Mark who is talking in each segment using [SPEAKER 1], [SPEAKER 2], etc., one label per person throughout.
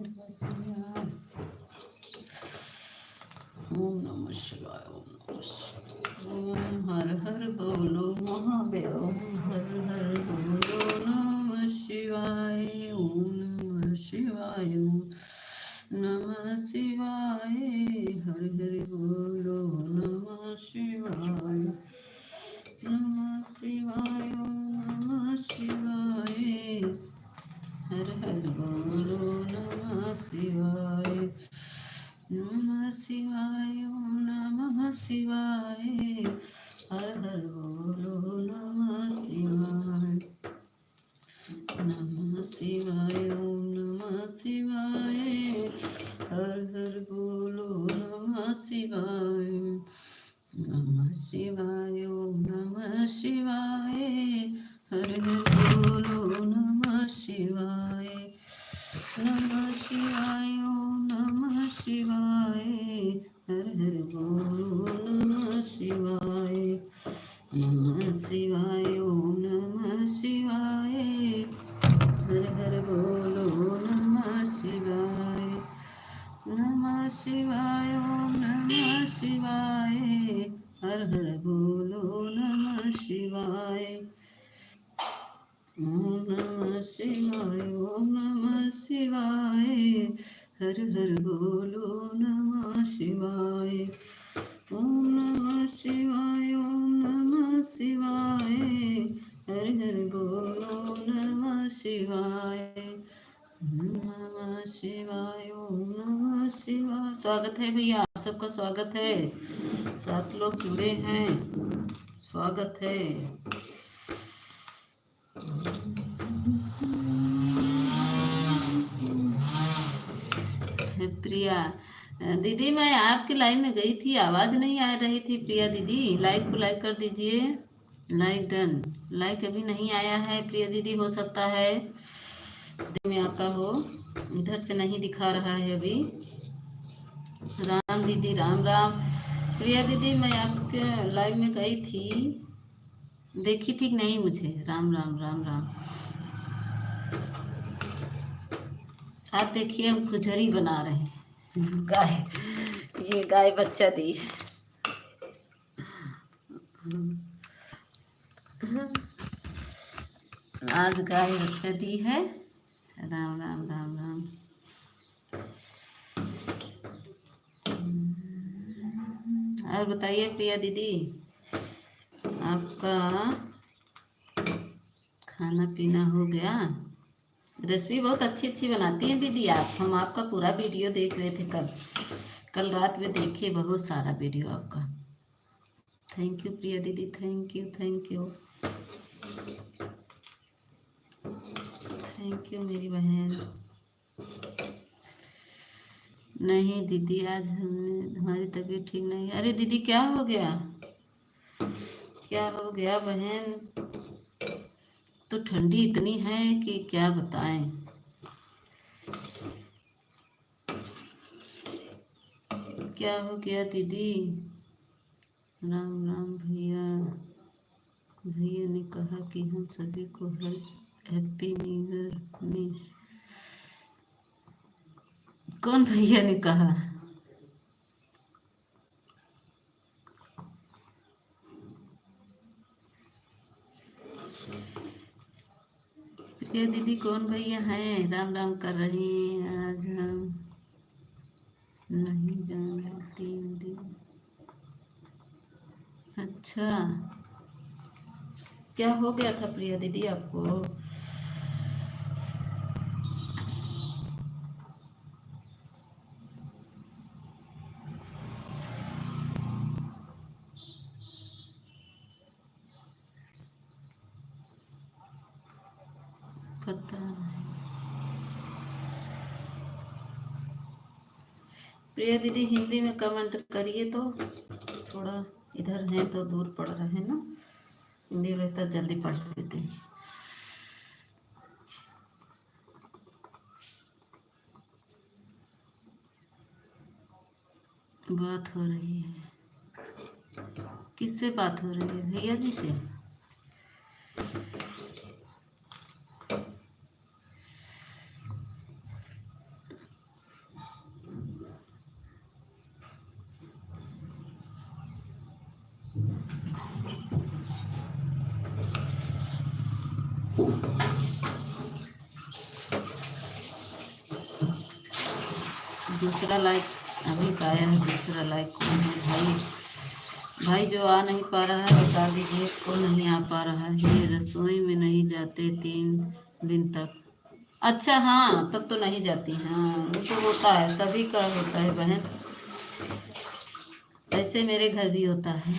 [SPEAKER 1] ओम नमः शिवाय। ओम नमः शिवाय। ओम हर हर बोलो महादेव। ओम हर हर बोलो नमः शिवाय। ओम नमः शिवाय। ओम नमः शिवाय। हर हर बोलो नमः शिवाय। नमः शिवाय। ओम नमः शिवाय। हर हर बोलो नमः शिवाय। नमः शिवाय। ओम नमः शिवाय। हर हर बोलो नमः शिवाय। नमः शिवाय। ओम नमः शिवाय। हर हर बोलो नमः शिवाय। नमः शिवाय। ओम नमः शिवाय। हर हर बोलो नमः शिवाय। नमः शिवाय। ओम नमः शिवाय। हर हर बोलो नमः शिवाय। नमः शिवाय। ओम नमः शिवाय। हर हर बोलो नमः शिवाय। नमः शिवाय। ओम नमः शिवाय। हर हर बोलो नमः शिवाय। ओम नमः शिवाय। ओम नमः शिवाय। हर हर बोलो नमः शिवाय। ओम नमः शिवाय। ओम नमः शिवाय। हर हर बोलो नमः शिवाय। नमः शिवाय। ओम नमः शिवाय। स्वागत है भैया, आप सबका स्वागत है। 7 लोग जुड़े हैं, स्वागत है। प्रिया दीदी, मैं आपके लाइव में गई थी, आवाज नहीं आ रही थी। प्रिया दीदी, लाइक को लाइक कर दीजिए। Like done. लाइक अभी नहीं आया है प्रिया दीदी, हो सकता है दिन में आता हो, इधर से नहीं दिखा रहा है अभी। राम दीदी, राम राम। प्रिया दीदी, मैं आपके लाइव में गई थी, देखी थी कि नहीं मुझे? राम राम राम राम। आप देखिए, हम खुजरी बना रहे हैं। गाय, ये गाय बच्चा दी। आज गाय बच्चा दी है। राम राम राम राम। और बताइए प्रिया दीदी, आपका खाना पीना हो गया? रेसिपी बहुत अच्छी अच्छी बनाती हैं दीदी आप। हम आपका पूरा वीडियो देख रहे थे कल रात में देखे, बहुत सारा वीडियो आपका। थैंक यू प्रिया दीदी, thank you thank you thank you मेरी बहन। नहीं दीदी, आज हमारी तबीयत ठीक नहीं। अरे दीदी, क्या हो गया? क्या हो गया बहन? तो ठंडी इतनी है कि क्या बताएं। क्या हो गया दीदी? राम राम भैया। भैया ने कहा कि हम सभी को हैप्पी न्यू ईयर में। कौन भैया ने कहा? प्रिया दीदी, कौन भैया हैं? राम राम कर रही हैं। आज हम नहीं जाना 3 दिन। अच्छा, क्या हो गया था प्रिया दीदी आपको? पता नहीं। प्रिया दीदी, हिंदी में कमेंट करिए तो। थोड़ा इधर हैं तो दूर पड़ रहे हैं ना, हिंदी में तो जल्दी पढ़ लेते हैं। बात हो रही है? किससे बात हो रही है? भैया जी से? दूसरा लाइक अभी का आया है। दूसरा लाइक कौन है भाई? भाई जो आ नहीं पा रहा है बता दीजिए कौन नहीं आ पा रहा है। ये रसोई में नहीं जाते 3 दिन तक। अच्छा हाँ, तब तो नहीं जाती। हाँ वो तो होता है, सभी का होता है बहन। ऐसे मेरे घर भी होता है।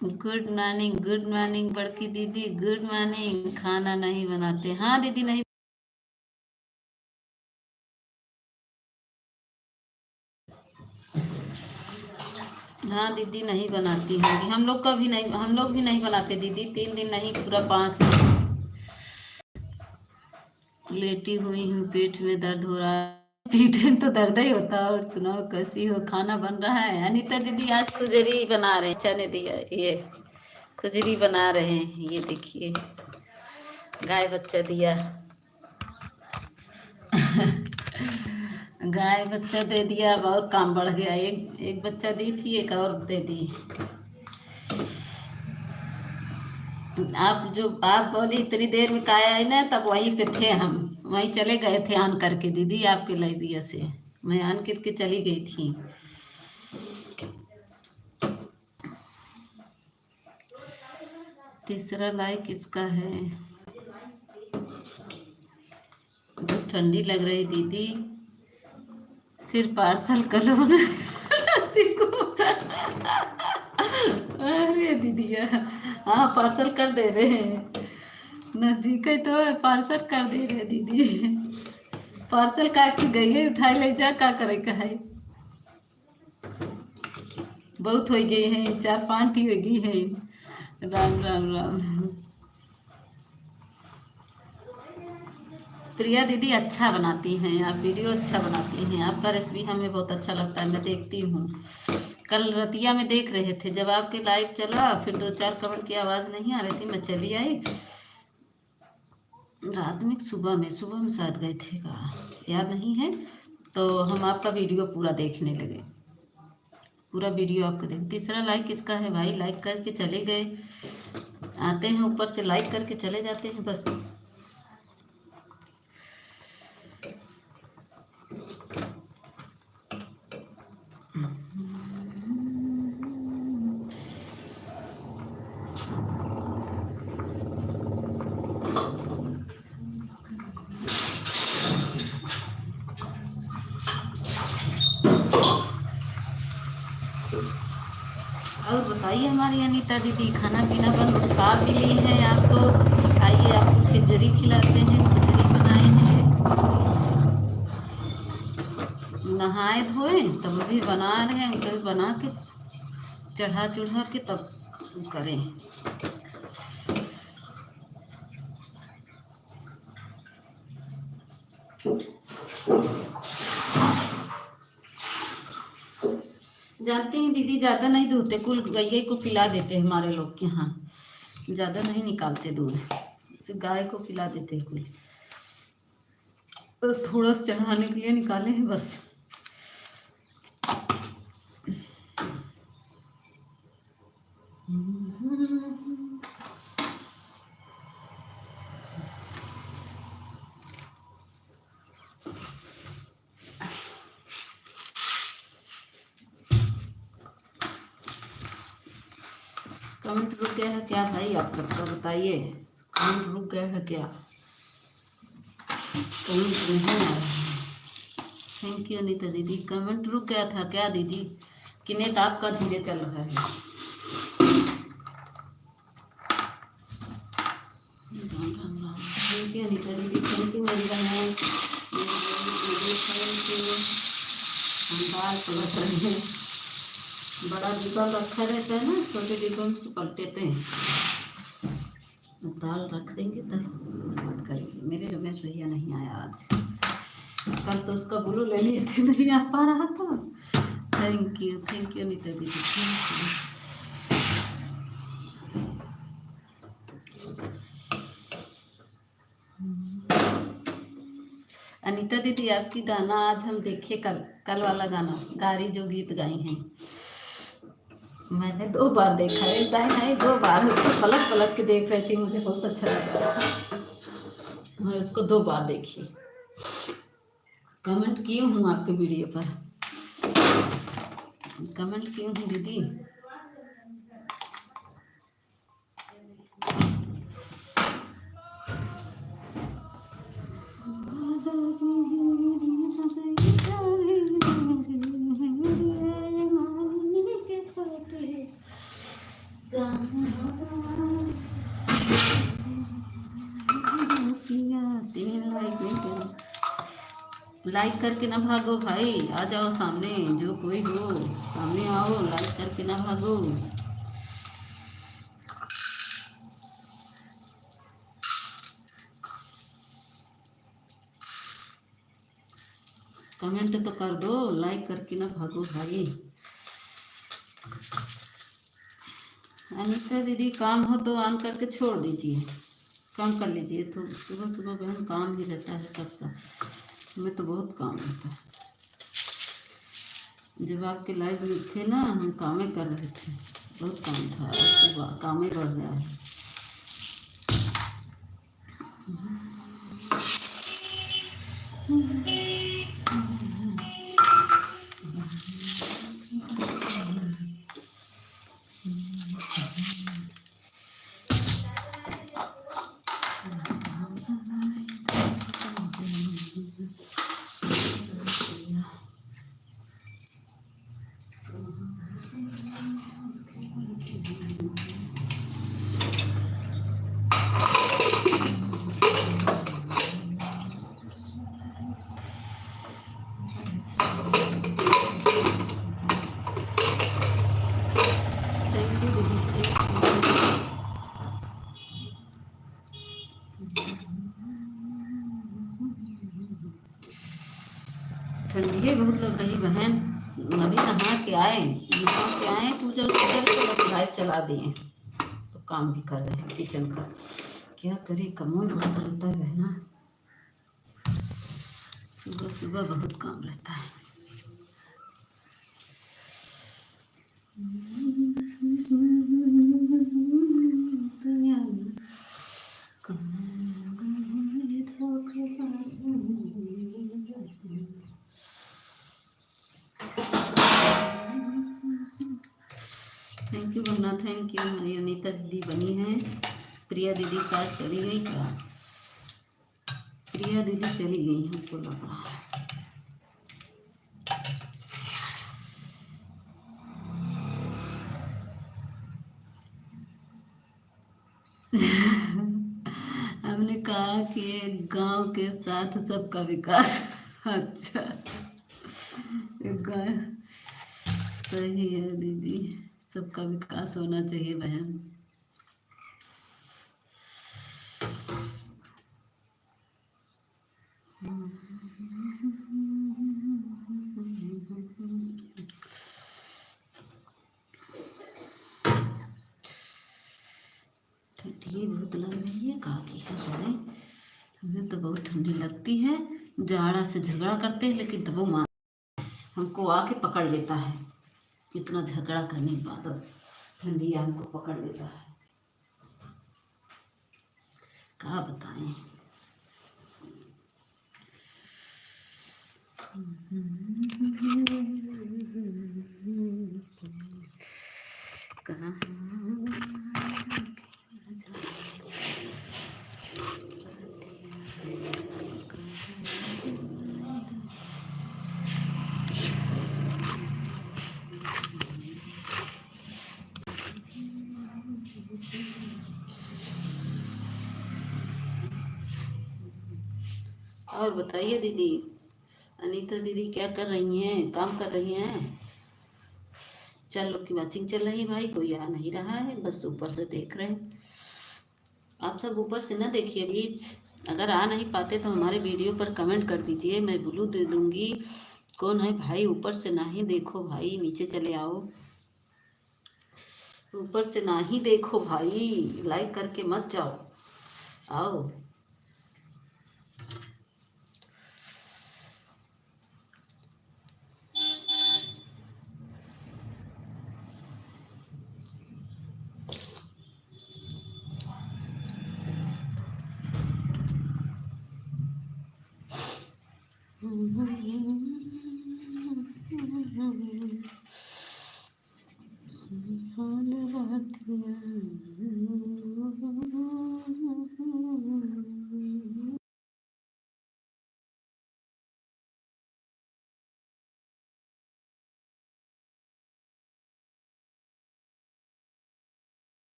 [SPEAKER 1] गुड मॉर्निंग बड़की दीदी, गुड मॉर्निंग। खाना नहीं बनाते? हाँ दीदी नहीं। हाँ दीदी नहीं बनाती होंगी। हम लोग का भी नहीं, हम लोग भी नहीं बनाते दीदी। 3 दिन नहीं, पूरा 5 दिन। लेटी हुई हूँ, पेट में दर्द हो रहा है। पीठ में तो दर्द ही होता है। और सुनाओ कैसी हो? खाना बन रहा है? अनीता दीदी आज खुजरी बना रहे हैं, चने दिया ये खुजरी बना रहे हैं। ये देखिए गाय बच्चा दिया। गाय बच्चा दे दिया, अब और काम बढ़ गया। एक एक बच्चा दी थी, एक और दे दी। आप बोली इतनी देर में काय आई ना, तब वहीं पे थे हम। वहीं चले गए थे आन करके दीदी, आपके लाइब्रेरी से मैं आन करके चली गई थी। तीसरा लाइक इसका है। बहुत ठंडी लग रही दीदी, फिर पार्सल करो ना। देखो अरे दीदी हाँ पार्सल कर दे रहे हैं। नजदीक है तो पार्सल कर दे रहे दीदी। पार्सल काट के गई है, उठाई ले जा, का करे का है। बहुत हो गई है, 4-5 हो गई है। राम राम राम। प्रिया दीदी अच्छा बनाती हैं आप, वीडियो अच्छा बनाती हैं। आपका रेसिपी हमें बहुत अच्छा लगता है, मैं देखती हूँ। कल रतिया में देख रहे थे जब आपके लाइव चला, फिर 2-4 कमेंट की आवाज़ नहीं आ रही थी, मैं चली आई। रात में सुबह में शायद गए थे का, याद नहीं है। तो हम आपका वीडियो पूरा देखने लगे, पूरा वीडियो आपका देख। तीसरा लाइक किसका है भाई? लाइक करके चले गए, आते हैं ऊपर से लाइक करके चले जाते हैं बस। और बताइए हमारी अनीता दीदी, खाना पीना बन खा भी ली है आप तो? आइए आपको खिचड़ी खिलाते हैं। खिचड़ी बनाए हैं, नहाए धोए तब अभी बना रहे हैं। कभी बना के चढ़ा चढ़ा के तब करें। जानती हैं दीदी, ज़्यादा नहीं दूधते, कुल गैया को पिला देते हैं हमारे लोग के यहाँ। ज़्यादा नहीं निकालते दूध, सिर्फ गाय को पिला देते हैं कुल। तो थोड़ा सा चढ़ाने के लिए निकाले हैं बस। कमेंट रुक गया है क्या भाई? आप सबका बताइए, कमेंट रुक गया है क्या? कमेंट नहीं आ रहा है। थैंक यू अनीता दीदी। कमेंट रुक गया था क्या दीदी? कि नेट आपका धीरे चल रहा है? थैंक यू अनीता दीदी, थैंक यू मेरी बहन। Thank you. हम दाल पलट रहे हैं, बड़ा डिब्बा रखा रहता है ना, छोटे डिब्बे में से पलटेते हैं। दाल रख देंगे तब बात करेंगे। मेरे रमेश भैया नहीं आया आज, कल तो उसका बुलू ले लिए थे, नहीं आ पा रहा था। थैंक यू अनीता दीदी, थैंक यू। अनीता दीदी आपकी गाना आज हम देखे, कल वाला गाना गारी जो गीत गाई हैं, मैंने 2 बार देखा है, एक टाइम नहीं 2 बार उसको पलट पलट के देख रही थी, मुझे बहुत अच्छा लगा। मैं उसको 2 बार देखी। कमेंट की हूँ आपके वीडियो पर, कमेंट की हूँ दीदी। लाइक करके ना भागो भाई, आ जाओ सामने, जो कोई हो सामने आओ, लाइक करके ना भागो। कमेंट तो कर दो, लाइक करके ना भागो भाई। अनिता दीदी काम हो तो ऑन करके छोड़ दीजिए, काम कर लीजिए। तो सुबह सुबह बहन काम भी रहता है सबका, हमें तो बहुत काम रहता है। जब आपके लाइव में थे ना, हम कामें कर रहे थे, बहुत काम था, अब तो काम ही बढ़ गया है। थैंक यू दीदी, ठंडी बहुत लग रही बहन। अभी नहा के आए पूजा वूजा के, बस लाइट चला दिए तो काम भी कर रहे हैं किचन का। क्या करें, कमोड बहुत रहता है बहना, सुबह सुबह बहुत काम रहता है। Thank you Banna, thank you. हमारी अनीता दीदी बनी है। प्रिया दीदी शायद चली गई क्या? प्रिया दीदी चली गई, हमको लग रहा है। हमने कहा कि एक गांव के साथ सबका विकास। अच्छा, एक गांव, सही है दीदी, सबका विकास होना चाहिए बहन। ठंडी बहुत लग रही है, कहाँ की है जाए। हमें तो बहुत ठंडी लगती है, जाड़ा से झगड़ा करते हैं लेकिन तब वो हमको आके पकड़ लेता है। इतना झगड़ा करने के बाद ठंडी हमको पकड़ लेता है, क्या बताएं। और बताइए दीदी, अनीता दीदी क्या कर रही हैं, काम कर रही हैं? चार लोग की मैचिंग चल रही है भाई, कोई आ नहीं रहा है, बस ऊपर से देख रहे हैं। आप सब ऊपर से ना देखिए बीच, अगर आ नहीं पाते तो हमारे वीडियो पर कमेंट कर दीजिए, मैं ब्लू दे दूंगी। कौन है भाई, ऊपर से ना ही देखो भाई, नीचे चले आओ। ऊपर से ना ही देखो भाई, लाइक करके मत जाओ, आओ।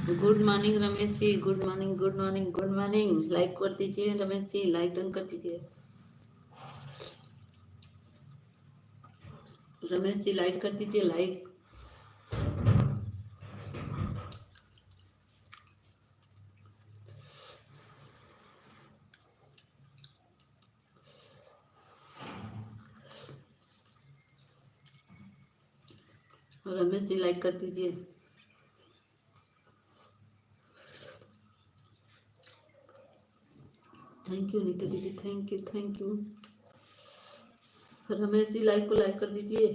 [SPEAKER 1] Good morning Ramesh ji, good morning, good morning, good morning. Like कर दीजिए रमेश जी, लाइक डन कर दीजिए। रमेश जी लाइक कर दीजिए, लाइक। रमेश जी लाइक कर दीजिए। थैंक यू नीता दीदी, thank you, thank you. Ramesh ji like को लाइक कर दीजिए।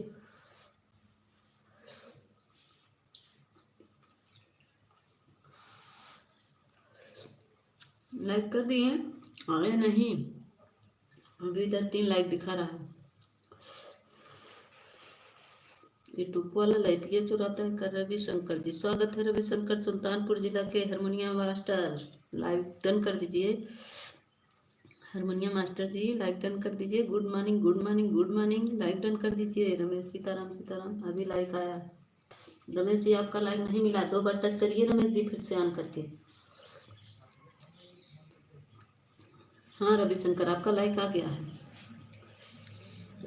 [SPEAKER 1] लाइक कर दिए? आए नहीं, अभी तक 3 लाइक दिखा रहा है। ये टुप्पो वाला लाइफ ये चुराता है। कर रविशंकर जी, स्वागत है रविशंकर, सुल्तानपुर जिला के हारमोनियम मास्टर। लाइक डन कर दीजिए हारमोनियम मास्टर जी, लाइक डन कर दीजिए। Good morning, good morning, good morning, like done कर दीजिए। रमेश सीताराम, सीताराम, अभी लाइक आया। रमेश जी आपका लाइक नहीं मिला, 2 बार टच करिए रमेश जी फिर से ऑन करके। हाँ रविशंकर आपका लाइक आ गया है।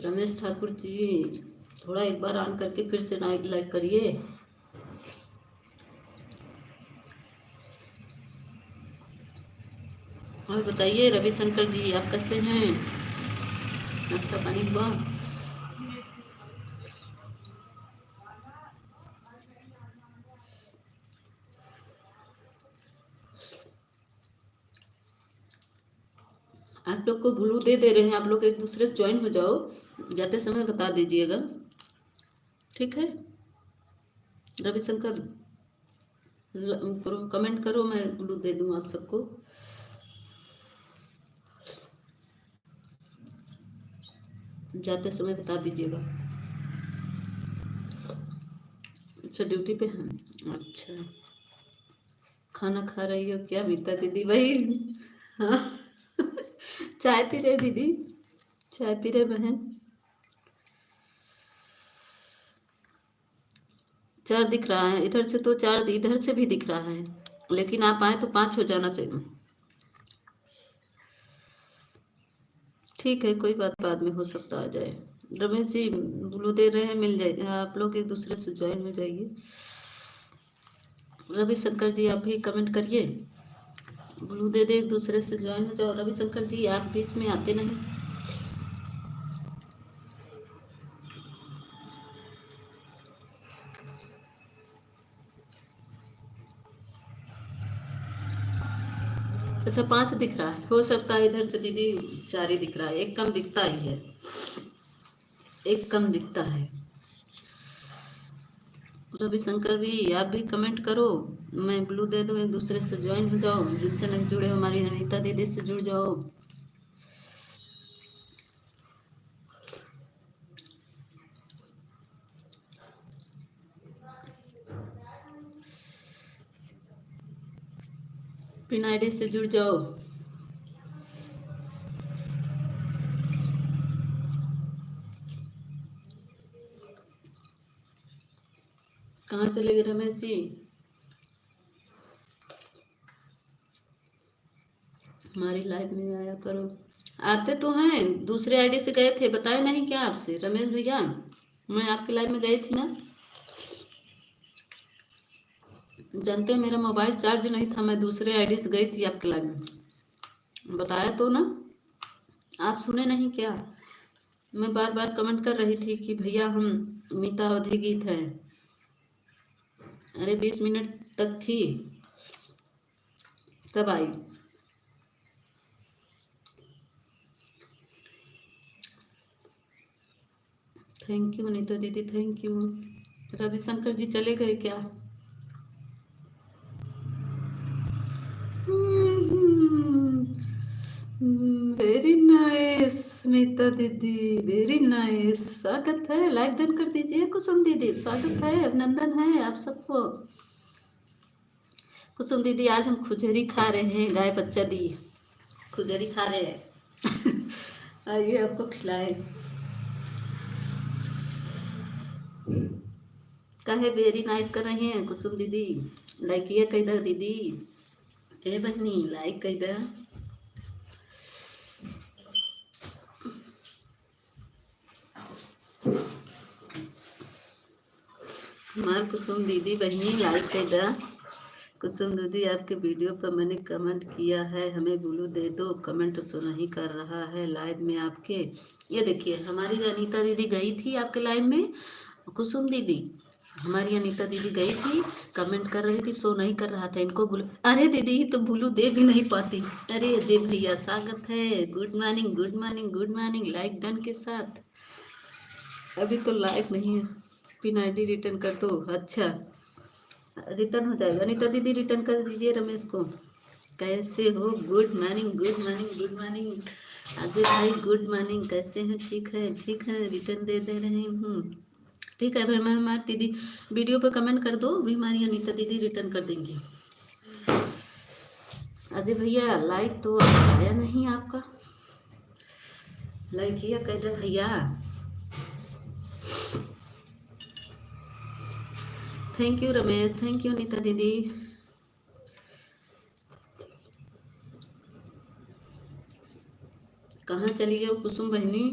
[SPEAKER 1] रमेश ठाकुर जी थोड़ा एक बार ऑन करके फिर से लाइक करिए। और बताइए रविशंकर जी आप कैसे हैं? नाश्ता पानी हुआ? आप लोग को ब्लू दे रहे हैं, आप लोग एक दूसरे से ज्वाइन हो जाओ, जाते समय बता दीजिएगा, ठीक है? रविशंकर कमेंट करो, मैं ब्लू दे दूँ आप सबको। जाते समय बता दीजिएगा। अच्छा ड्यूटी पे हैं, अच्छा। खाना खा रही हो क्या मीता दीदी भाई? हाँ चाय पी रहे दीदी, चाय पी रहे बहन। 4 दिख रहा है, इधर से तो 4, इधर से भी दिख रहा है, लेकिन आप आए तो 5 हो जाना चाहिए। ठीक है, कोई बात, बाद में हो सकता आ जाए। रमेश जी ब्लू दे रहे हैं, मिल जाए, आप लोग एक दूसरे से ज्वाइन हो जाइए। रविशंकर जी आप भी कमेंट करिए, ब्लू दे दे, एक दूसरे से ज्वाइन हो जाओ। रविशंकर जी आप बीच में आते नहीं। अच्छा 5 दिख रहा है, हो सकता है इधर से दीदी 4 ही दिख रहा है, एक कम दिखता ही है, एक कम दिखता है। रविशंकर भी आप भी कमेंट करो, मैं ब्लू दे दूँ, एक दूसरे से ज्वाइन हो जाओ, जिससे नहीं जुड़े हमारी अनीता दीदी से जुड़ जाओ। पिन आईडी से जुड़ जाओ। कहाँ चले गए रमेश जी? हमारी लाइव में आया करो। आते तो हैं, दूसरे आईडी से गए थे, बताए नहीं क्या आपसे रमेश भैया? मैं आपकी लाइव में गई थी ना, जानते हैं मेरा मोबाइल चार्ज नहीं था, मैं दूसरे आईडी से गई थी आपकी लाइव में, बताया तो ना, आप सुने नहीं क्या? मैं बार बार कमेंट कर रही थी कि भैया हम मीता अवधि गीत हैं। अरे 20 मिनट तक थी तब आई। थैंक यू अनीता दीदी, थैंक यू। रविशंकर जी चले गए क्या? वेरी नाइस मीता दीदी, वेरी नाइस, स्वागत है, लाइक डन कर दीजिए। कुसुम दीदी स्वागत है, अभिनंदन है आप सबको। कुसुम दीदी आज हम खुजरी खा रहे हैं, गाय बच्चा दी खुजरी खा रहे हैं। आइए आपको खिलाए। कहे वेरी नाइस कर रही हैं कुसुम दीदी, लाइक किया कह दो दीदी, ए बहनी लाइक कह दो। हमार कुसुम दीदी बहनी लाइक कर दो। कुसुम दीदी आपके वीडियो पर मैंने कमेंट किया है, हमें ब्लू दे दो, कमेंट सो नहीं कर रहा है लाइव में आपके। ये देखिए हमारी अनीता दीदी गई थी आपके लाइव में, कुसुम दीदी हमारी अनीता दीदी गई थी, कमेंट कर रही थी, सो नहीं कर रहा था, इनको ब्लू, अरे दीदी तो ब्लू दे भी नहीं पाती। अरे अजय भैया स्वागत है, good morning good morning good morning, like done के साथ। अभी तो लाइक नहीं है, पिन आईडी रिटर्न कर दो। अच्छा रिटर्न हो जाएगा, अनीता दीदी रिटर्न कर दीजिए रमेश को। कैसे हो? Good morning good morning good morning Ajay भाई, गुड मॉर्निंग, कैसे हैं? ठीक है ठीक है, रिटर्न दे दे रही हूँ। ठीक है भाई, मैं हमारी दीदी वीडियो पे कमेंट कर दो, भी हमारी अनीता दीदी रिटर्न कर देंगी। अजय भैया लाइक तो आया नहीं आपका, लाइक किया कह दो भैया। Thank you Ramesh, thank you Anita दीदी। कहाँ चली गई कुसुम बहनी?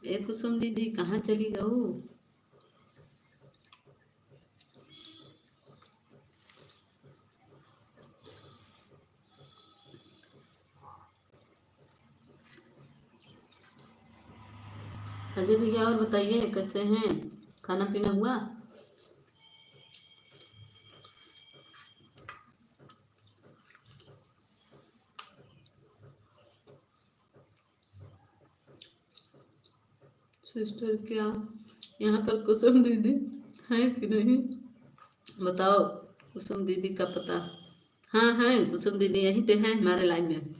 [SPEAKER 1] ए कुसुम दीदी कहाँ चली गई? अजय भैया और बताइए कैसे हैं, खाना पीना हुआ? सिस्टर क्या यहाँ पर कुसुम दीदी है कि नहीं बताओ? कुसुम दीदी का पता? हाँ है, कुसुम दीदी यहीं पे हैं हमारे लाइन में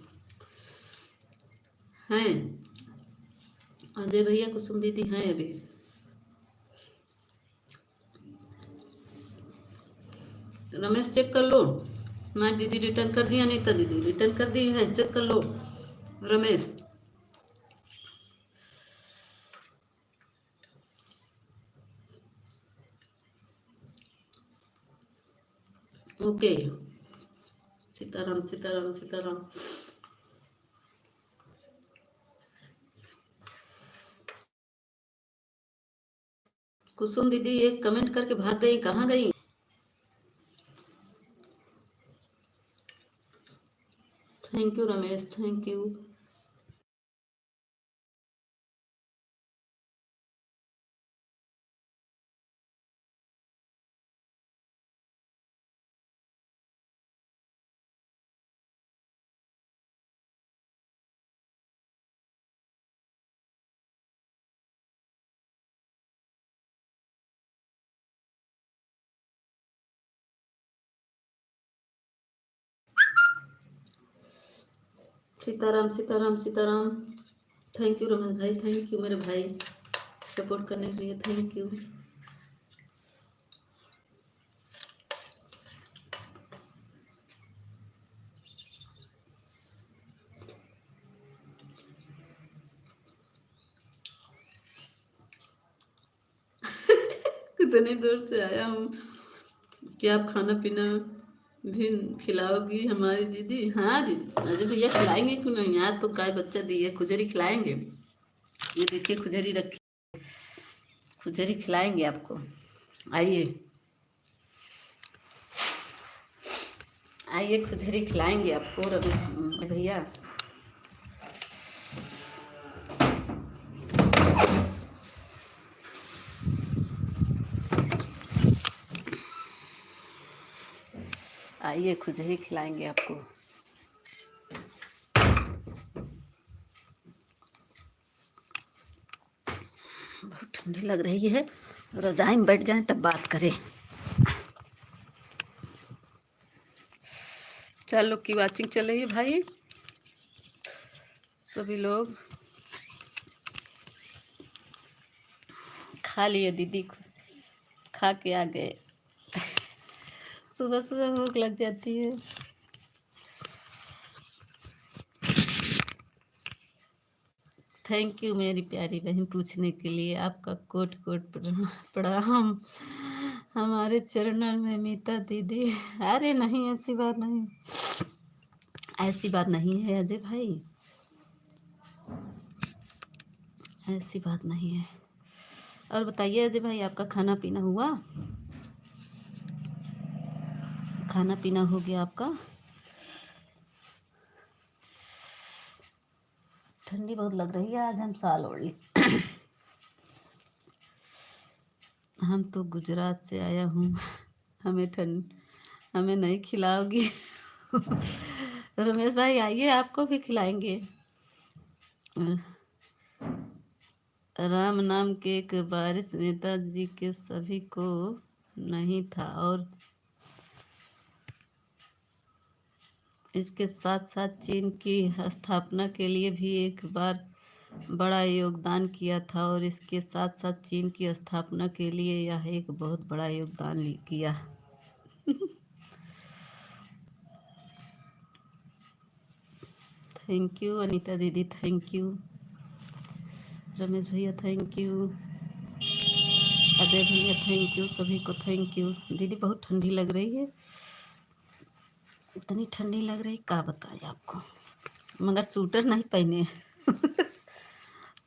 [SPEAKER 1] हैं। अजय भैया कुसुम दीदी हैं अभी। रमेश चेक कर लो, मैं दीदी रिटर्न कर दी, अनीता दीदी रिटर्न कर दी है, चेक कर लो रमेश। ओके। सीताराम सीताराम सीताराम। कुसुम दीदी एक कमेंट करके भाग गई, कहाँ गई? Thank you Ramesh, thank you. Sitaram Sitaram Sitaram. Thank you Ramesh भाई, थैंक यू मेरे भाई, सपोर्ट करने के लिए थैंक यू। कितनी दूर से आया हूँ कि आप खाना पीना भी खिलाओगी हमारी दीदी? हाँ दीदी, अजय भैया खिलाएंगे क्यों नहीं, आज तो गाय बच्चा दिए, खुजरी खिलाएंगे। ये देखिए खुजरी रखी, खुजरी खिलाएंगे आपको। आइए आइए, खुजरी खिलाएंगे आपको रमेश भैया। आइए खुजरी खिलाएंगे आपको। बहुत ठंडी लग रही है, रजाई में बैठ जाएं तब बात करें। 4 लोग की वाचिंग चल रही है भाई, सभी लोग खा लिए दीदी, खा के आ गए। सुबह सुबह भूख लग जाती है। थैंक यू मेरी प्यारी बहन पूछने के लिए, आपका कोट कोट प्रणाम हमारे चरणों में मीता दीदी। अरे नहीं, ऐसी बात नहीं, ऐसी बात नहीं है अजय भाई, ऐसी बात नहीं है। और बताइए अजय भाई, आपका खाना पीना हुआ? खाना पीना हो गया आपका? ठंडी बहुत लग रही है, आज हम साल ओढ़ ली। हम तो गुजरात से आया हूँ, हमें नहीं खिलाओगी? रमेश भाई आइए, आपको भी खिलाएंगे। राम नाम के एक बारिश नेताजी के सभी को नहीं था, और इसके साथ साथ चीन की स्थापना के लिए भी एक बार बड़ा योगदान किया था, और इसके साथ साथ चीन की स्थापना के लिए यह एक बहुत बड़ा योगदान किया। थैंक यू अनीता दीदी, थैंक यू रमेश भैया, थैंक यू अजय भैया, थैंक यू सभी को, थैंक यू। दीदी बहुत ठंडी लग रही है, इतनी ठंडी लग रही क्या बताएं आपको, मगर सूटर नहीं पहने।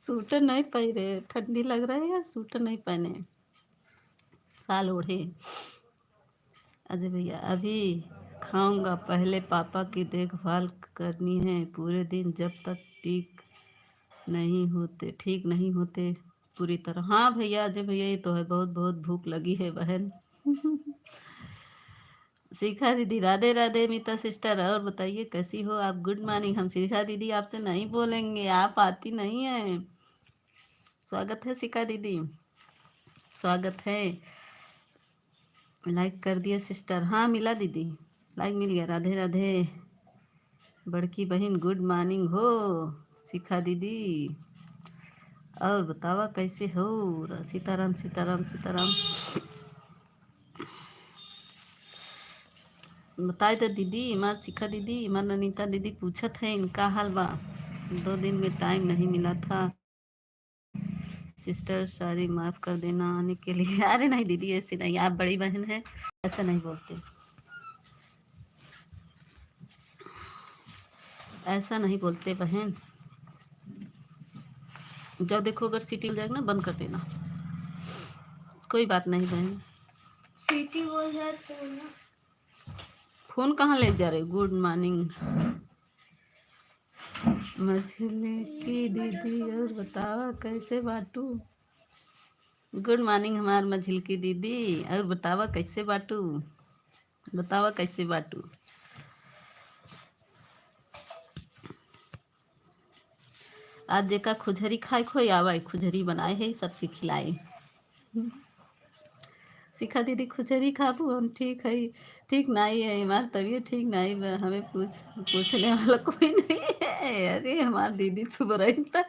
[SPEAKER 1] सूटर नहीं पहने, ठंडी लग रही है, सूटर नहीं पहने, साल ओढ़े। अजय भैया अभी खाऊंगा, पहले पापा की देखभाल करनी है पूरे दिन, जब तक ठीक नहीं होते पूरी तरह। हाँ भैया, अजय भैया ये तो है, बहुत बहुत भूख लगी है बहन। शिखा दीदी राधे राधे, मीता सिस्टर और बताइए कैसी हो आप? Good morning. हम शिखा दीदी आपसे नहीं बोलेंगे, आप आती नहीं है। स्वागत है शिखा दीदी, स्वागत है। लाइक कर दिए सिस्टर? हाँ मिला दीदी, लाइक मिल गया। राधे राधे बड़की बहन, गुड मॉर्निंग हो शिखा दीदी। और बतावा कैसे हो? सीताराम सीताराम सीताराम। बताए तो दीदी, मार शिखा दीदी, मार अनीता दीदी पूछत है इनका हाल बा, 2 दिन में टाइम नहीं मिला था सिस्टर, सॉरी माफ़ कर देना आने के लिए। अरे नहीं दीदी, ऐसी नहीं, आप बड़ी बहन हैं, ऐसा नहीं बोलते। ऐसा नहीं बोलते बहन। जब देखो अगर सीटी लग जाएगा ना बंद कर देना। कोई बात नहीं बहन।
[SPEAKER 2] सीटी बोल जाए तो ना।
[SPEAKER 1] फोन कहाँ ले जा रहे? गुड मॉर्निंग मछली की दीदी, और बतावा कैसे बाटू। गुड मॉर्निंग हमार मछली की दीदी, और बतावा कैसे बाटू, बतावा कैसे बाटू। आज जेका खुजरी खाए खोई आवा, खुजरी बनाए है सबके खिलाए। शिखा दीदी खुजरी खाबू हम ठीक है। ठीक नहीं है, हमारी तबीयत ठीक नहीं है, हमें पूछने वाला कोई नहीं है। अरे हमारी दीदी सुबह रही था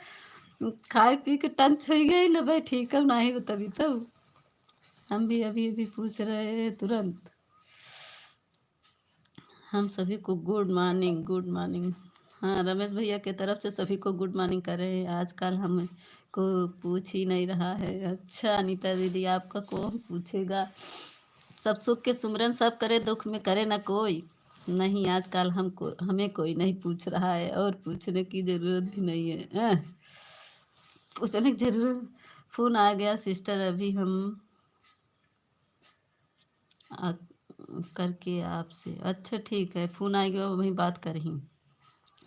[SPEAKER 1] खाए पी के टंच हो गई ना भाई, ठीक है नहीं तभी तो हम भी अभी अभी पूछ रहे हैं तुरंत। हम सभी को गुड मॉर्निंग, गुड मॉर्निंग। हाँ रमेश भैया के तरफ से सभी को गुड मॉर्निंग कर रहे हैं। आजकल हमें को पूछ ही नहीं रहा है। अच्छा अनीता दीदी आपका कौन पूछेगा। सब सुख के सुमरन सब करे, दुख में करे ना कोई। नहीं आजकल हमें कोई नहीं पूछ रहा है, और पूछने की ज़रूरत भी नहीं है। पूछने की ज़रूरत। फ़ोन आ गया सिस्टर, अभी हम करके आपसे। अच्छा ठीक है, फ़ोन आ गया वहीं बात करें।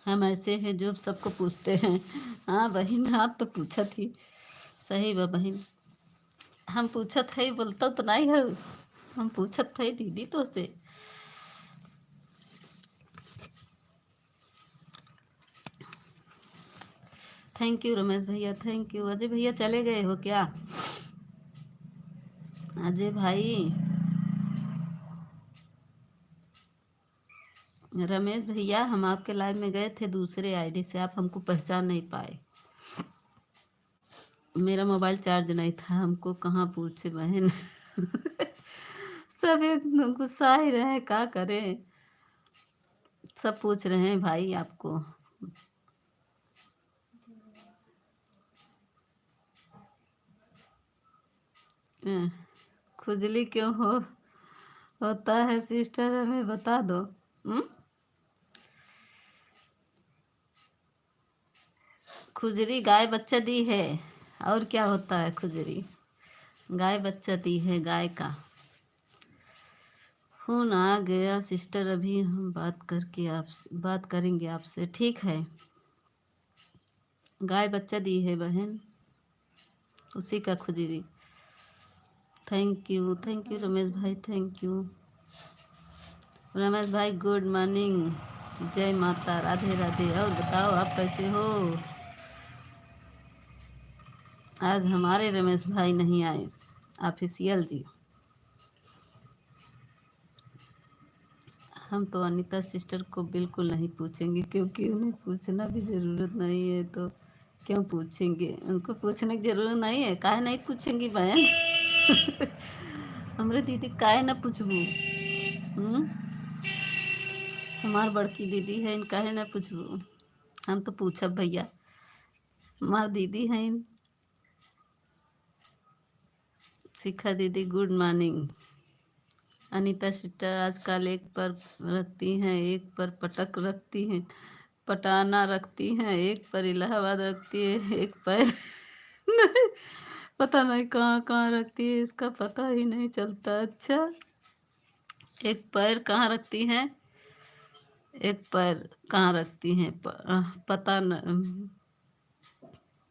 [SPEAKER 1] हम ऐसे हैं जो सबको पूछते हैं। हाँ बहन आप तो पूछा थी। सही बा बहन, हम पूछत है बोलता तो नहीं है। हम पूछत है दीदी तो से। थैंक यू रमेश भैया, थैंक यू। अजय भैया चले गए हो क्या? अजय भाई, रमेश भैया हम आपके लाइव में गए थे दूसरे आईडी से, आप हमको पहचान नहीं पाए। मेरा मोबाइल चार्ज नहीं था, हमको कहाँ पूछे बहन। सब एक गुस्सा ही रहे, क्या करें। सब पूछ रहे हैं भाई आपको। खुजली क्यों होता है सिस्टर, हमें बता दो। खुजरी गाय बच्चा दी है, और क्या होता है खुजरी। गाय बच्चा दी है गाय का। फोन आ गया सिस्टर, अभी हम बात करेंगे आपसे, ठीक है। गाय बच्चा दी है बहन, उसी का खुजरी। थैंक यू रमेश भाई, थैंक यू रमेश भाई। गुड मॉर्निंग, जय माता, राधे राधे। और बताओ आप कैसे हो। आज हमारे रमेश भाई नहीं आए ऑफिशियल जी। हम तो अनीता सिस्टर को बिल्कुल नहीं पूछेंगे, क्योंकि उन्हें पूछना भी ज़रूरत नहीं है, तो क्यों पूछेंगे। उनको पूछने की ज़रूरत नहीं है, काहे नहीं पूछेंगी बहन। हमरे दीदी काहे ना पूछबू। हमार बड़की दीदी है, इन काहे ना पूछबू। हम तो पूछब भैया, हमार दीदी हैं। शिखा दीदी गुड मॉर्निंग। अनीता सिस्टर आजकल एक पर रखती हैं, एक पर पटक रखती हैं, पटाना रखती हैं, एक पर इलाहाबाद रखती है, एक पर नहीं, पता नहीं कहाँ कहाँ रखती है, इसका पता ही नहीं चलता। अच्छा एक पैर कहाँ रखती हैं, एक पैर कहाँ रखती हैं, पता न।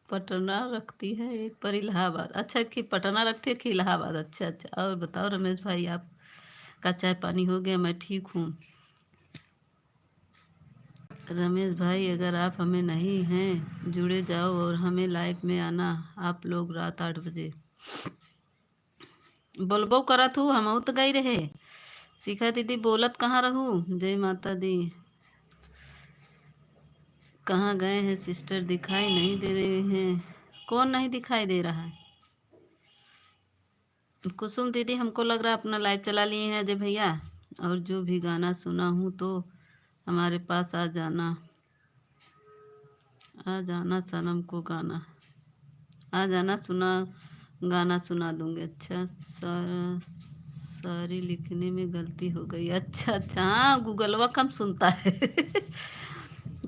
[SPEAKER 1] पटना रखती है, एक पर इलाहाबाद। अच्छा कि पटना रखती है कि इलाहाबाद। अच्छा अच्छा, और बताओ रमेश भाई आप का चाय पानी हो गया? मैं ठीक हूँ रमेश भाई। अगर आप हमें नहीं हैं जुड़े जाओ, और हमें लाइव में आना आप लोग रात 8 बजे। बोलबो करा थू हम तो गई रहे। शिखा दीदी बोलत कहाँ रहूँ। जय माता दी। कहाँ गए हैं सिस्टर, दिखाई नहीं दे रहे हैं। कौन नहीं दिखाई दे रहा है? कुसुम दीदी हमको लग रहा है अपना लाइव चला लिए हैं अजय भैया। और जो भी गाना सुना हूँ तो हमारे पास आ जाना, आ जाना सनम को गाना, आ जाना गाना सुना दूँगी। अच्छा सारी लिखने में गलती हो गई। अच्छा अच्छा, हाँ गूगलवा कम सुनता है।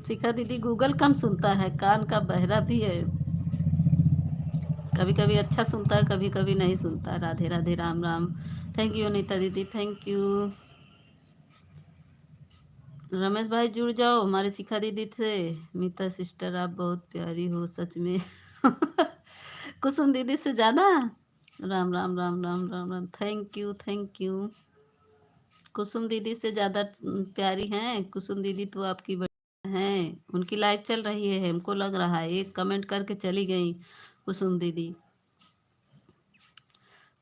[SPEAKER 1] शिखा दीदी गूगल कम सुनता है, कान का बहरा भी है, कभी कभी अच्छा सुनता है, कभी कभी नहीं सुनता। राधे राधे, राम राम। थैंक यू अनीता दीदी, थैंक यू। रमेश भाई जुड़ जाओ हमारे शिखा दीदी से। मीता सिस्टर आप बहुत प्यारी हो सच में। कुसुम दीदी से ज़्यादा। Ram Ram Ram Ram Ram Ram, thank you thank you. Kusum दीदी से ज़्यादा प्यारी हैं। कुसुम दीदी तो आपकी बड़ी हैं। उनकी लाइव चल रही है, हमको लग रहा है। एक कमेंट करके चली गई कुसुम दीदी।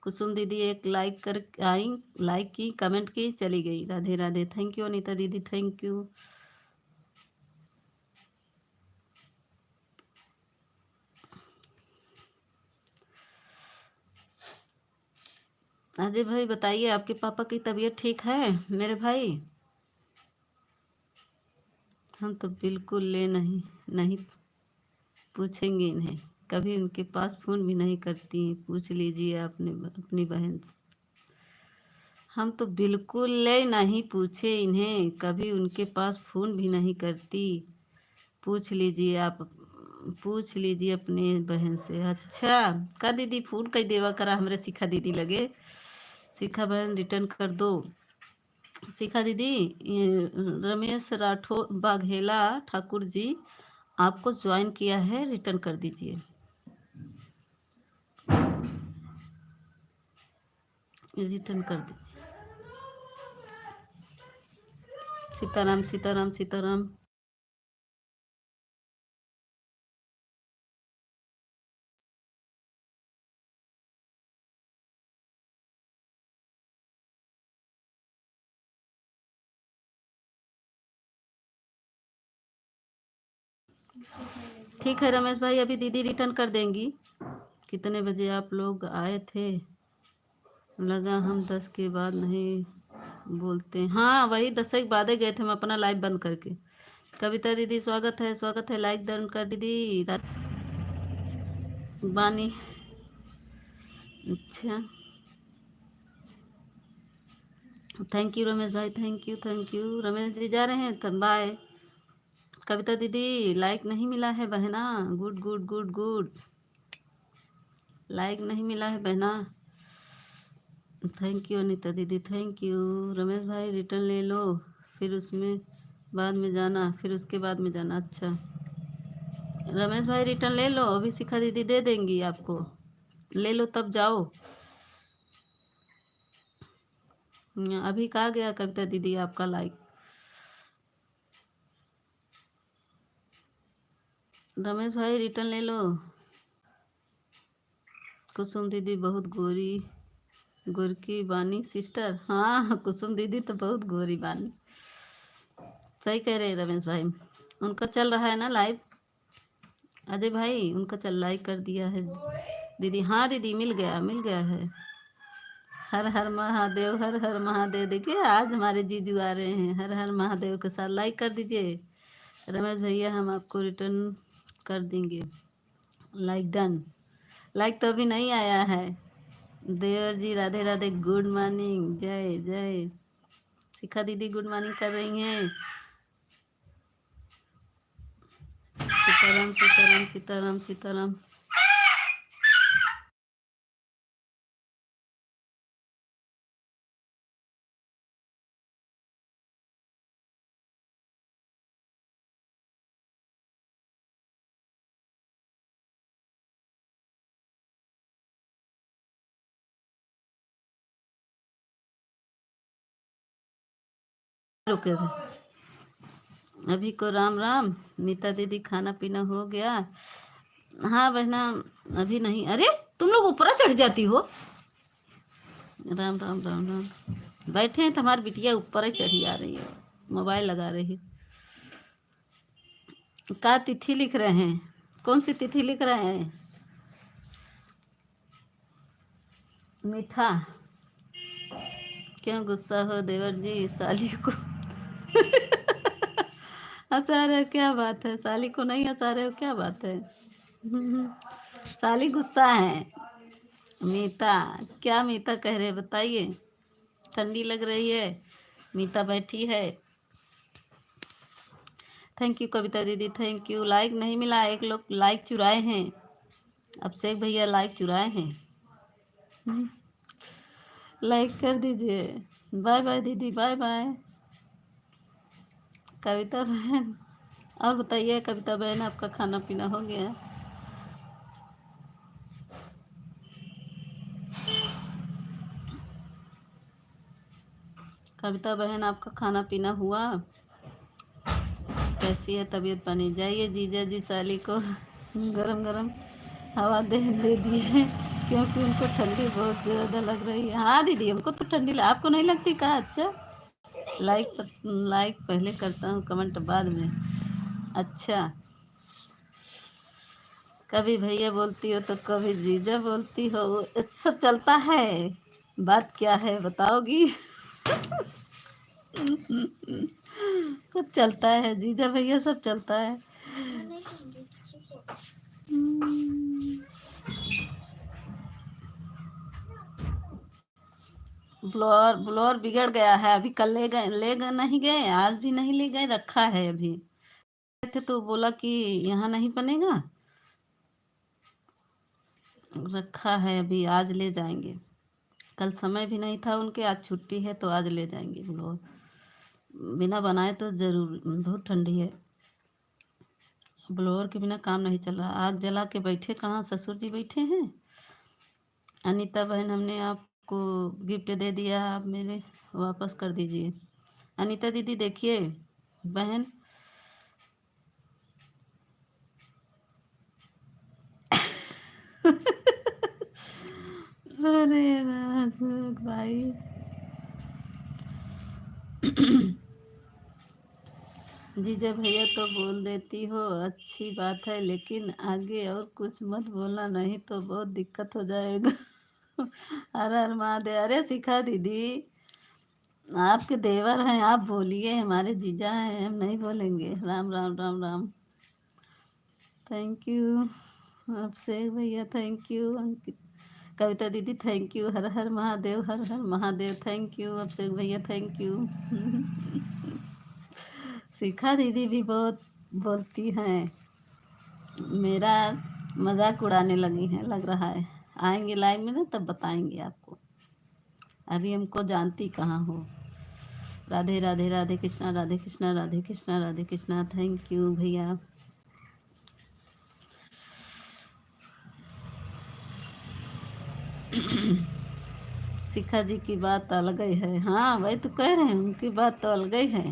[SPEAKER 1] कुसुम दीदी एक लाइक कर आई, लाइक की, कमेंट की, चली गई। राधे राधे, थैंक यू अनीता दीदी, थैंक यू। अजय भाई बताइए, आपके पापा की तबीयत ठीक है मेरे भाई? हम तो बिल्कुल ले नहीं नहीं पूछेंगे इन्हें, कभी उनके पास फ़ोन भी नहीं करती। पूछ लीजिए आपने अपनी बहन से। हम तो बिल्कुल ले नहीं पूछे इन्हें, कभी उनके पास फ़ोन भी नहीं करती। पूछ लीजिए आप, पूछ लीजिए अपने बहन से। अच्छा का दीदी फ़ोन कई देवा करा हमरे शिखा दीदी लगे। शिखा बहन रिटर्न कर दो। शिखा दीदी, रमेश राठौर बाघेला ठाकुर जी आपको ज्वाइन किया है, रिटर्न कर दीजिए। रिटर्न कर दीजिए। सीताराम सीताराम सीताराम। ठीक है रमेश भाई, अभी दीदी रिटर्न कर देंगी। कितने बजे आप लोग आए थे? लगा हम 10 के बाद नहीं बोलते। हाँ वही 10 के बाद ही गए थे हम, अपना लाइव बंद करके। कविता दीदी स्वागत है, स्वागत है। लाइक डन कर दीदी। बानी, अच्छा थैंक यू रमेश भाई, thank you thank you. Ramesh ji जा रहे हैं तब, बाय। कविता दीदी लाइक नहीं मिला है बहना। Good good good good, like नहीं मिला है बहना। थैंक यू अनीता दीदी, थैंक यू। रमेश भाई रिटर्न ले लो, फिर उसमें बाद में जाना, फिर उसके बाद में जाना। अच्छा रमेश भाई रिटर्न ले लो, अभी शिखा दीदी दे देंगी आपको, ले लो तब जाओ। अभी कहाँ गया कविता दीदी आपका लाइक? रमेश भाई रिटर्न ले लो। कुसुम दीदी बहुत गोरी, गोरकी बानी सिस्टर। हाँ कुसुम दीदी तो बहुत गोरी बानी, सही कह रहे हैं रमेश भाई। उनका चल रहा है ना लाइव। अजय भाई उनका चल, लाइक कर दिया है दीदी। हाँ दीदी मिल गया, मिल गया है। हर हर महादेव, हर हर महादेव। देखिए आज हमारे जीजू आ रहे हैं, हर हर महादेव के साथ लाइक कर दीजिए। रमेश भैया हम आपको रिटर्न कर देंगे। Like done. लाइक तो अभी नहीं आया है। देवर जी राधे राधे, गुड मॉर्निंग, जय जय। शिखा दीदी गुड मॉर्निंग कर रही हैं। सीताराम सीताराम सीताराम सीताराम। रुके थे अभी को। राम राम। नीता दीदी खाना पीना हो गया? हाँ बहना अभी नहीं। अरे तुम लोग ऊपर चढ़ जाती हो। राम राम राम राम। बैठे हैं तो हमारी बिटिया ऊपर ही चढ़ी आ रही है, मोबाइल लगा रही है। का तिथि लिख रहे हैं? कौन सी तिथि लिख रहे हैं? मीठा। क्यों गुस्सा हो देवर जी साली को? हंसा रहे हो, क्या बात है? साली को नहीं हंसा रहे हो, क्या बात है? साली गुस्सा है। मीता, क्या मीता कह रहे बताइए? ठंडी लग रही है, मीता बैठी है। थैंक यू कविता दीदी, थैंक यू। लाइक नहीं मिला, एक लोग लाइक चुराए हैं, अभिषेक भैया लाइक चुराए हैं। लाइक कर दीजिए। बाय बाय दीदी, बाय बाय। कविता बहन, और बताइए कविता बहन, आपका खाना पीना हो गया? कविता बहन, आपका खाना पीना हुआ? कैसी है तबीयत पानी? जाइए जीजा जी साली को गरम गरम हवा दे दिए, क्योंकि उनको ठंडी बहुत ज़्यादा लग रही है। हाँ दीदी, हमको तो ठंडी आपको नहीं लगती का? अच्छा, लाइक पहले करता हूँ, कमेंट बाद में। अच्छा, कभी भैया बोलती हो तो कभी जीजा बोलती हो, सब चलता है। बात क्या है बताओगी? सब चलता है जीजा भैया, सब चलता है। ब्लोअर ब्लोअर बिगड़ गया है, अभी कल ले गए नहीं गए, आज भी नहीं ले गए, रखा है अभी। थे तो बोला कि यहाँ नहीं बनेगा, रखा है अभी, आज ले जाएंगे। कल समय भी नहीं था उनके, आज छुट्टी है तो आज ले जाएंगे ब्लोअर। बिना बनाए तो जरूर, बहुत ठंडी है, ब्लोअर के बिना काम नहीं चल रहा। आग जला के बैठे कहाँ, ससुर जी बैठे हैं। अनीता बहन, हमने आपको गिफ्ट दे दिया, आप मेरे वापस कर दीजिए। अनीता दीदी देखिए बहन, अरे राजू भाई जीजा भैया तो बोल देती हो, अच्छी बात है, लेकिन आगे और कुछ मत बोलना, नहीं तो बहुत दिक्कत हो जाएगा। हर हर महादेव। अरे सिखा दीदी, आपके देवर हैं, आप बोलिए, हमारे जीजा हैं, हम नहीं बोलेंगे। राम राम राम राम। थैंक यू अभिषेक भैया, थैंक यू अंकित, कविता दीदी thank you, her her Mahadev, Har her Mahadev, thank you Abhishek भैया, थैंक यू। शिखा दीदी भी बहुत बोलती हैं, मेरा मजाक उड़ाने लगी हैं लग रहा है। आएंगे लाइव में ना तब बताएंगे आपको, अभी हमको जानती कहाँ हो। राधे राधे, राधे कृष्णा, राधे कृष्णा, राधे कृष्णा, राधे कृष्णा, थैंक यू भैया। शिखा जी की बात अलग ही है। हाँ वही तो कह रहे हैं, उनकी बात तो अलग ही है,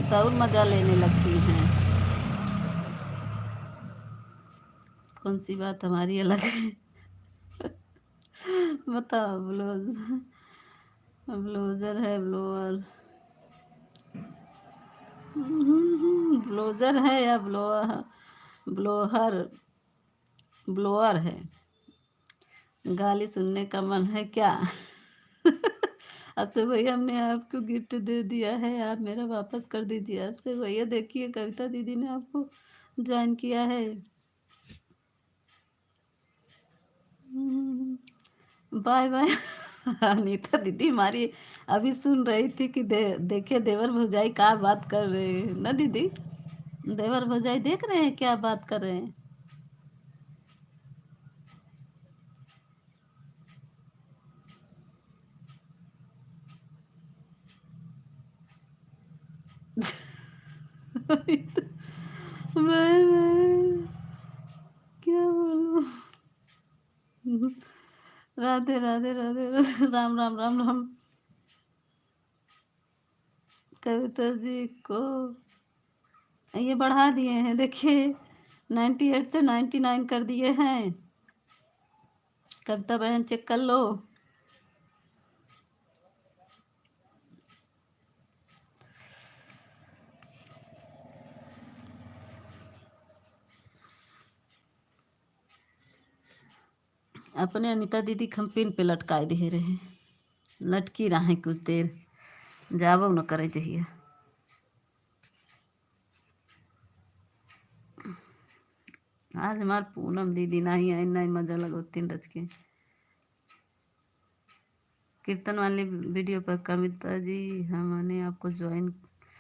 [SPEAKER 1] तो और मजा लेने लगती हैं। कौन सी बात हमारी अलग है? बताओ। ब्लोजर है, ब्लोअर, ब्लोजर है या ब्लोअर? ब्लोहर, ब्लोअर है। गाली सुनने का मन है क्या? आपसे भैया, हमने आपको गिफ्ट दे दिया है, आप मेरा वापस कर दीजिए। आपसे भैया देखिए, कविता दीदी ने आपको ज्वाइन किया है। Bye bye. अनीता दीदी हमारी अभी सुन रही थी कि देखे देवर भौजाई क्या बात कर रहे हैं ना दीदी, देवर भौजाई देख रहे हैं क्या बात कर रहे हैं। मैं क्या बोलूं? राधे राधे, राधे राधे, राम राम राम राम। कविता जी को ये बढ़ा दिए हैं, देखिए 98 से 99 कर दिए हैं। कविता बहन चेक कर लो। अपने अनीता दीदी खम्पिन पे लटकाए दे रहे हैं, लटकी रहे कुछ देर, जाबो न करे चाहिए। आज हमार पूनम दीदी नहीं आई, नहीं मजा लगो 3 रज के। कीर्तन वाली वीडियो पर कविता जी, हमने आपको ज्वाइन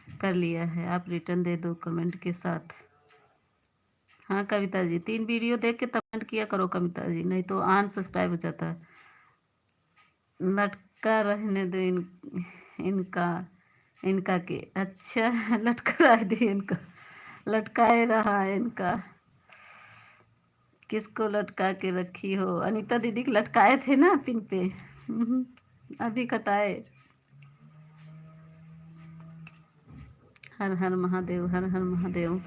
[SPEAKER 1] कर लिया है। आप रिटर्न दे दो कमेंट के साथ। हाँ कविता जी, 3 वीडियो देख के तब कमेंट किया करो कविता जी, नहीं तो अनसब्सक्राइब हो जाता है। लटका रहने दो इनका इनका के अच्छा लटका रह दे इनका, लटकाए रहा है इनका। किसको लटका के रखी हो? अनीता दीदी को लटकाए थे ना पिन पे अभी कटाए। हर हर महादेव, हर हर महादेव।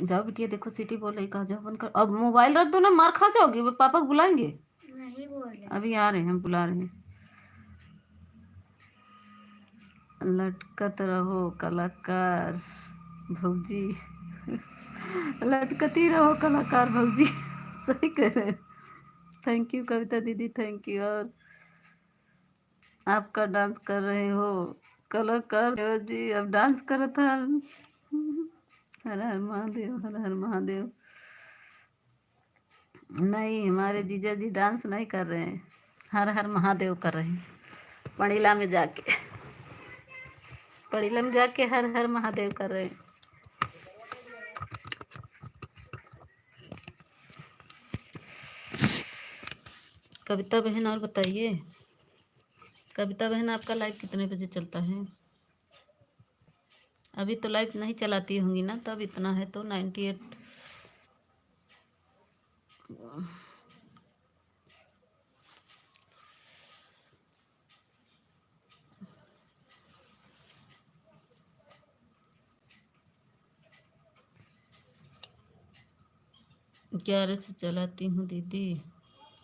[SPEAKER 1] जाओ बिटिया, देखो सीटी बोल रही, कहा जाओ बंद कर। अब मोबाइल रख दो ना, मार खा जाओगी, वो पापा को बुलाएंगे।
[SPEAKER 2] नहीं बोल रहे।
[SPEAKER 1] अभी आ रहे हैं, हम बुला रहे हैं। लटकत रहो कलाकार भौजी लटकती रहो कलाकार भौजी सही कह रहे हैं। थैंक यू कविता दीदी, थैंक यू। और आपका डांस कर रहे हो कलाकार जी, अब डांस कर था। हर हर महादेव, हर हर महादेव। नहीं, हमारे जीजा जी डांस नहीं कर रहे हैं, हर हर महादेव कर रहे हैं। पड़ीला में जाके, पड़ीला में जाके हर हर महादेव कर रहे हैं। कविता बहन और बताइए, कविता बहन आपका लाइव कितने बजे चलता है? अभी तो लाइव नहीं चलाती होंगी ना, तब इतना है तो 98। ग्यारह से चलाती हूँ दीदी।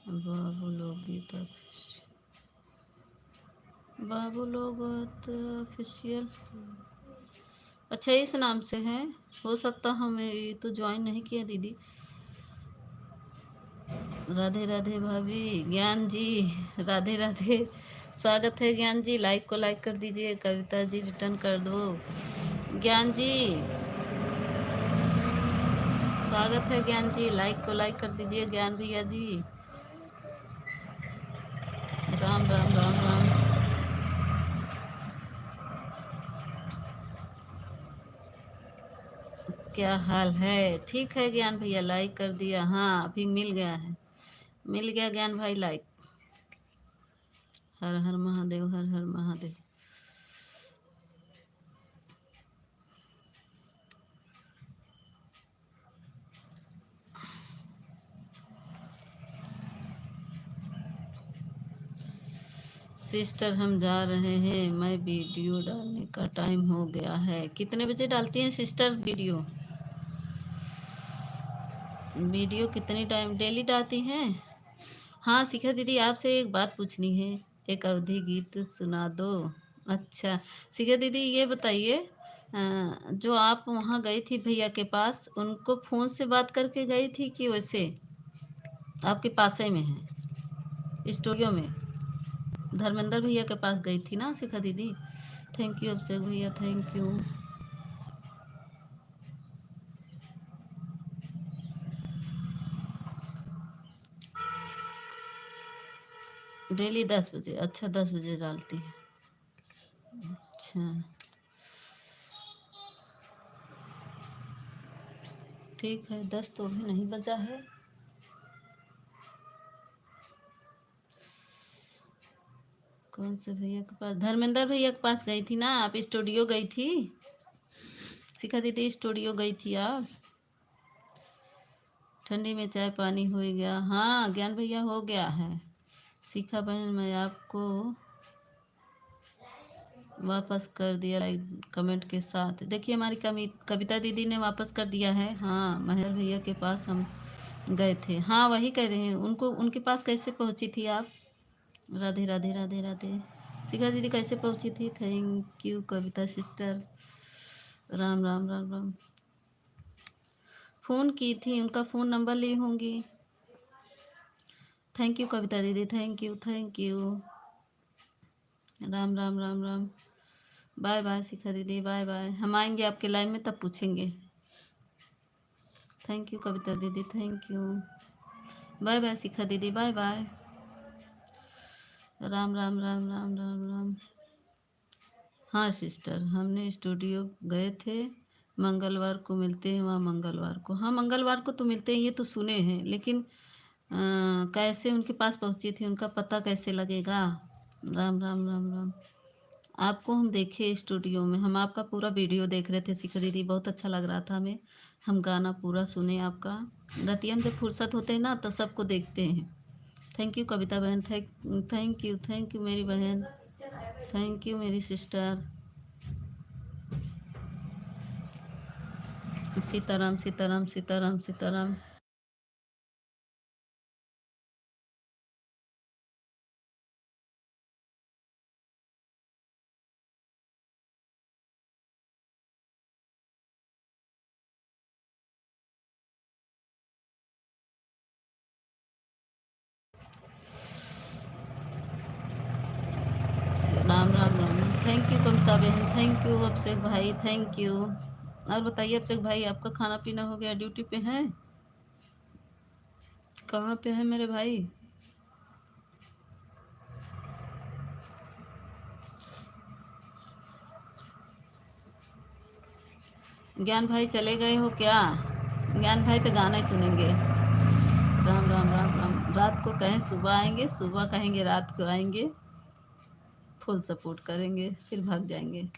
[SPEAKER 1] बाबू लोग गीता, बाबू लोग ऑफिशियल, अच्छा इस नाम से है। हो सकता हमें तो ज्वाइन नहीं किया दीदी। राधे राधे भाभी, ज्ञान जी राधे राधे, स्वागत है ज्ञान जी। लाइक को लाइक कर दीजिए, कविता जी रिटर्न कर दो। ज्ञान जी स्वागत है, ज्ञान जी लाइक को लाइक कर दीजिए, ज्ञान भैया जी। राम राम राम राम। क्या हाल है? ठीक है ज्ञान भैया, लाइक कर दिया। हाँ अभी मिल गया है, मिल गया ज्ञान भाई लाइक। हर हर महादेव, हर हर महादेव। सिस्टर हम जा रहे हैं, मैं वीडियो डालने का टाइम हो गया है। कितने बजे डालती हैं सिस्टर वीडियो? वीडियो कितनी टाइम डेली डालती हैं? हाँ शिखा दीदी, आपसे एक बात पूछनी है, एक अवधि गीत सुना दो। अच्छा शिखा दीदी, ये बताइए जो आप वहाँ गई थी भैया के पास, उनको फ़ोन से बात करके गई थी कि वैसे आपके पास ही में है स्टूडियो में? धर्मेंद्र भैया के पास गई थी ना शिखा दीदी? थैंक यू अभिषेक भैया, थैंक यू। डेली 10 बजे? अच्छा 10 बजे डालती है। अच्छा ठीक है, 10 तो अभी नहीं बजा है। कौन से भैया के पास? धर्मेंद्र भैया के पास गई थी ना आप? स्टूडियो गई थी शिखा दीदी, स्टूडियो गई थी आप? ठंडी में चाय पानी हो गया? हाँ ज्ञान भैया हो गया है। शिखा बहन मैं आपको वापस कर दिया लाइक कमेंट के साथ। देखिए हमारी कविता दीदी ने वापस कर दिया है। हाँ महेर भैया के पास हम गए थे। हाँ वही कह रहे हैं, उनको उनके पास कैसे पहुंची थी आप? राधे राधे राधे राधे। शिखा दीदी कैसे पहुंची थी? Thank you Kavita sister. Ram Ram Ram Ram. Phone की थी, उनका फ़ोन नंबर ली होंगी। थैंक यू कविता दीदी, thank you thank you. Ram Ram Ram Ram. Bye bye Shikha दीदी, बाय बाय। हम आएंगे आपके लाइन में तब पूछेंगे। थैंक यू कविता दीदी, thank you. Bye bye Shikha दीदी, बाय बाय। राम राम राम राम राम राम। हाँ सिस्टर, हमने स्टूडियो गए थे, मंगलवार को मिलते हैं वहाँ, मंगलवार को। हाँ मंगलवार को तो मिलते हैं, ये तो सुने हैं, लेकिन कैसे उनके पास पहुँची थी, उनका पता कैसे लगेगा। राम राम राम राम। आपको हम देखे स्टूडियो में, हम आपका पूरा वीडियो देख रहे थे शिखा दीदी, बहुत अच्छा लग रहा था हमें। हम गाना पूरा सुने आपका। रतिया में जब फुर्सत होते हैं ना तो सबको देखते हैं। थैंक यू कविता बहन, थैंक यू मेरी बहन, थैंक यू मेरी sister. Sitaram Sitaram Sitaram Sitaram. Ram Ram Ram. Thank you Kavita बहन, थैंक यू अभिषेक भाई, थैंक यू। और बताइए अभिषेक भाई, आपका खाना पीना हो गया, ड्यूटी पे हैं? कहाँ पे है मेरे भाई? ज्ञान भाई चले गए हो क्या? ज्ञान भाई तो गाना ही सुनेंगे। राम राम राम राम। रात को कहें सुबह आएंगे, सुबह कहेंगे रात को आएंगे, फुल सपोर्ट करेंगे, फिर भाग जाएंगे।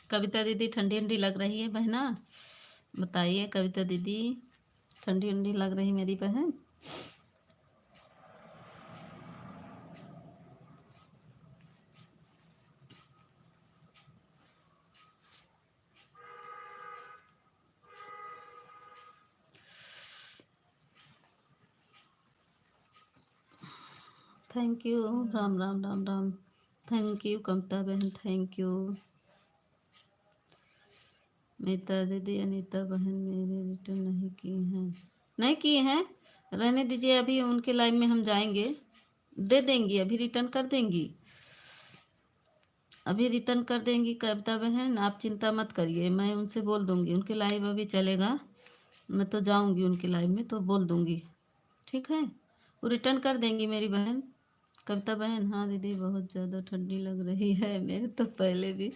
[SPEAKER 1] कविता दीदी ठंडी ठंडी लग रही है बहना, बताइए कविता दीदी, ठंडी ठंडी लग रही मेरी बहन? Thank you. Ram Ram Ram Ram. Thank you Kavita बहन, थैंक यू। मीता दीदी अनीता बहन मेरे रिटर्न नहीं की हैं, नहीं की हैं, रहने दीजिए, अभी उनके लाइन में हम जाएंगे, दे देंगी, अभी रिटर्न कर देंगी, अभी रिटर्न कर देंगी कविता बहन, आप चिंता मत करिए, मैं उनसे बोल दूंगी, उनके लाइव अभी चलेगा, मैं तो जाऊंगी उनके लाइव में तो बोल दूंगी, ठीक है, वो रिटर्न कर देंगी मेरी बहन। कविता बहन, हाँ दीदी बहुत ज़्यादा ठंडी लग रही है, मेरे तो पहले भी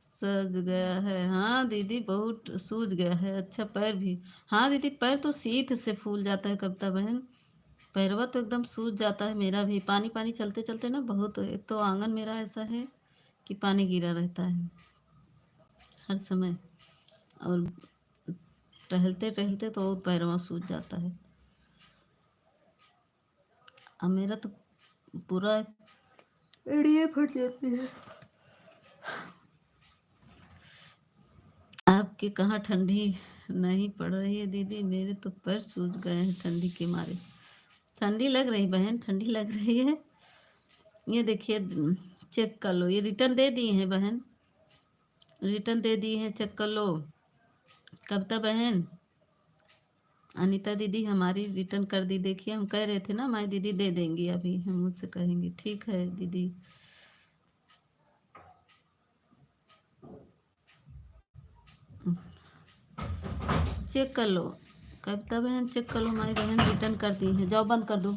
[SPEAKER 1] सज गया है। हाँ दीदी बहुत सूज गया है, अच्छा पैर भी। हाँ दीदी पैर तो शीत से फूल जाता है कविता बहन, पैरवा तो एकदम सूज जाता है मेरा भी, पानी पानी चलते चलते ना बहुत, एक तो आंगन मेरा ऐसा है कि पानी गिरा रहता है हर समय, और टहलते टहलते तो और पैरवा सूज जाता है। अब मेरा तो पूरा एड़िए फट जाती है। आपके कहाँ ठंडी नहीं पड़ रही है दीदी, मेरे तो पैर सूज गए हैं ठंडी के मारे। ठंडी लग रही बहन, ठंडी लग रही है, ये देखिए चेक कर लो, ये रिटर्न दे दिए हैं बहन, रिटर्न दे दिए हैं, चेक कर लो। कविता बहन, अनीता दीदी हमारी रिटर्न कर दी, देखिए हम कह रहे थे ना हमारी दीदी दे देंगी, अभी हम मुझसे कहेंगे, ठीक है दीदी। चेक कर लो कविता बहन, चेक कर लो, हमारी बहन रिटर्न कर दी है, जाओ बंद कर दो,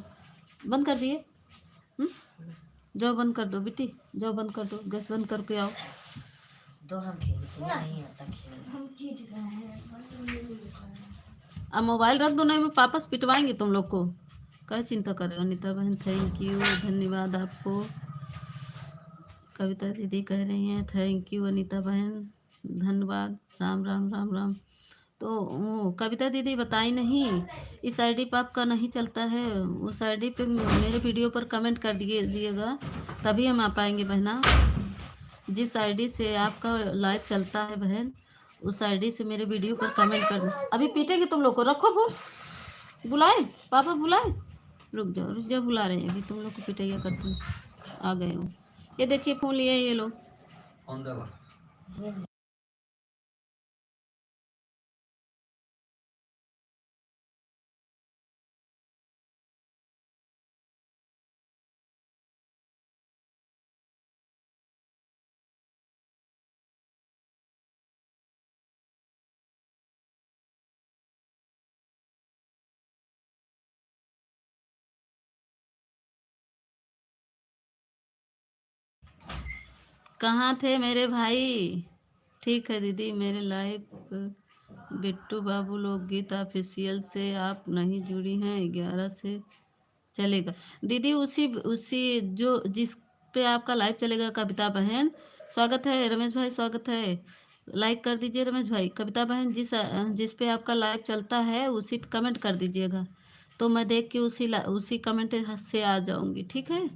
[SPEAKER 1] बंद कर दिए, जाओ बंद कर दो बेटी, जाओ बंद कर दो, गैस बंद करके आओ।
[SPEAKER 3] दो हम खेले, तुम्हें नहीं आता खेलना।
[SPEAKER 2] हम जीत गए हैं।
[SPEAKER 1] अब मोबाइल रख दो, नहीं मैं वापस पिटवाएंगे तुम लोग को, क्या चिंता कर रहे हो। अनीता बहन थैंक यू, धन्यवाद आपको। कविता दीदी कह रही हैं थैंक यू अनीता बहन, धन्यवाद। राम राम राम राम। तो वो कविता दीदी बताई नहीं, इस आईडी पे आपका नहीं चलता है, उस आईडी पे मेरे वीडियो पर कमेंट कर दिएगा, तभी हम आ पाएंगे बहना। जिस आईडी से आपका लाइव चलता है बहन, उस आईडी से मेरे वीडियो पर कमेंट कर दो। अभी पीटेंगे तुम लोग को, रखो फोन, बुलाए पापा बुलाए, रुक जाओ बुला रहे हैं, अभी तुम लोग को पिटैया करती हूँ, आ गए हो। ये देखिए फोन लिए ये लोग। कहाँ थे मेरे भाई? ठीक है दीदी, मेरे लाइव बिट्टू बाबू लोकगीत ऑफिशियल से आप नहीं जुड़ी हैं, 11 से चलेगा। दीदी उसी उसी जो जिस पे आपका लाइव चलेगा, कविता बहन स्वागत है, रमेश भाई स्वागत है, लाइक कर दीजिए रमेश भाई। कविता बहन जिस पे आपका लाइव चलता है उसी पे कमेंट कर दीजिएगा, तो मैं देख के उसी कमेंट से आ जाऊंगी, ठीक है।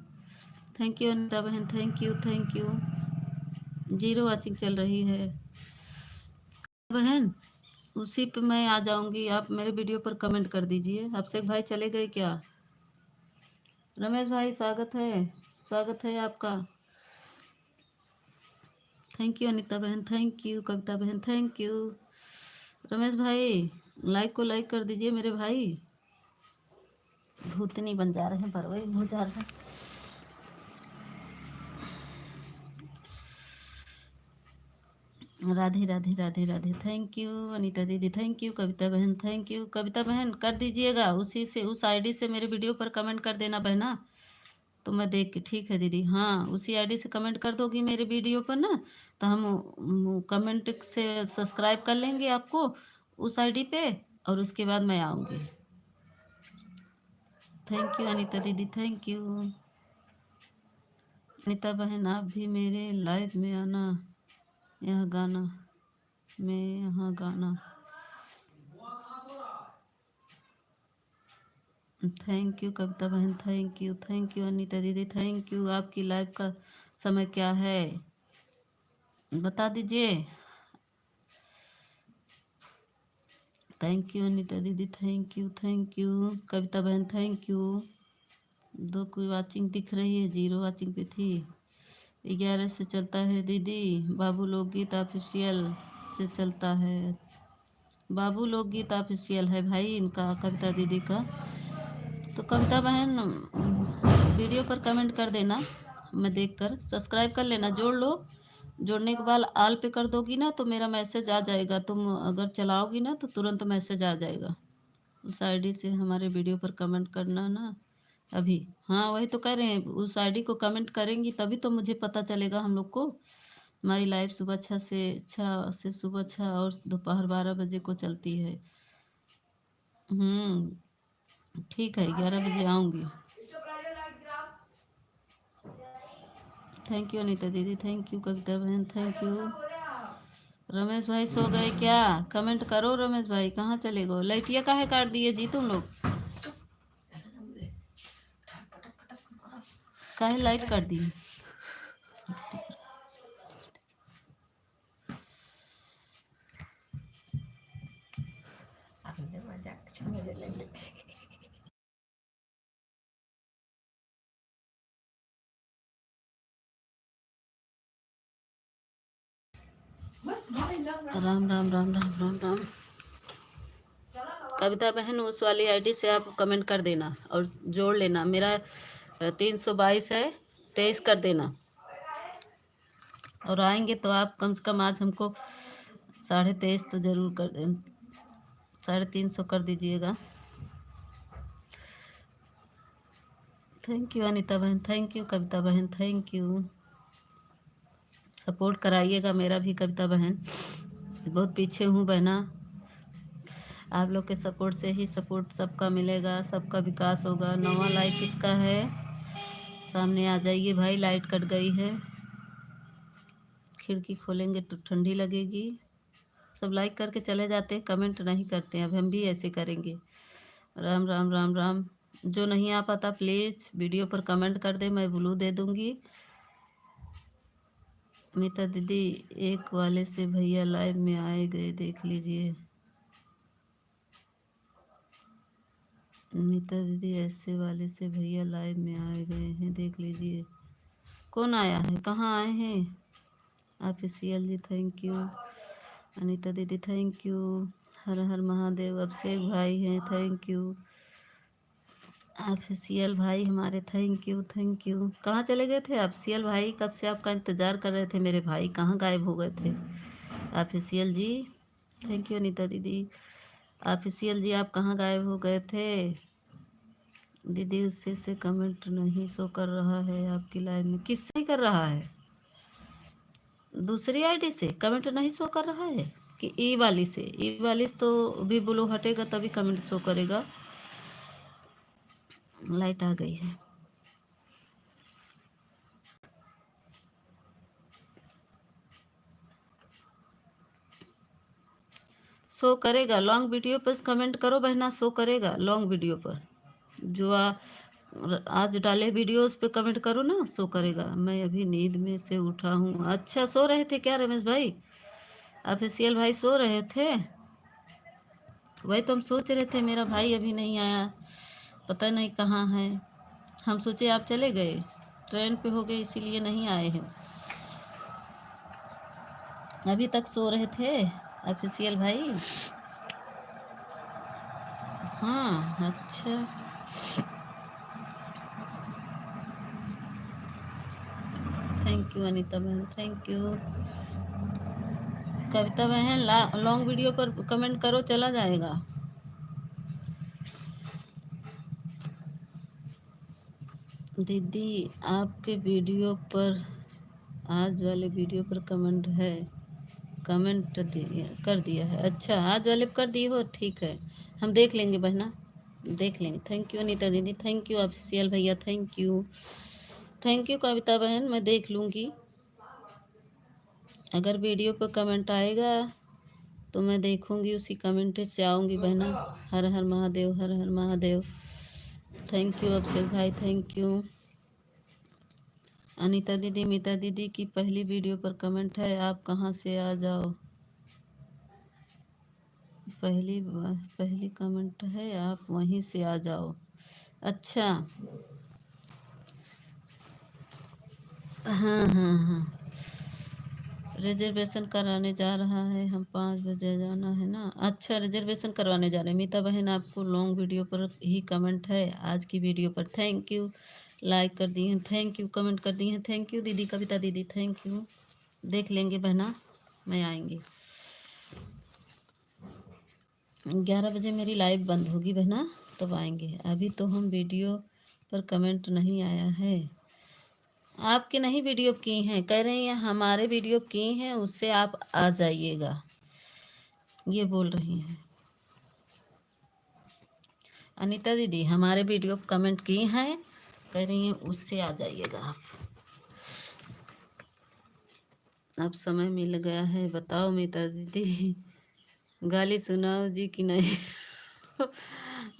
[SPEAKER 1] थैंक यू अनिता बहन, thank you thank you. 0 watching चल रही है बहन, उसी पे मैं आ जाऊंगी, आप मेरे वीडियो पर कमेंट कर दीजिए। अभिषेक भाई चले गए क्या? रमेश भाई स्वागत है आपका। थैंक यू अनिता बहन, थैंक यू कविता बहन, थैंक यू। रमेश भाई लाइक को लाइक कर दीजिए मेरे भाई। भूतनी बन जा रहे हैं, परवई हो जा रहे हैं। राधे राधे राधे राधे, थैंक यू अनीता दीदी, थैंक यू कविता बहन, थैंक यू। कविता बहन कर दीजिएगा, उसी से उस आईडी से मेरे वीडियो पर कमेंट कर देना बहना, तो मैं देख के। ठीक है दीदी, हाँ उसी आईडी से कमेंट कर दोगी मेरे वीडियो पर ना, तो हम कमेंट से सब्सक्राइब कर लेंगे आपको उस आईडी पे, और उसके बाद मैं आऊँगी। थैंक यू अनीता दीदी, थैंक यू। अनीता बहन आप भी मेरे लाइव में आना, यहाँ गाना में यहाँ गाना। थैंक यू कविता बहन, थैंक यू अनीता दीदी, थैंक यू। आपकी लाइव का समय क्या है बता दीजिए। थैंक यू अनीता दीदी, थैंक यू कविता बहन, थैंक यू। 2 कोई वाचिंग दिख रही है, 0 वाचिंग पे थी। 11 से चलता है दीदी, बाबू लोकगीत ऑफिशियल से चलता है। बाबू लोकगीत ऑफिशियल है भाई इनका, कविता दीदी का। तो कविता बहन वीडियो पर कमेंट कर देना, मैं देखकर सब्सक्राइब कर लेना, जोड़ लो। जोड़ने के बाद ऑल पे कर दोगी ना तो मेरा मैसेज आ जाएगा, तुम अगर चलाओगी ना तो तुरंत मैसेज आ जाएगा। उस आईडी से हमारे वीडियो पर कमेंट करना ना अभी। हाँ वही तो कह रहे हैं, उस आईडी को कमेंट करेंगी तभी तो मुझे पता चलेगा हम लोग को। हमारी लाइव सुबह 6 से सुबह 6 और दोपहर 12 बजे को चलती है। ठीक है, 11 बजे आऊँगी। थैंक यू अनीता दीदी, थैंक यू कविता बहन, थैंक यू। रमेश भाई सो गए क्या? कमेंट करो रमेश भाई, कहाँ चले गो? लाइटिया काहे काट दिए जी तुम लोग? काहे लाइट काट दी?
[SPEAKER 3] आपने मजाक समझ ले।
[SPEAKER 1] राम राम राम राम राम राम। कविता बहन उस वाली आईडी से आप कमेंट कर देना और जोड़ लेना। मेरा 322 है, 23 कर देना। और आएंगे तो आप कम से कम आज हमको 23.5 तो ज़रूर कर दें, 350 कर दीजिएगा। थैंक यू अनीता बहन, थैंक यू कविता बहन, थैंक यू। सपोर्ट कराइएगा मेरा भी कविता बहन, बहुत पीछे हूँ बहना। आप लोग के सपोर्ट से ही सपोर्ट सबका मिलेगा, सबका विकास होगा। 9वां लाइक किसका है? सामने आ जाइए भाई, लाइट कट गई है। खिड़की खोलेंगे तो ठंडी लगेगी। सब लाइक करके चले जाते हैं, कमेंट नहीं करते हैं। अब हम भी ऐसे करेंगे। राम राम राम राम। जो नहीं आ पाता प्लीज़ वीडियो पर कमेंट कर दे, मैं ब्लू दे दूँगी। अनीता दीदी एक वाले से भैया लाइव में आए गए, देख लीजिए। अनीता दीदी ऐसे वाले से भैया लाइव में आए गए हैं, देख लीजिए। कौन आया है, कहाँ आए हैं? Official ji thank you. Anita दीदी थैंक यू। हर हर महादेव। अभिषेक भाई हैं, थैंक यू। ऑफिशियल भाई हमारे थैंक यू थैंक यू। कहाँ चले गए थे ऑफिशियल भाई? कब से आपका इंतज़ार कर रहे थे मेरे भाई, कहाँ गायब हो गए थे official ji? Thank you Anita दीदी। ऑफिशियल जी आप कहाँ गायब हो गए थे? दीदी उससे कमेंट नहीं शो कर रहा है आपकी लाइव में। किससे कर रहा है? दूसरी आईडी से कमेंट नहीं शो कर रहा है कि ई वाली से? ई वाली से तो भी ब्लू हटेगा तभी कमेंट शो करेगा। लाइट आ गई है। शो करेगा लॉन्ग वीडियो पर, कमेंट करो बहना, शो करेगा लॉन्ग वीडियो पर। जो आज डाले वीडियो उस पर कमेंट करो ना, शो करेगा। मैं अभी नींद में से उठा हूँ। अच्छा, सो रहे थे क्या रमेश भाई? ऑफिशियल भाई सो रहे थे? वही तो हम सोच रहे थे, मेरा भाई अभी नहीं आया, पता नहीं कहाँ है। हम सोचे आप चले गए, ट्रेन पे हो गए, इसीलिए नहीं आए हैं। अभी तक सो रहे थे ऑफिशियल भाई? हाँ, अच्छा। थैंक यू अनीता बहन, थैंक यू। कविता बहन लॉन्ग वीडियो पर कमेंट करो, चला जाएगा। दीदी आपके वीडियो पर, आज वाले वीडियो पर कमेंट है, कमेंट कर दिया है। अच्छा, आज वाले पर कर दिए हो, ठीक है, हम देख लेंगे बहना, देख लेंगे। थैंक यू अनीता दीदी, थैंक यू ऑफिशियल भैया, thank you, thank you Kavita बहन, मैं देख लूँगी। अगर वीडियो पर कमेंट आएगा तो मैं देखूँगी, उसी कमेंट से आऊँगी बहना। हर हर महादेव, हर हर महादेव। थैंक यू अभिषेक भाई, थैंक यू। अनीता दीदी, मीता दीदी की पहली वीडियो पर कमेंट है, आप कहाँ से आ जाओ। पहली कमेंट है, आप वहीं से आ जाओ। अच्छा, हाँ हाँ हाँ, रिजर्वेशन कराने जा रहा है, हम 5 बजे जाना है ना। अच्छा, रिजर्वेशन करवाने जा रहे हैं। मीता बहन आपको लॉन्ग वीडियो पर ही कमेंट है, आज की वीडियो पर। थैंक यू, लाइक कर दिए हैं, थैंक यू, कमेंट कर दिए हैं, थैंक यू दीदी, कविता दीदी, थैंक यू। देख लेंगे बहना, मैं आएंगे 11 बजे मेरी लाइव बंद होगी बहना, तब आएंगे। अभी तो हम वीडियो पर कमेंट नहीं आया है। आपकी नहीं वीडियो की हैं, कह रही हैं हमारे वीडियो की हैं, उससे आप आ जाइएगा, ये बोल रही हैं अनीता दीदी। हमारे वीडियो पर कमेंट की हैं, कह रही हैं उससे आ जाइएगा आप। अब समय मिल गया है, बताओ मीता दीदी, गाली सुनाओ जी कि नहीं।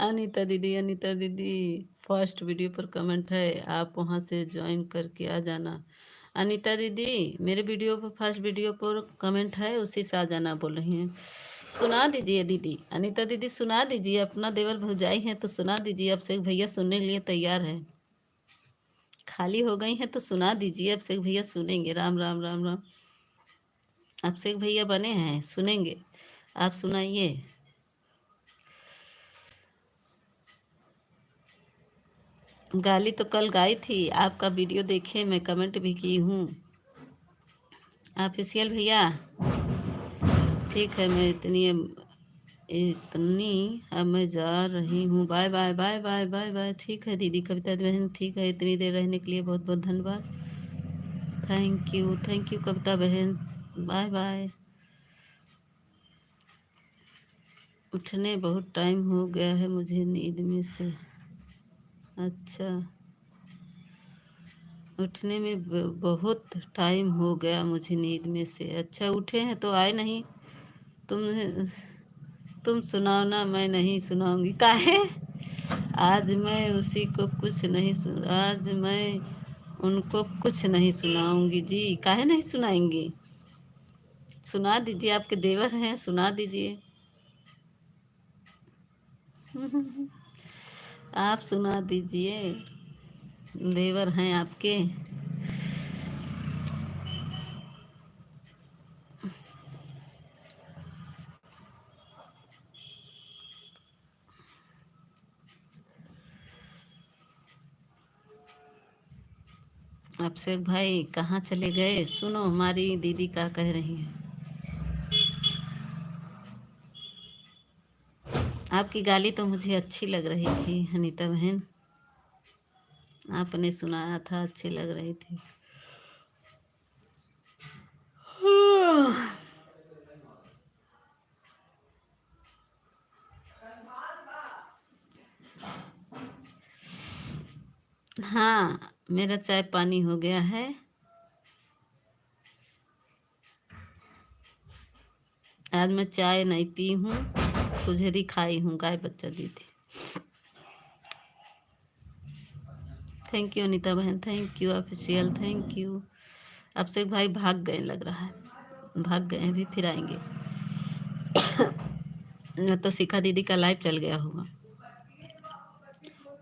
[SPEAKER 1] अनीता दीदी, अनीता दीदी फर्स्ट वीडियो पर कमेंट है, आप वहाँ से ज्वाइन करके आ जाना। अनीता दीदी मेरे वीडियो पर फर्स्ट वीडियो पर कमेंट है, उसी से आ जाना बोल रही हैं। सुना दीजिए दीदी, अनीता दीदी सुना दीजिए, अपना देवर भौजाई हैं तो सुना दीजिए। अभिषेक भैया सुनने के लिए तैयार है, खाली हो गई हैं तो सुना दीजिए, अभिषेक भैया सुनेंगे। राम राम राम राम, अभिषेक भैया बने हैं, सुनेंगे, आप सुनाइए। गाली तो कल गाई थी, आपका वीडियो देखे, मैं कमेंट भी की हूँ। ऑफिशियल भैया ठीक है, मैं इतनी अब मैं जा रही हूँ, bye bye bye bye bye bye. ठीक है दीदी, कविता बहन ठीक है, इतनी देर रहने के लिए बहुत बहुत धन्यवाद, थैंक यू कविता बहन, बाय बाय। उठने बहुत टाइम हो गया है मुझे नींद में से। अच्छा, उठने में बहुत टाइम हो गया मुझे नींद में से। अच्छा, उठे हैं तो आए नहीं। तुम सुनाओ ना, मैं नहीं सुनाऊंगी। काहे? आज मैं उसी को कुछ नहीं आज मैं उनको कुछ नहीं सुनाऊंगी जी। काहे नहीं सुनाएंगी? सुना दीजिए, आपके देवर हैं, सुना दीजिए। आप सुना दीजिए, देवर हैं आपके। अभिषेक भाई कहाँ चले गए? सुनो हमारी दीदी क्या कह रही है। आपकी गाली तो मुझे अच्छी लग रही थी अनीता बहन, आपने सुनाया था, अच्छी लग रही थी। हाँ, मेरा चाय पानी हो गया है। आज मैं चाय नहीं पी हूँ, खुजरी खाई हूँ, गाय बच्चा दी थी। थैंक यू अनीता बहन, thank you official, thank you. Abhishek भाई भाग गए लग रहा है, भाग गए हैं, भी फिर आएंगे। न तो शिखा दीदी का लाइव चल गया होगा।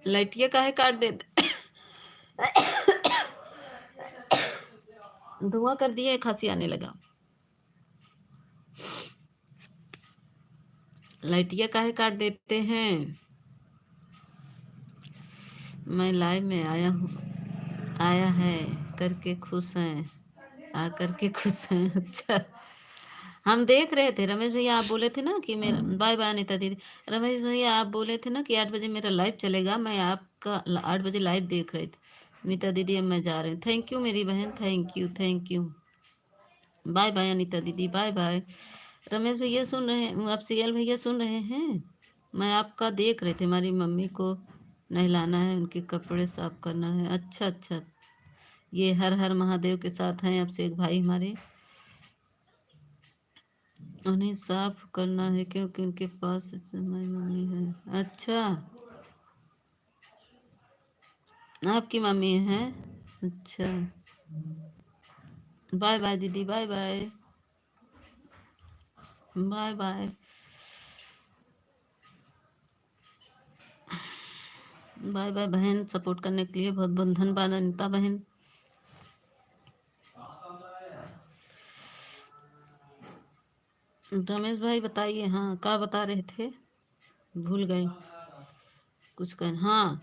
[SPEAKER 1] लाइटिया काहे काट देते, धुआं कर दिए, खांसी आने लगा। लाइटिया काहे काट देते हैं। मैं लाइव में आया हूँ, आया है करके खुश हैं, आ करके खुश हैं। अच्छा, हम देख रहे थे रमेश भैया, आप बोले थे ना कि मेरा बाय बाय अनिता दीदी। रमेश भैया आप बोले थे ना कि 8 बजे मेरा लाइव चलेगा, मैं आपका 8 बजे लाइव देख रही थी। अनिता दीदी अब मैं जा रही हूँ। थैंक यू मेरी बहन, thank you, thank you. Bye bye Anita दीदी, बाय बाय। रमेश भैया सुन रहे हैं, आप सीएल भैया सुन रहे हैं। मैं आपका देख रहे थे, हमारी मम्मी को नहलाना है, उनके कपड़े साफ करना है। अच्छा अच्छा, ये हर हर महादेव के साथ हैं अब से एक भाई हमारे, उन्हें साफ करना है क्योंकि उनके पास हमारी मम्मी है। अच्छा, आपकी मम्मी है। अच्छा, बाय बाय दीदी, bye bye, bye bye, bye bye बहन। सपोर्ट करने के लिए बहुत बहुत धन्यवाद अनिता बहन। रमेश भाई बताइए, हाँ क्या बता रहे थे, भूल गए कुछ कहना। हाँ,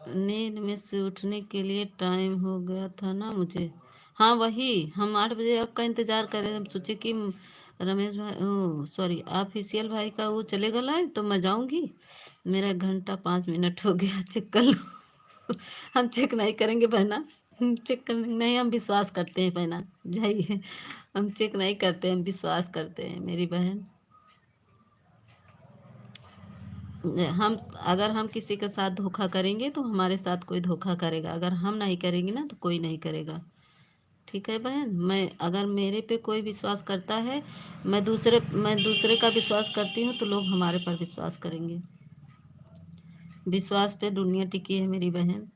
[SPEAKER 1] नींद में से उठने के लिए टाइम हो गया था ना मुझे। हाँ वही, हम 8 बजे आपका इंतज़ार कर रहे हैं। हम सोचे कि रमेश भाई, ओ सॉरी, ऑफिशियल भाई का वो चलेगा लाइव तो मैं जाऊंगी। मेरा 1 घंटा 5 मिनट हो गया, चेक कर लो। हम चेक नहीं करेंगे बहना, चेक कर नहीं, हम विश्वास करते हैं बहना, जाइए। हम चेक नहीं करते, हम विश्वास करते हैं मेरी बहन। हम अगर हम किसी के साथ धोखा करेंगे तो हमारे साथ कोई धोखा करेगा, अगर हम नहीं करेंगे ना तो कोई नहीं करेगा। ठीक है बहन, मैं अगर मेरे पे कोई विश्वास करता है, मैं दूसरे का विश्वास करती हूँ तो लोग हमारे पर विश्वास करेंगे। विश्वास पे दुनिया टिकी है मेरी बहन,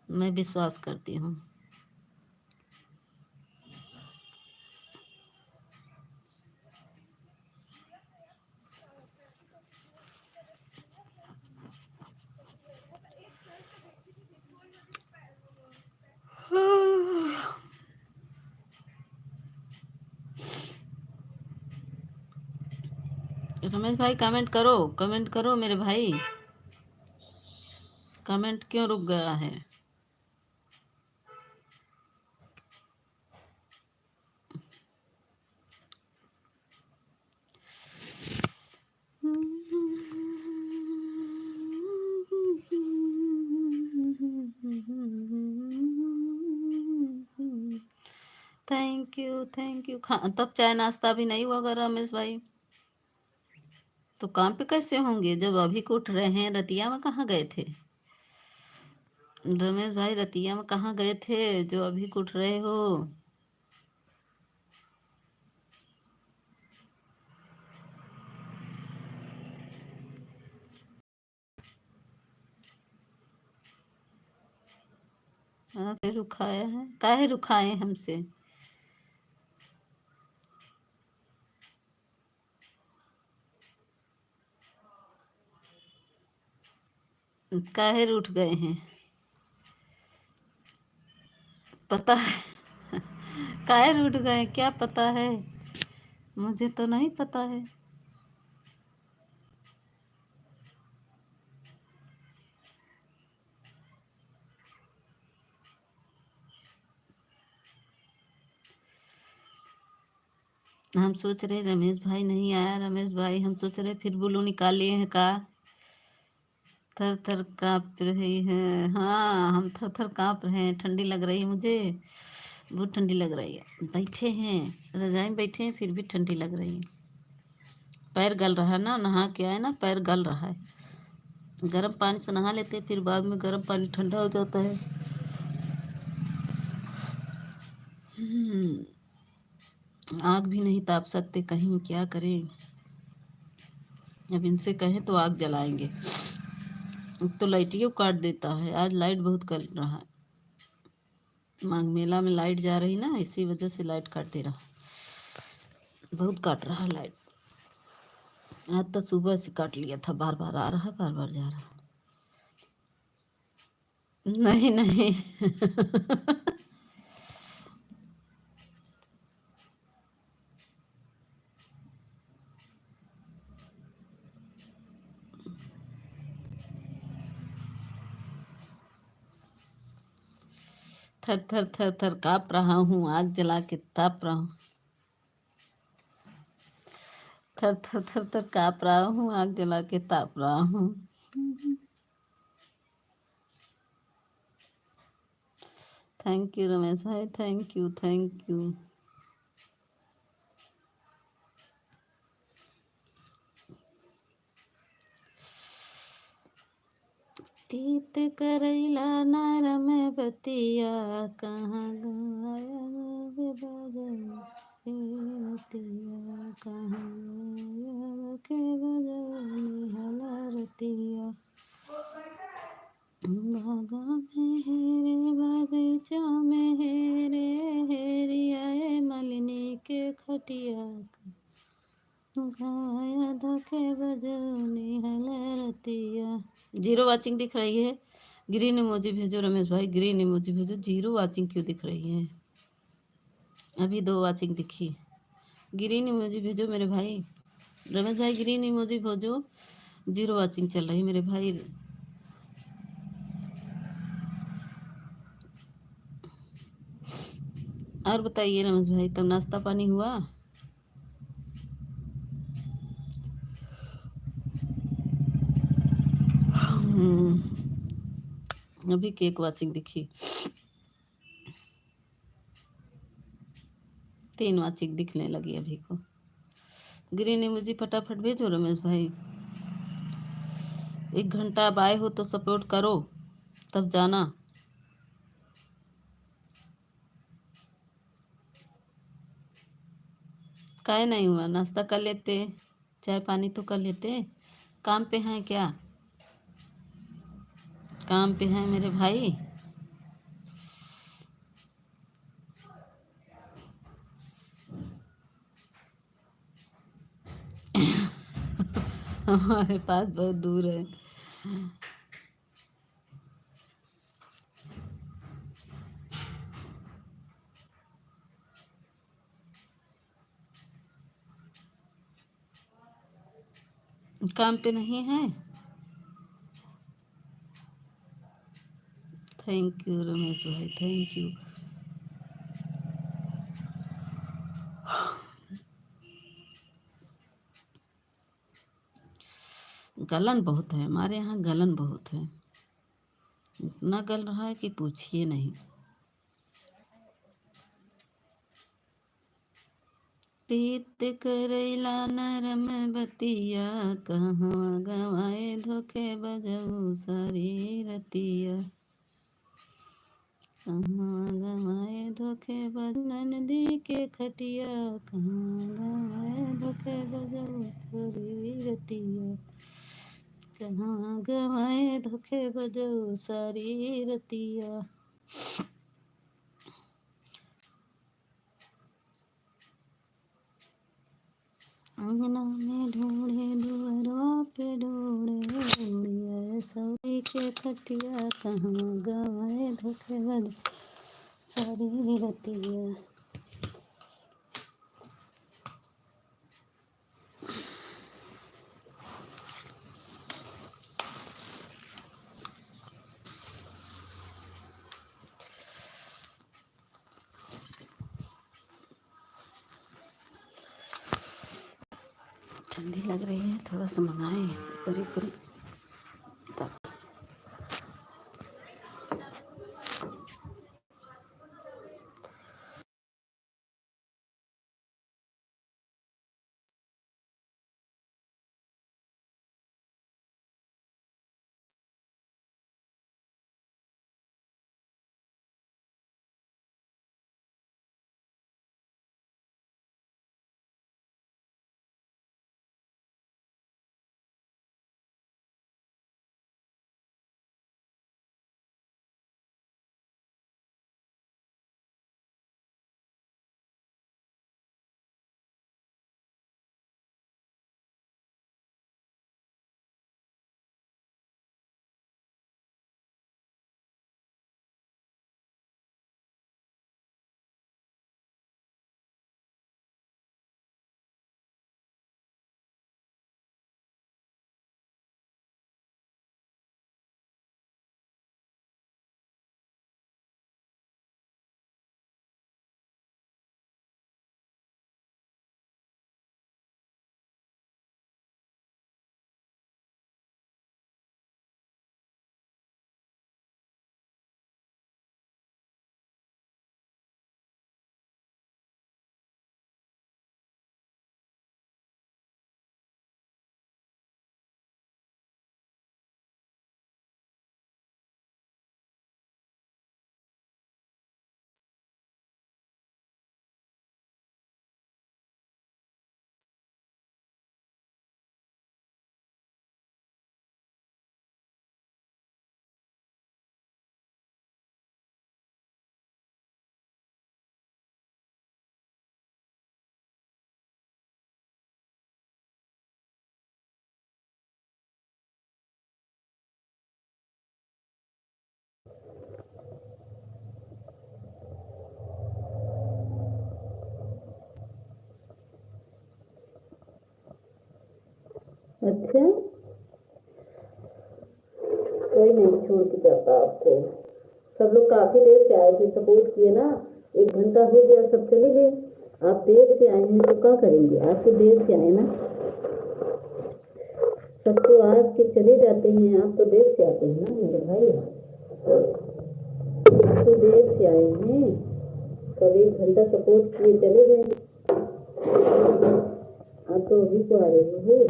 [SPEAKER 1] मैं विश्वास करती हूँ। रमेश भाई कमेंट करो, कमेंट करो मेरे भाई, कमेंट क्यों रुक गया है। Thank you, thank you. तब चाय नाश्ता भी नहीं हुआ होगा रमेश भाई, तो काम पे कैसे होंगे जब अभी को उठ रहे हैं। रतिया में कहाँ गए थे रमेश भाई, रतिया में कहाँ गए थे जो अभी को उठ रहे हो। हाँ, फिर रुखाया है, काहे रुखाए हमसे। काहे रूठ गए हैं, पता है। काहे रूठ गए क्या पता है, मुझे तो नहीं पता है। हम सोच रहे रमेश भाई नहीं आया, रमेश भाई हम सोच रहे फिर बुलू निकाल लिए हैं का। थर थर काँप रही है, हाँ हम थर थर काँप रहे हैं, ठंडी लग रही है मुझे, बहुत ठंडी लग रही है। बैठे हैं रजाई में, बैठे हैं फिर भी ठंडी लग रही है। पैर गल रहा है ना, नहा के आए ना, पैर गल रहा है। गर्म पानी से नहा लेते, फिर बाद में गर्म पानी ठंडा हो जाता है। आग भी नहीं ताप सकते, कहीं क्या करें। अब इनसे कहें तो आग जलाएंगे। एक तो लाइटियों काट देता है, आज लाइट बहुत कट रहा है। माघ मेला में लाइट जा रही ना, इसी वजह से लाइट काट दे रहा, बहुत काट रहा है लाइट। आज तो सुबह से काट लिया था, बार बार आ रहा, बार बार जा रहा। नहीं नहीं थर थर थर थर काँप रहा हूँ, आग जला के ताप रहा हूँ। थर थर थर थर काँप रहा हूँ, आग जला के ताप रहा हूँ। थैंक यू रमेश भाई, थैंक यू थैंक यू। तीत करैला नरम बतिया, कहाँ गाया बजतिया, कहाँ गाया के बजनी हलरतिया। बागा में हेरे बगीचा में हेरे हेरिया, मलिनी के खटिया गाया धके बजनी हलरतिया। 0 वाचिंग दिख रही है। ग्रीन इमोजी भेजो रमेश भाई, ग्रीन इमोजी भेजो। 0 वाचिंग क्यों दिख रही है? अभी 2 वाचिंग दिखी। ग्रीन इमोजी भेजो मेरे भाई। रमेश भाई ग्रीन इमोजी भेजो। 0 वाचिंग चल रही मेरे भाई। और बताइए रमेश भाई, तब नाश्ता पानी हुआ? अभी केक वाचिंग दिखी। 3 वाचिंग दिखने लगी अभी को। ग्रीन इमोजी फटाफट भेजो रमेश भाई। 1 घंटा अब आए हो तो सपोर्ट करो, तब जाना। काहे नहीं हुआ? नाश्ता कर लेते, चाय पानी तो कर लेते। काम पे हैं क्या? काम पे हैं मेरे भाई। हमारे पास बहुत दूर है। काम पे नहीं है। थैंक यू रमेश भाई, थैंक यू। गलन बहुत है हमारे यहाँ, गलन बहुत है। इतना गल रहा है कि पूछिए नहीं। तीत करैला नरम बतिया, कहाँ गवाए धोखे बजऊ सारी रतिया। कहाँ गवाए धोखे बज नंदी के खटिया, कहाँ गवाए धोखे बजऊ सारी रतिया। कहाँ गवाए धोखे बजऊ सारी रतिया। अंगना में ढूंढे दुअरवा पे ढूंढे उड़िया, सौरी के खटिया, कहाँ गवाए धोखे बज सारी रतिया। ठंडी लग रही है, थोड़ा सा मंगाए परी परी। अच्छा, कोई नहीं छोड़ के जाता आपको। सब लोग काफी देर से आए थे, सपोर्ट किए ना, 1 घंटा हो गया, सब चले गए। आप देर से आए हैं तो क्या करेंगे, आप तो देर से आए ना, सबको आज के चले जाते हैं, आप तो देर से आते हैं ना मेरे भाई, आप तो देर से आए हैं, कब 1 घंटा सपोर्ट किए चले गए, आप तो अभी तो आ रहे हो।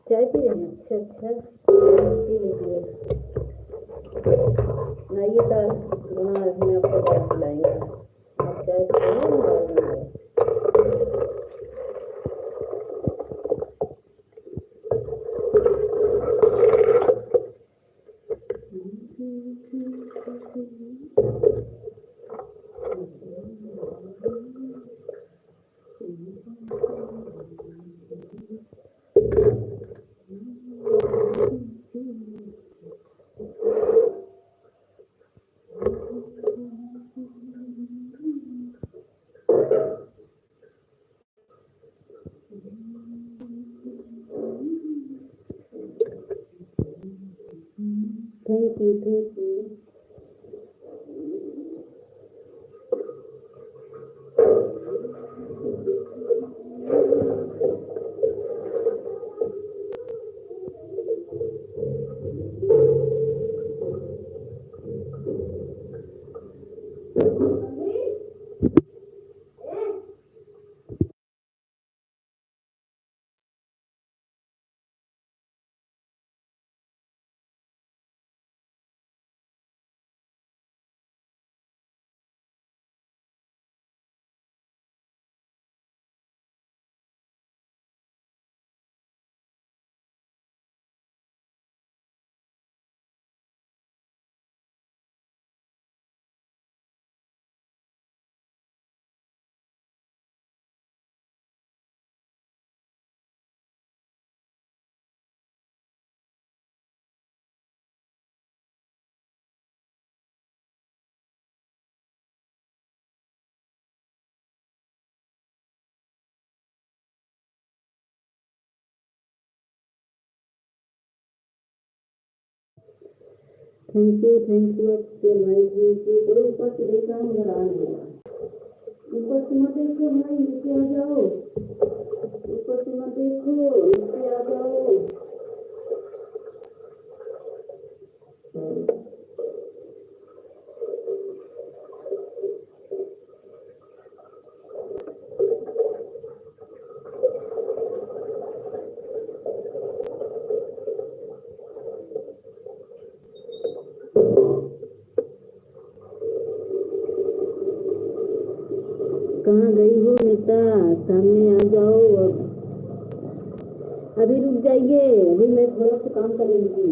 [SPEAKER 1] चाय पी रहे हैं, अच्छा अच्छा, पी लीजिए। आइए दाल बना रहे हैं, आपको चाय पिलाएंगे, आप चाय पिलाएंगे, हम दाल बनाएंगे। Thank you, thank you. Thank you आपके भाई, थैंक यू। बड़े ऊपर से देख रहा हूँ, नजर आ नहीं रहा, ऊपर से मत देखो भाई, नीचे आ जाओ, ऊपर से मत देखो, नीचे आ जाओ। कहाँ गई हो नीता, सामने आ जाओ। अभी रुक जाइए, अभी मैं थोड़ा सा काम कर रही थी।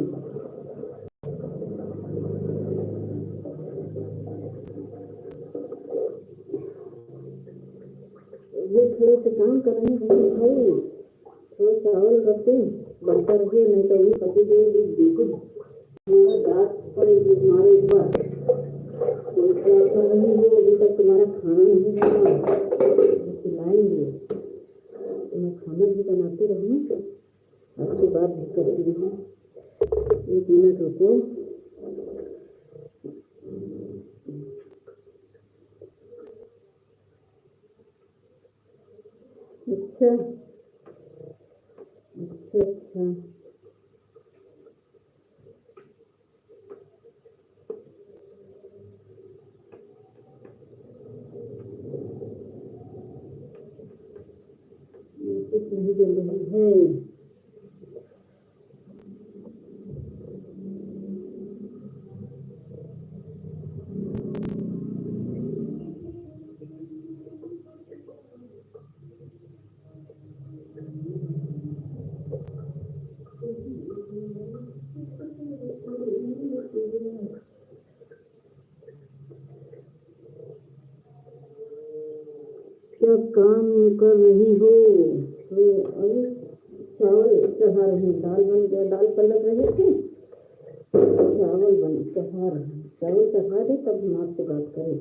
[SPEAKER 1] ये थोड़े से काम कर रहे हैं भाई, थोड़ा चावल रखे बनता रहे, नहीं तो ये पति देव बिल्कुल हमारा दांत पड़ेगी हमारे ऊपर। तो क्या कर रही हो, अभी तक तुम्हारा खाना नहीं बना, खिलाएंगे तो मैं खाना भी बनाती रहूँ, आपसे बात भी करती रहूँ। 1 मिनट रुको। अच्छा अच्छा अच्छा। कुछ नहीं बोल रही है। क्या काम कर रही हो? तो अभी चावल चढ़ा रहे हैं। दाल बन गया, दाल पलट रहे थे, चावल चढ़ा रहे हैं। चावल चढ़ा दे तब हम आपसे बात करें।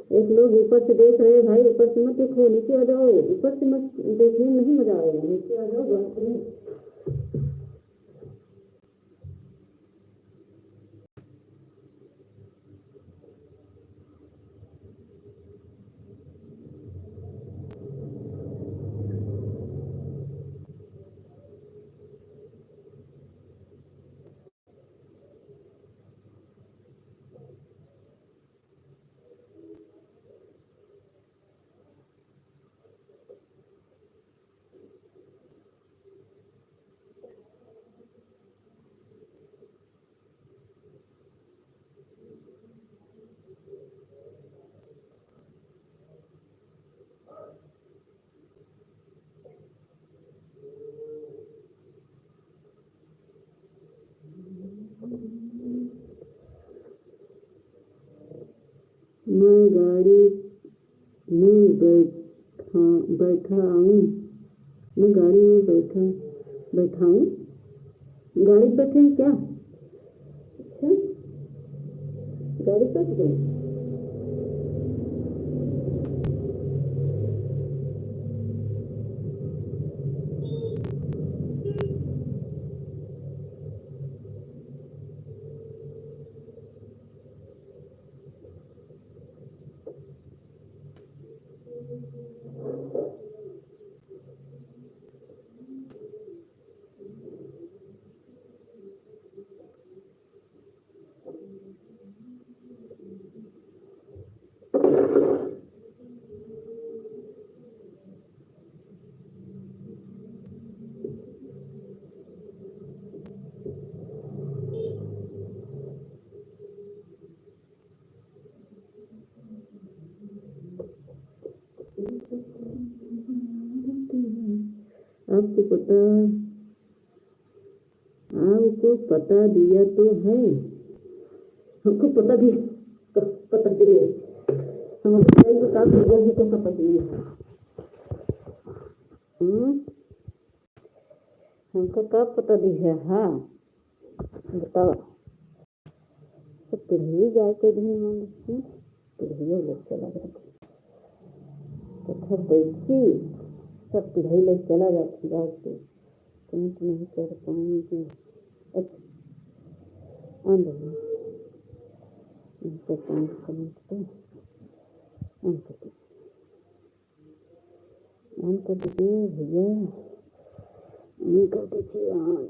[SPEAKER 1] एक लोग ऊपर से देख रहे हैं। भाई ऊपर से मत देखो, नीचे आ जाओ। ऊपर से मत देखने में नहीं मजा आएगा, नीचे आ जाओ बात करें। मैं गाड़ी में बैठा आऊँ। मैं गाड़ी में बैठा हूँ। गाड़ी पे बैठे हैं क्या? अच्छा, गाड़ी पे बैठ गए। आपको पता दिया तो है। हमको पता दिए। हम अपने काम को कैसा पता दिए। हमको कब पता दिखा? हाँ बताओ। सब पिढ़ी जाए कोई दिन मांगे पिढ़ियों लोग चला जाते तो देखी सब पिढ़ाई लोग चला जाती रात से कमेंट नहीं कर पाएंगे। अच्छा कमेंट तो ऑन कर दीजिए भैया, ये कर दीजिए ऑन।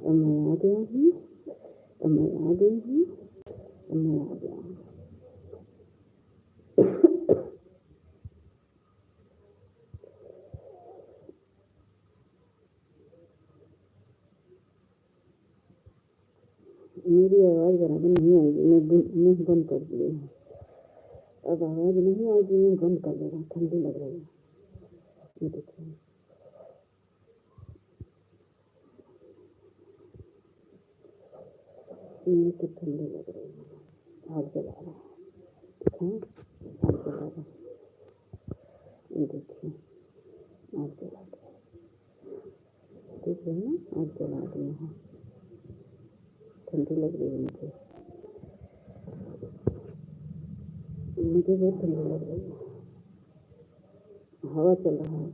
[SPEAKER 1] अब मैं आ गया हूँ, अब मैं आ गई हूँ, अब मैं आ गया हूँ। मेरी आवाज़ बराबर नहीं आएगी, मैं बंद कर दिए हैं। अब आवाज़ नहीं आएगी, मैं बंद कर दे रहा हूँ, ठंडी लग रही है। ये देखिए मेरे को ठंडी लग रही है। आग जला रहा है, आग जला रहा है। ये देखिए आग जला दिया, देख रहे हैं ना, आग जला दिया है। ठंडी लग रही है मुझे बहुत ठंडी लग रही है। हवा चल रहा है।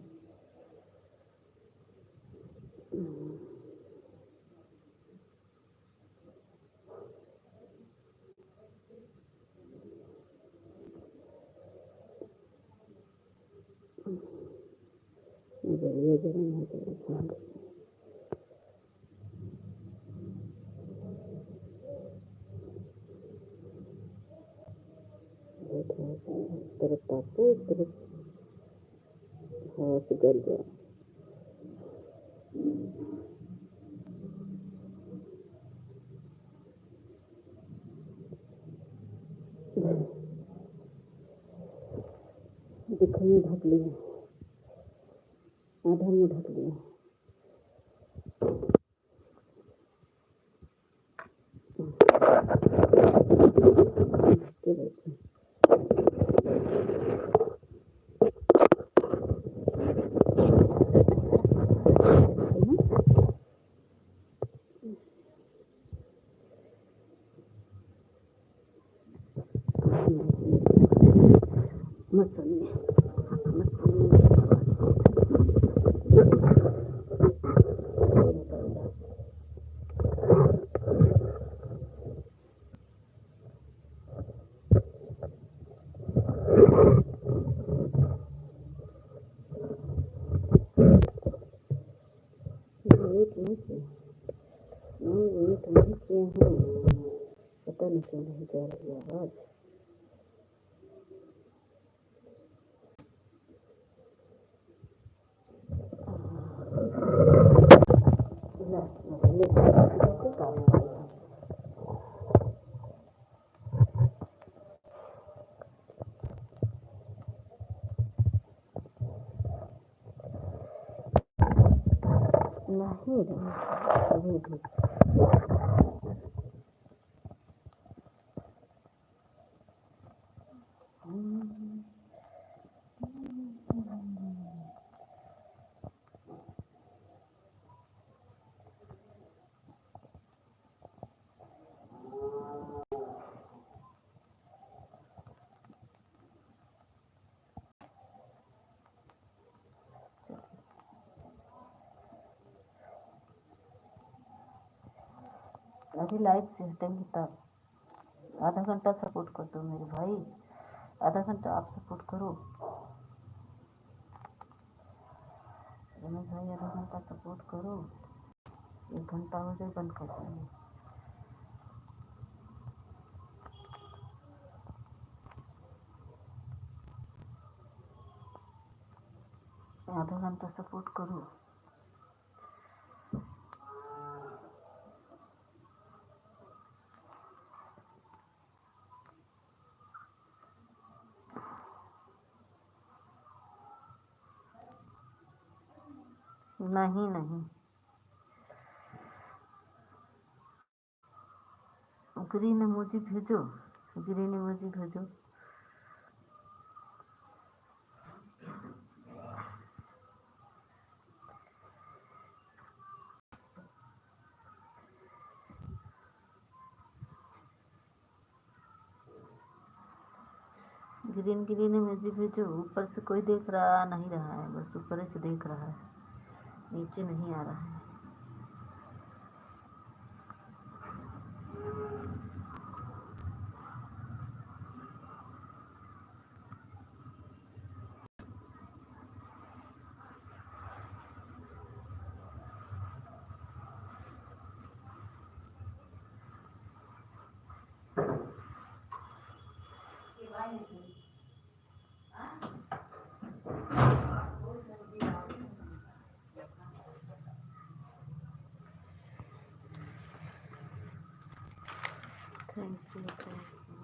[SPEAKER 1] बढ़िया गर्म हो जाएगा। तरफ तापो, इस तरफ हवा से गल गया। देखो मैं ढक लिया, आधा में ढक लिया। मत सुनिए, मत सुनिए। वेट नहीं किया, वेट नहीं किया है, पता नहीं क्यों नहीं जा रही आवाज़। नहीं रही अभी भी। अभी लाइव से हटेंगे तब। आधा घंटा सपोर्ट कर दो मेरे भाई, आधा घंटा आप सपोर्ट करो रमेश भाई, आधा घंटा सपोर्ट करो। 1 घंटा हो जाए बंद कर देंगे। आधा घंटा सपोर्ट करो। नहीं नहीं, ग्रीन इमोजी भेजो, ग्रीन इमोजी भेजो। ग्रीन ग्रीन इमोजी भेजो। ऊपर से कोई देख रहा नहीं रहा है, बस ऊपर से देख रहा है, नीचे नहीं आ रहा है। Thank you, thank you.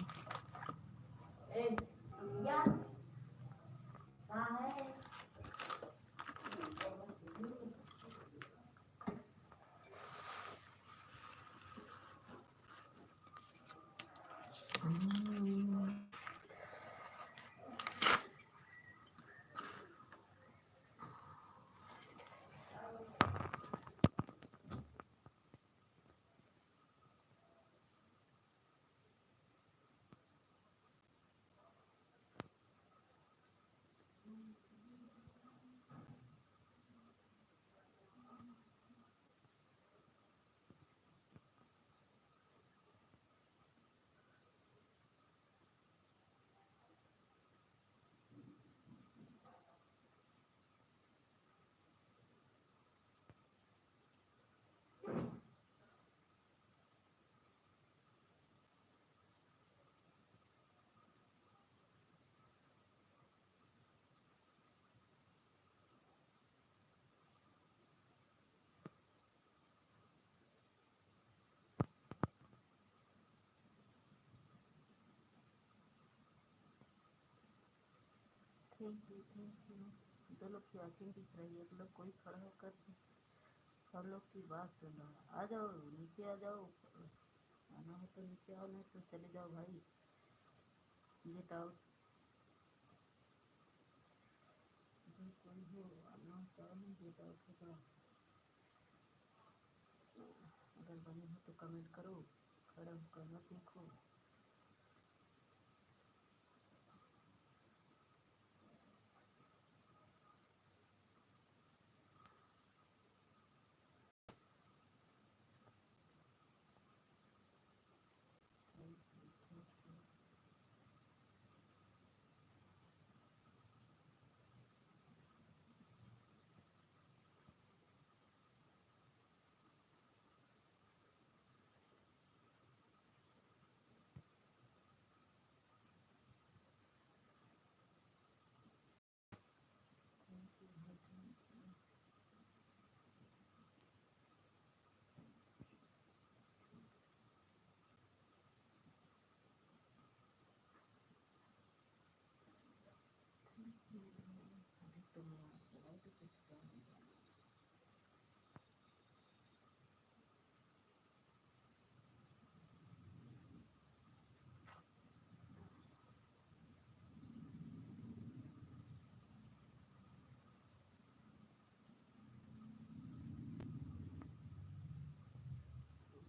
[SPEAKER 1] Thank you, thank you. दो लोग की आंखें दिख रही है, एक लोग कोई खड़ा होकर सब लोग की बात सुन रहा है। आ जाओ, नीचे आ जाओ। आना हो तो नीचे आओ, नहीं तो चले जाओ भाई। Get out. जो कोई हो, आना हो तो आओ, नहीं गेट आउट हो जाओ। अगर बने हो तो कमेंट करो, खड़ा होकर मत देखो। अभी तो मैं आपको लाइट कुछ करूँगी।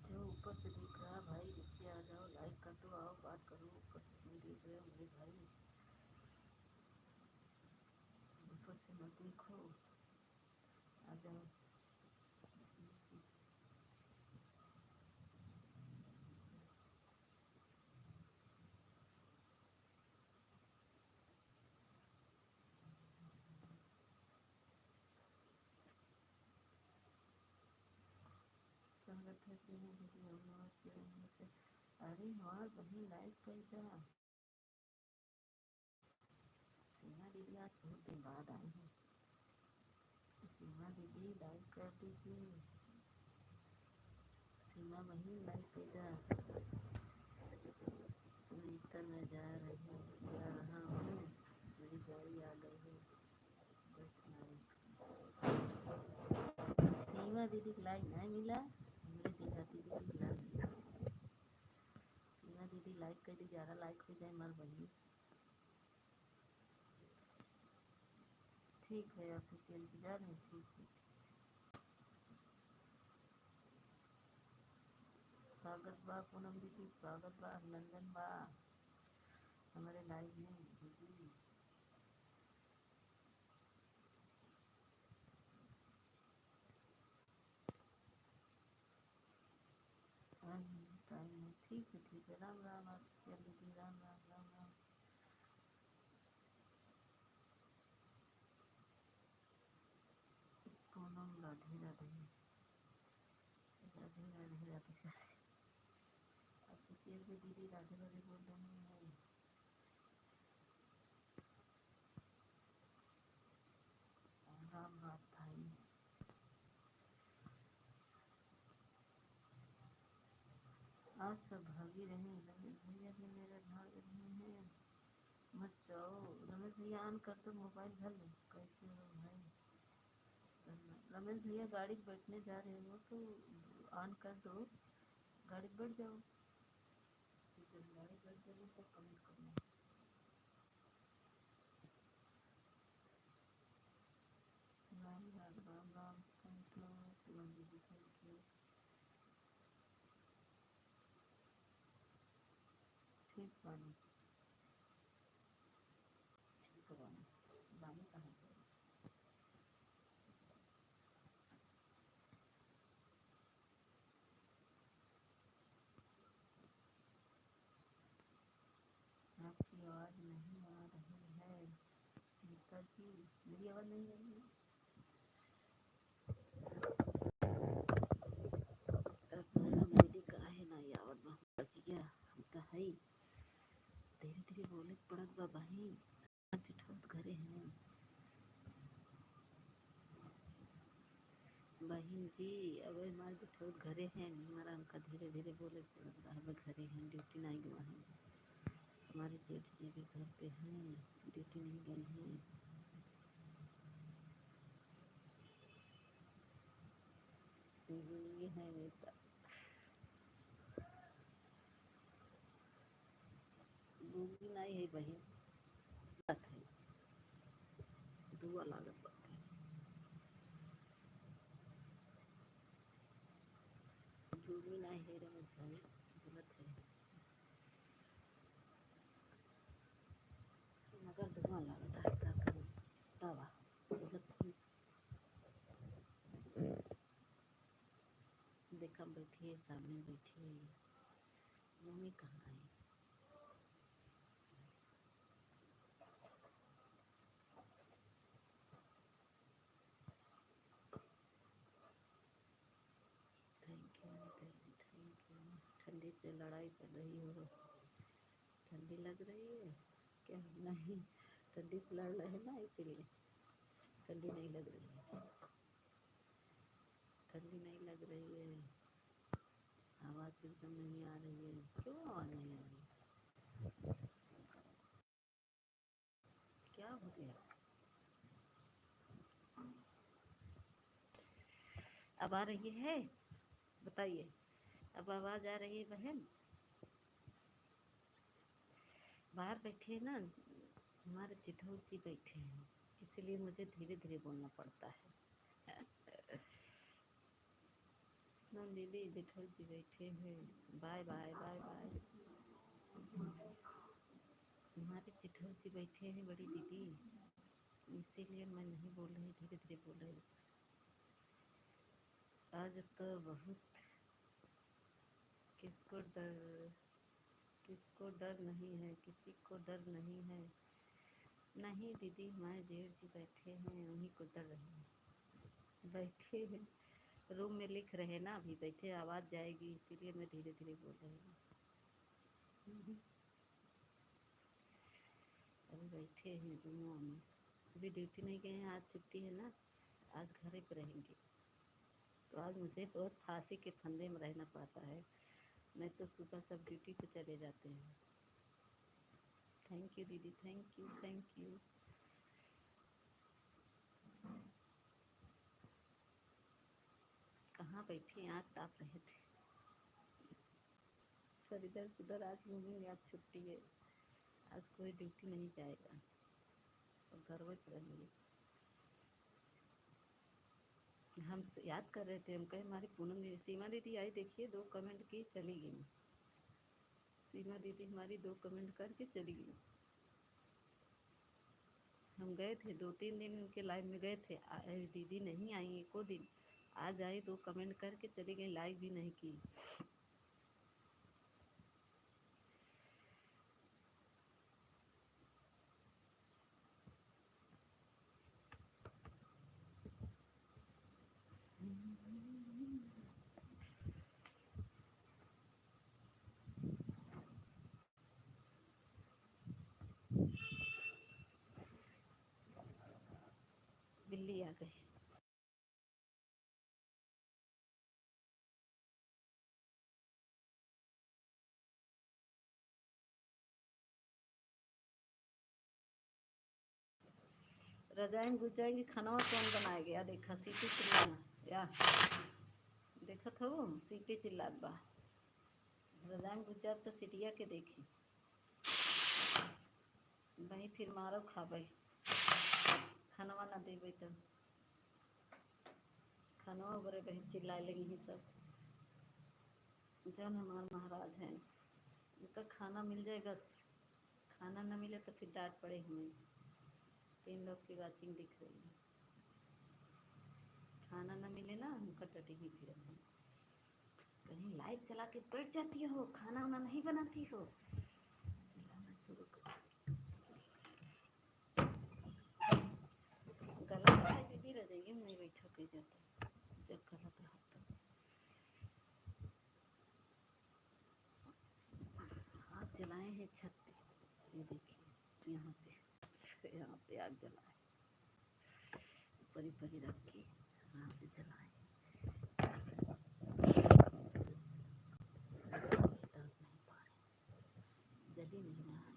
[SPEAKER 1] जो ऊपर से देख रहा भाई नीचे आ जाओ, लाइक कर दो, आओ बात करो। ऊपर से क्यों देख रहे हो मेरे भाई? ऊपर से मत देखो, आ जाओ। स्वागत है सीमा दीदी, नमस्ते। अरे हाँ बहन, लाइक कर जा। सीमा दीदी आज बहुत दिन बाद आई है। सीमा दीदी लाइक कर दीजिए। सीमा बहन लाइक कर जा। भीतर मैं जा रहा हूँ, मेरी गाड़ी आ गई है। बस सीमा दीदी को लाइक नहीं मिला, मेरे दिखाती दीदी लाइक मिला। सीमा दीदी लाइक कर दी, ज़्यादा लाइक हो जाए मर बनी। ठीक है, आपके इंतजार में। ठीक है, स्वागत बा पूनम दीदी, स्वागत बा अभिनंदन बा हमारे लाइव में। दीदी। ठीक है, राम राम आपकी दीदी, राम राम राम राम। पूनम राधे राधे राधे राधे राधे। आपकी शेर में दीदी राधे राधे बोल रही है। राम राम भाई। आज सब भागी रहे, रमेश भैया भी मेरा भाग रहे हैं। मत जाओ रमेश भैया, ऑन कर दो मोबाइल। हेलो कैसे हो भाई? रमेश भैया गाड़ी बैठने जा रहे हो तो ऑन कर दो, गाड़ी बैठ जाओ। गाड़ी बैठ जाओ तो कमेंट करना। राम राम राम राम। थैंक यू शिवम दीदी, थैंक यू। ठीक बानी, ठीक बानी। बानी कहाँ पे? आपकी आवाज़ नहीं आ रही है गीता जी, मेरी आवाज़ नहीं आ रही है? मेरी काहे नहीं आवत बा? बच गया हम तो है। धीरे धीरे बोले पड़त बा भाई। ठोट घरे हैं बहन जी, अब हमारे ठोट घरे हैं। हमारा हमका धीरे धीरे बोले पड़त बा। अब घरे हैं, ड्यूटी नहीं गवा है। हमारे जेठ जी भी घर पे हैं, ड्यूटी नहीं गए हैं। ये है नेता दूंगी नहीं है बहन, बात है दुआ लागत बात है। दूंगी नहीं है रमेश भाई, गलत है मगर दुआ लागत है। क्या करूं दवा गलत है। देखा बैठी है, सामने बैठी है, मम्मी कहाँ है? Thank you thank you. ठंडी से लड़ाई कर रही हो? ठंडी लग रही है क्या? नहीं, ठंडी से लड़ रहे ना इसीलिए। ठंडी नहीं लग रही है, ठंडी नहीं लग रही है। आवाज़ एकदम नहीं आ रही है। क्यों आवाज़ नहीं आ रही? क्या हो गया? अब आ रही है? बताइए, अब आवाज़ आ रही है बहन? बाहर बैठे हैं ना, हमारे चिठौर जी बैठे हैं, इसलिए मुझे धीरे धीरे बोलना पड़ता है। ना दीदी, जेठौर जी बैठे हैं। Bye bye bye bye. हमारे जेठौर जी बैठे हैं बड़ी दीदी, इसीलिए मैं नहीं बोल रही, धीरे धीरे बोल रही। आज तो बहुत किसको डर नहीं है, किसी को डर नहीं है। नहीं दीदी, हमारे जेठ जी बैठे हैं, उन्हीं को डर रहे हैं। बैठे हैं रूम में लिख रहे ना, अभी बैठे, आवाज़ जाएगी इसीलिए मैं धीरे धीरे बोल रही हूँ। अभी बैठे हैं दोनों में, अभी ड्यूटी नहीं गए हैं, आज छुट्टी है ना, आज घर पे रहेंगे। तो आज मुझे बहुत फांसी के फंदे में रहना पड़ता है, नहीं तो सुबह सब ड्यूटी पे चले जाते हैं। थैंक यू दीदी, थैंक यू थैंक यू। कहाँ बैठी, आँख ताप रहे थे। सब इधर उधर आज घूमेंगे, आज छुट्टी है, आज कोई ड्यूटी नहीं जाएगा, सब घर में रहेंगे। हम याद कर रहे थे, हम कहे हमारी पूनम दीदी, सीमा दीदी आई, देखिए 2 कमेंट की चली गई। सीमा दीदी हमारी 2 कमेंट करके चली गई। हम गए थे 2-3 दिन उनके लाइव में गए थे, दीदी नहीं आई एको दिन। आज आई तो कमेंट करके चली गई, लाइव भी नहीं की। बिल्ली आ गई। रजाई में घुस जाएंगी, खाना कौन बनाएगा? या देखा सीटी चिल्लाना, या देखा था वो सीटी चिल्लात बा। रजाई में घुस जात तो सीटिया के देखी वही फिर मारो खाबे, खानवा ना देवे तो खानवा बड़े बहन चिल्लाए लगी ही सब। जौन हमारे महाराज हैं उनका खाना मिल जाएगा, खाना ना मिले तो फिर डांट पड़े हमें। 3 लोग की वाचिंग दिख रही है, खाना ना मिले ना उनका टटी ही फिर कहीं लाइट चला के बैठ जाती हो, खाना वाना नहीं बनाती हो। शुरू कर गला है दीदी, रजाइए में नहीं बैठा के जाता जब गलत रहा तो। हाथ जलाए हैं छत पे, ये देखिए यहाँ पे आग जलाए, ऊपर ही रख के वहाँ से जलाए। नहीं पा रहे, जल ही नहीं रहा है।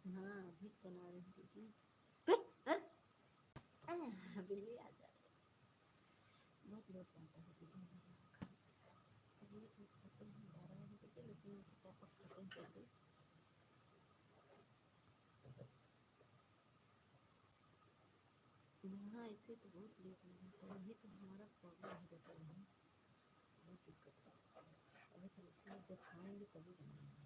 [SPEAKER 1] हाँ अभी बना रही दीदी, बिल्ली आ जा रही, बहुत लोग आता है दीदी। अभी खत्म हो 12 बजे के, लेकिन पापा खत्म कर दे। हाँ ऐसे तो बहुत लेट हो जाता है, यही तो हमारा प्रॉब्लम हो जाता है, बहुत दिक्कत है। अभी तो जब खाएंगे तभी बनाएंगे।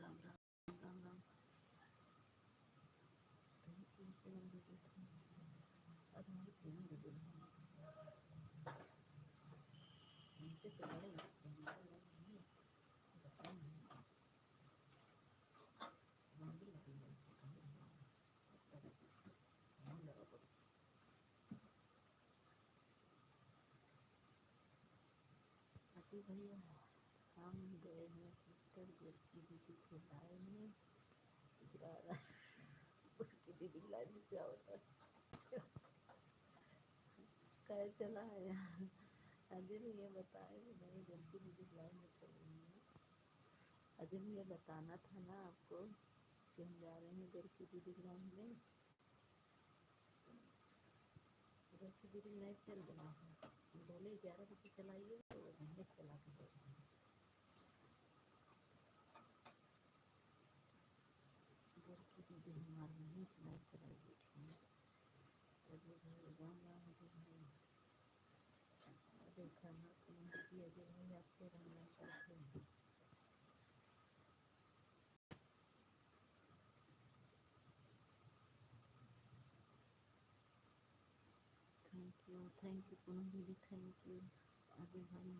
[SPEAKER 1] राम राम राम राम। आज हमारी प्रेम बदल हमसे तो बड़े अति भैया हम गए हैं सिस्टर की दीदी को लाए हैं, उसकी दीदी लाइन में क्या होता है कैसे चला है। अजय भी ये बताए कि नहीं घर की दीदी लाइन में चल रही है। अजय भी ये बताना था ना आपको कि हम जा रहे हैं घर की दीदी ग्राउंड में, घर की दीदी लाइट चल रहा है, बोले 11 बजे चलाइए तो हमने चला के दे रहे हैं। घर की दीदी हमारे नहीं लाइट चलाई बैठी है। अजय भाई राम राम अजय भाई, देखा ना कमेंट किया अजय भाई आपके राम राम करते। थैंक यू पूनम दीदी, थैंक यू। अजय भाई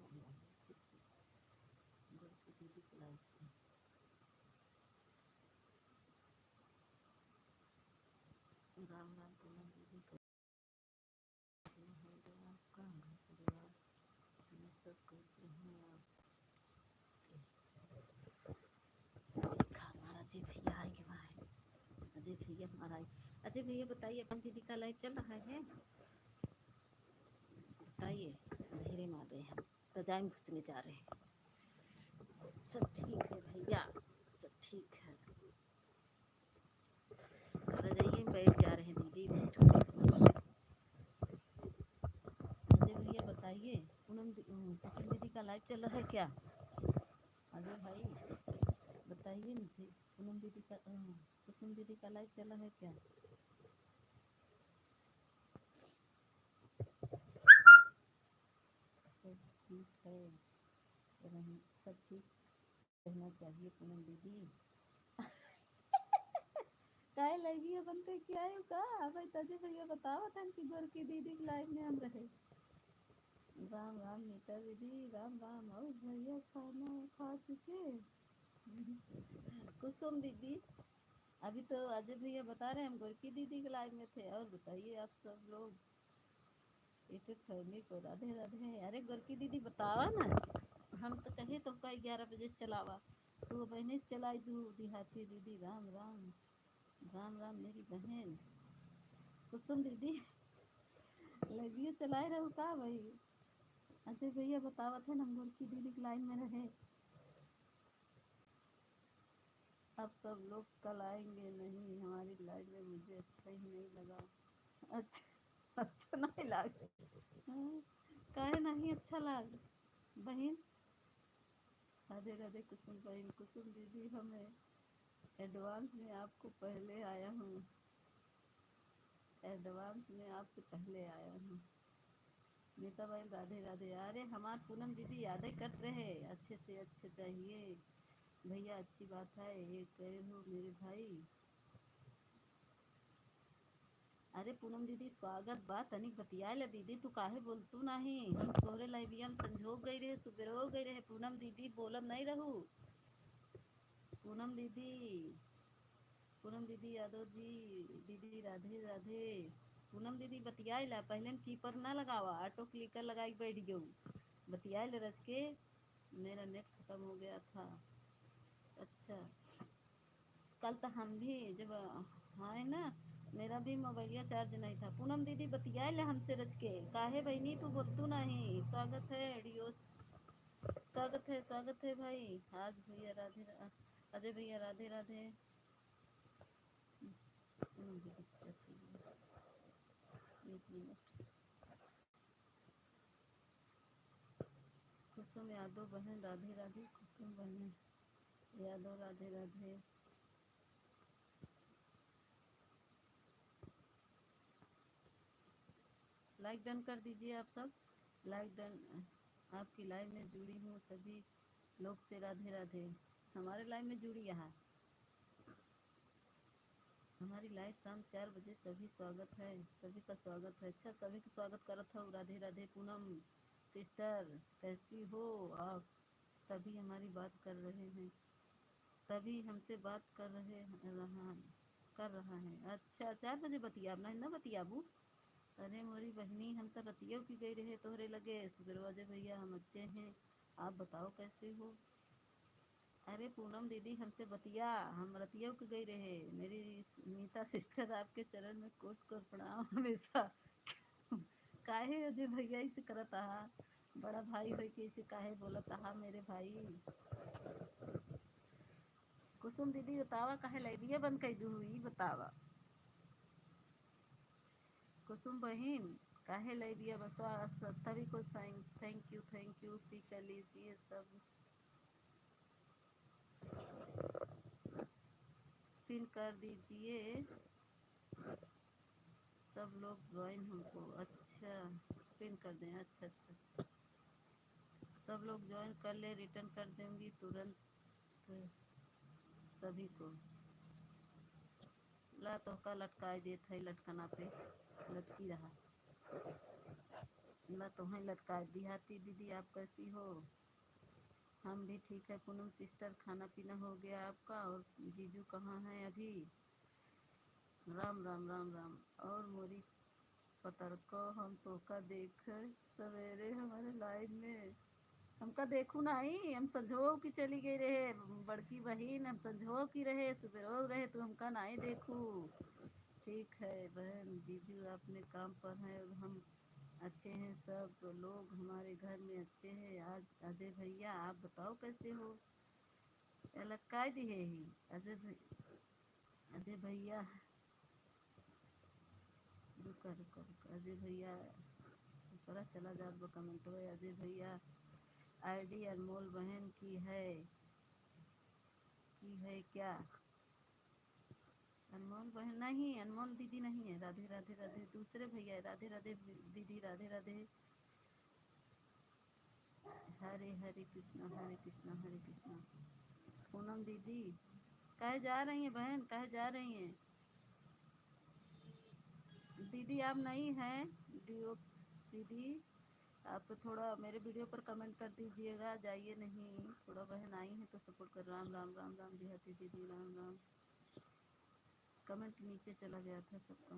[SPEAKER 1] घर की दीदी को लाइक की। राम राम पूनम दीदी को आपका घर परिवार में सब कैसे हैं आप? हमारा अजय भैया आएंगे वहाँ, अजय भैया हमारा आए। अजय भैया बताइए कौन दीदी का लाइव चल रहा है, बताइए। अंधेरे मार रहे हैं, रजाई में घुसने जा रहे हैं। सब ठीक है भैया, सब ठीक है। रजाइए में बैठ जा रहे हैं दीदी, अजय भैया बताइए पूनम दीदी का लाइव चल रहा है क्या? अजय भाई बताइए मुझे, पूनम दीदी का कुसुम दीदी का लाइव चला है क्या? सब ठीक है, रही सब ठीक रहना चाहिए पूनम दीदी। काहे लगी है बनते क्या है का? भाई तजे भैया बताओ था कि गोर की दीदी के लाइव में हम रहे। राम राम नीता दीदी, राम राम। और भैया खाना खा चुके? कुसुम दीदी अभी तो अजय भैया बता रहे हैं हम गोरकी दीदी के लाइव में थे। और बताइए आप सब लोग, एक एक फैमिली को राधे राधे। अरे गोरकी दीदी बतावा ना, हम तो कहे तो का 11 बजे से चलावा, तो बहने से चलाई तू देहाती दीदी। राम राम, राम राम मेरी बहन कुसुम दीदी। लगिए चलाए रहो का भाई? अजय भैया बतावा थे हम गोरकी दीदी के लाइन में रहे। अब सब लोग कल आएंगे नहीं हमारी लाइव में, मुझे अच्छा ही नहीं लगा। अच्छा अच्छा नहीं लगा? हाँ, काहे नहीं अच्छा लग बहन? राधे राधे कुसुम बहन। कुसुम दीदी हमें एडवांस में आपको पहले आया हूँ, एडवांस में आपसे पहले आया हूँ। नीता बहन राधे राधे। अरे हमार पूनम दीदी यादें कर रहे, अच्छे से अच्छे चाहिए भैया, अच्छी बात है ये कहे हो मेरे भाई। अरे पूनम दीदी स्वागत बा, तनिक बतिया ले दीदी, तू काहे बोलतू नहीं? हम तोहरे लाइबिया में संजोग गई रहे, सुबह हो गई रहे। पूनम दीदी बोलब नहीं रहू। पूनम दीदी, पूनम दीदी यादव जी, दीदी राधे राधे। पूनम दीदी बतियाए ला, पहले कीपर ना लगावा, ऑटो क्लिकर लगाई बैठ गयो। बतियाए ले रच के, मेरा नेट खत्म हो गया था। अच्छा, कल तो हम भी जब हाँ ना, मेरा भी मोबाइलिया चार्ज नहीं था। पूनम दीदी बतियाए ले हमसे रच के, काहे बहनी तू बोलतू नहीं? स्वागत है एडियो, स्वागत है भाई। आज भैया राधे अजय भैया राधे राधे। पूनम दीदी क्या चाहिए? एक मिनट। कुसुम यादव बहन राधे राधे, कुसुम बहन यादव राधे राधे। लाइक डन कर दीजिए आप सब, लाइक डन। आपकी लाइव में जुड़ी हूँ सभी लोग से राधे राधे। हमारे लाइव में जुड़ी यहाँ, हमारी लाइव शाम 4 बजे, सभी स्वागत है, सभी का स्वागत है। अच्छा सभी का स्वागत करत हूँ। राधे राधे पूनम सिस्टर, कैसी हो आप? सभी हमारी बात कर रहे हैं, सभी हमसे बात कर रहे रहा कर रहा है। अच्छा 4 बजे बतियाब नहीं ना बतियाबू? अरे मोरी बहनी हम तो रतियों की गई रहे तोहरे लगे। सुबरवाजे भैया हम अच्छे हैं, आप बताओ कैसे हो? अरे पूनम दीदी हमसे बतिया, हम रतियों की गई रहे। मेरी नीता सिस्टर आपके चरण में कोट कोट प्रणाम हमेशा। काहे अजय भैया इसे करत आहा? बड़ा भाई होई के इसे काहे बोलत आहा मेरे भाई? कुसुम दीदी बतावा काहे लाइबिया बंद कर दू हुई बतावा? कुसुम बहन काहे लाइबिया बसवा? सभी को थैंक यू पी कर लीजिए सब, पिन कर दीजिए सब लोग ज्वाइन हमको। अच्छा पिन कर दें, अच्छा अच्छा, सब लोग ज्वाइन कर ले, रिटर्न कर दूंगी तुरंत सभी को। ला तो का लटकाए देत है, लटकना पे लटकी रहा। ला तो है लटकाए। देहाती दीदी आप कैसी हो? हम भी ठीक है पूनम सिस्टर, खाना पीना हो गया आपका? और जीजू कहाँ हैं अभी? राम राम राम राम। और मोरी पतर को हम तो का देख सवेरे हमारे लाइव में, हमका देखू नहीं, हम संजो की चली गई रहे बड़की बहन, हम संजो की रहे सुबह रहे तो हमका नहीं देखू। ठीक है बहन, जीजू अपने काम पर हैं और हम अच्छे हैं, सब लोग हमारे घर में अच्छे हैं। आज अजय भैया आप बताओ कैसे हो? लटकाए दिए ही अजय भैया, रुका रुका रुका अजय भैया ऊपर चला जा कमेंट में। अजय भैया आईडी अनमोल बहन की है, की है क्या? अनमोल बहन नहीं, अनमोल दीदी नहीं है। राधे राधे राधे, दूसरे भैया है। राधे राधे दीदी, राधे राधे। हरे हरे कृष्णा, हरे कृष्णा, हरे कृष्णा। पूनम दीदी कहे जा रही हैं बहन, कहे जा रही हैं? दीदी आप नहीं हैं डिओ दीदी, आप थोड़ा मेरे वीडियो पर कमेंट कर दीजिएगा, जाइए नहीं। थोड़ा बहन आई हैं तो सपोर्ट कर। राम राम राम राम देहाती दीदी, राम राम। कमेंट नीचे चला गया था सबका।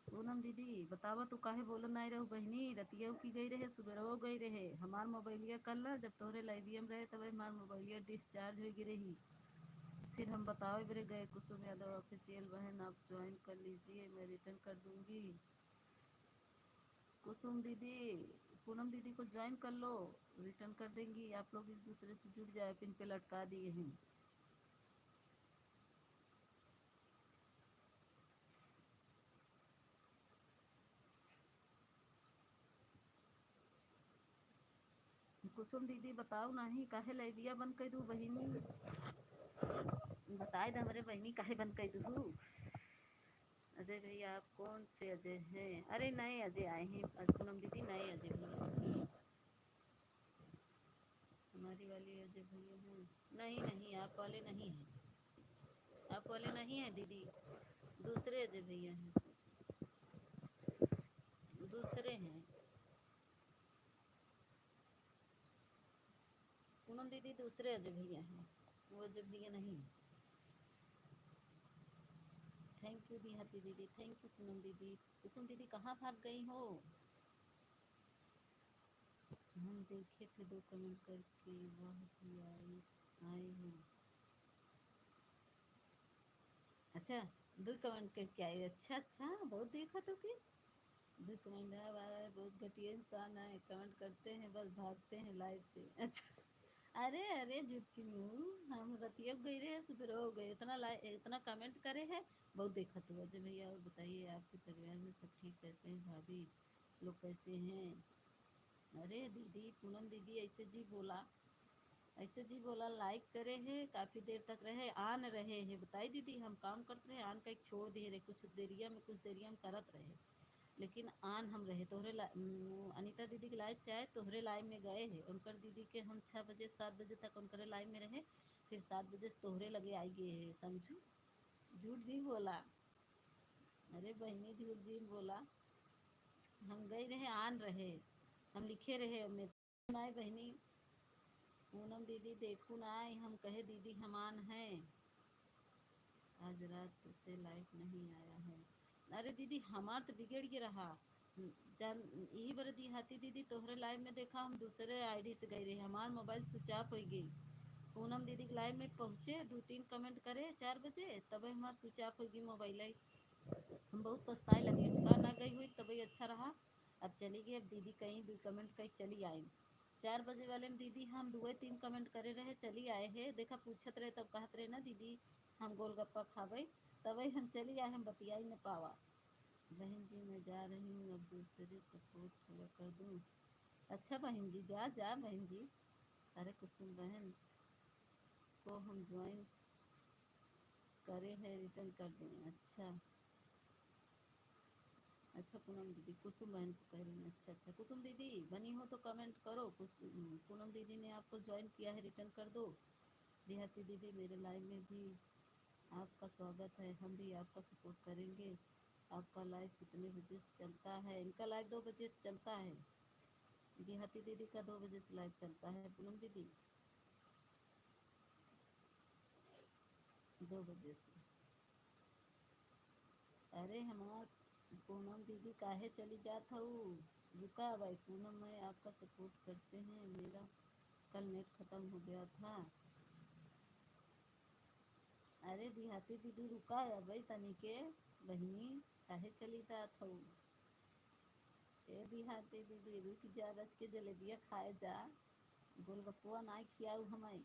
[SPEAKER 1] पूनम दीदी बतावा तू काहे बोल नहीं रहू बहनी? रतिया की गई रहे, सुबह गई रहे। हमार मोबाइलिया कल जब तोहरे लाइवियम रहे तब हमार मोबाइलिया डिस्चार्ज हो गई रही। फिर हम बताओ बरे गए। कुसुम यादव ऑफिशियल बहन आप ज्वाइन कर लीजिए, मैं रिटर्न कर दूंगी। कुसुम दीदी, पूनम दीदी को ज्वाइन कर लो, रिटर्न कर देंगी। आप लोग एक दूसरे से जुड़ जाए, पिन पे लटका दिए हैं। कुसुम दीदी बताओ नहीं काहे लाइविया बंद कर दूँ बहिनी? बताए दे हमारे बहनी काहे बंद कर दूँ? अजय भैया आप कौन से अजय हैं? अरे नए अजय आए हैं पूनम दीदी, नए अजय भैया। हमारी वाली अजय भैया हैं? नहीं नहीं, आप वाले नहीं हैं, आप वाले नहीं हैं दीदी, दूसरे अजय भैया हैं, दूसरे हैं। पूनम दीदी दूसरे अजय भैया हैं, वो अजय भैया नहीं। थैंक यू देहाती दीदी, थैंक यू पूनम दीदी। कुसुम दीदी कहाँ भाग गई हो? हम देखे थे 2 कमेंट करके, वह भी आए हो। अच्छा 2 कमेंट करके आई, अच्छा अच्छा, बहुत देखा तो फिर। 2 कमेंट आ रहा है, बहुत घटिया इंसान है, कमेंट करते हैं बस भागते हैं लाइव से। अच्छा अरे अरे झूठ क्यों हूँ, हम रतिया गए रहे, सुबह हो गए, इतना कमेंट करे है, बहुत देखा तो। अजय भैया और बताइए आपके परिवार में सब ठीक कैसे हैं? भाभी लोग कैसे हैं? अरे दीदी पूनम दीदी ऐसे जी बोला, ऐसे जी बोला लाइक करे है, काफी देर तक रहे, आन रहे हैं। बताई दीदी हम काम करते रहे, आन का एक छोड़ दे रहे, कुछ देरिया में करत रहे, लेकिन आन हम रहे। अनीता दीदी के लाइव से आए, तोहरे लाइव में गए हैं। उनकर दीदी के हम 6 बजे 7 बजे तक उनकर लाइव में रहे, फिर 7 बजे से तोहरे लगे आई गए है। समझू झूठ भी बोला, अरे बहनी झूठ भी बोला। हम गए रहे, आन रहे, हम लिखे रहे में आए बहनी। पूनम दीदी देखू ना आए, हम कहे दीदी हमान है, आज रात से लाइट नहीं आया है। अरे दीदी हमार तो बिगड़ के रहा। जान यही बार देहाती दीदी तोहरे लाइव में देखा, हम दूसरे आईडी से गए रहे, हमार मोबाइल स्विच ऑफ हो गई। पूनम दीदी के लाइव में पहुँचे, 2-3 कमेंट करे 4 बजे, तब हमार स्विच ऑफ हो गई मोबाइल। हम बहुत पछताए लगे, हम कहा ना गई हुई तभी अच्छा रहा, अब चली गई। अब दीदी कहीं 2 कमेंट कहीं चली आए। 4 बजे वाले में दीदी हम 2-3 कमेंट करे रहे, चली आए है। देखा पूछत रहे तब कहत रहे ना दीदी हम गोलगप्पा खावे, तभी हम चली आए, हम बतियाई न पावा। बहन जी मैं जा रही हूँ, अब दूसरे सपोर्ट थोड़ा कर दूँ। अच्छा बहन जी जा जा बहन जी। अरे कुसुम बहन को हम ज्वाइन करे हैं, रिटर्न कर दें? अच्छा अच्छा पूनम दीदी कुसुम बहन को कह रही हैं, अच्छा अच्छा। कुसुम दीदी बनी हो तो कमेंट करो। पूनम दीदी ने आपको ज्वाइन किया है, रिटर्न कर दो। देहाती दीदी मेरे लाइव में भी आपका स्वागत है, हम भी आपका सपोर्ट करेंगे। आपका लाइव कितने बजे से चलता है? इनका लाइव 2 बजे से चलता है, देहाती दीदी का 2 बजे से लाइव चलता है। पूनम दीदी 2 बजे से। अरे हमार पूनम दीदी काहे चली जात हूँ? रुका भाई पूनम, मैं आपका सपोर्ट करते हैं, मेरा कल नेट खत्म हो गया था। अरे देहाती दीदी रुका है भाई तनी के, बहनी काहे चली जात हूँ? ए देहाती दीदी रुक जा, रच के जलेबिया खाए जा, गोलगप्पा ना खियाऊ हमें।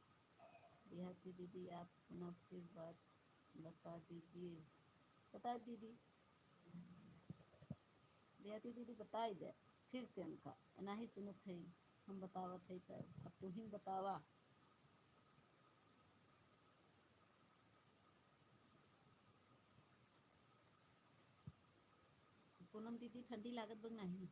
[SPEAKER 1] देहाती दीदी आप अपना फिर बात बता दीजिए, बता दीदी। देहाती दीदी बताई दे फिर से उनका ना ही सुनत है, हम बतावत है, तब अब तू ही बतावा। पूनम दीदी ठंडी लागत बग नहीं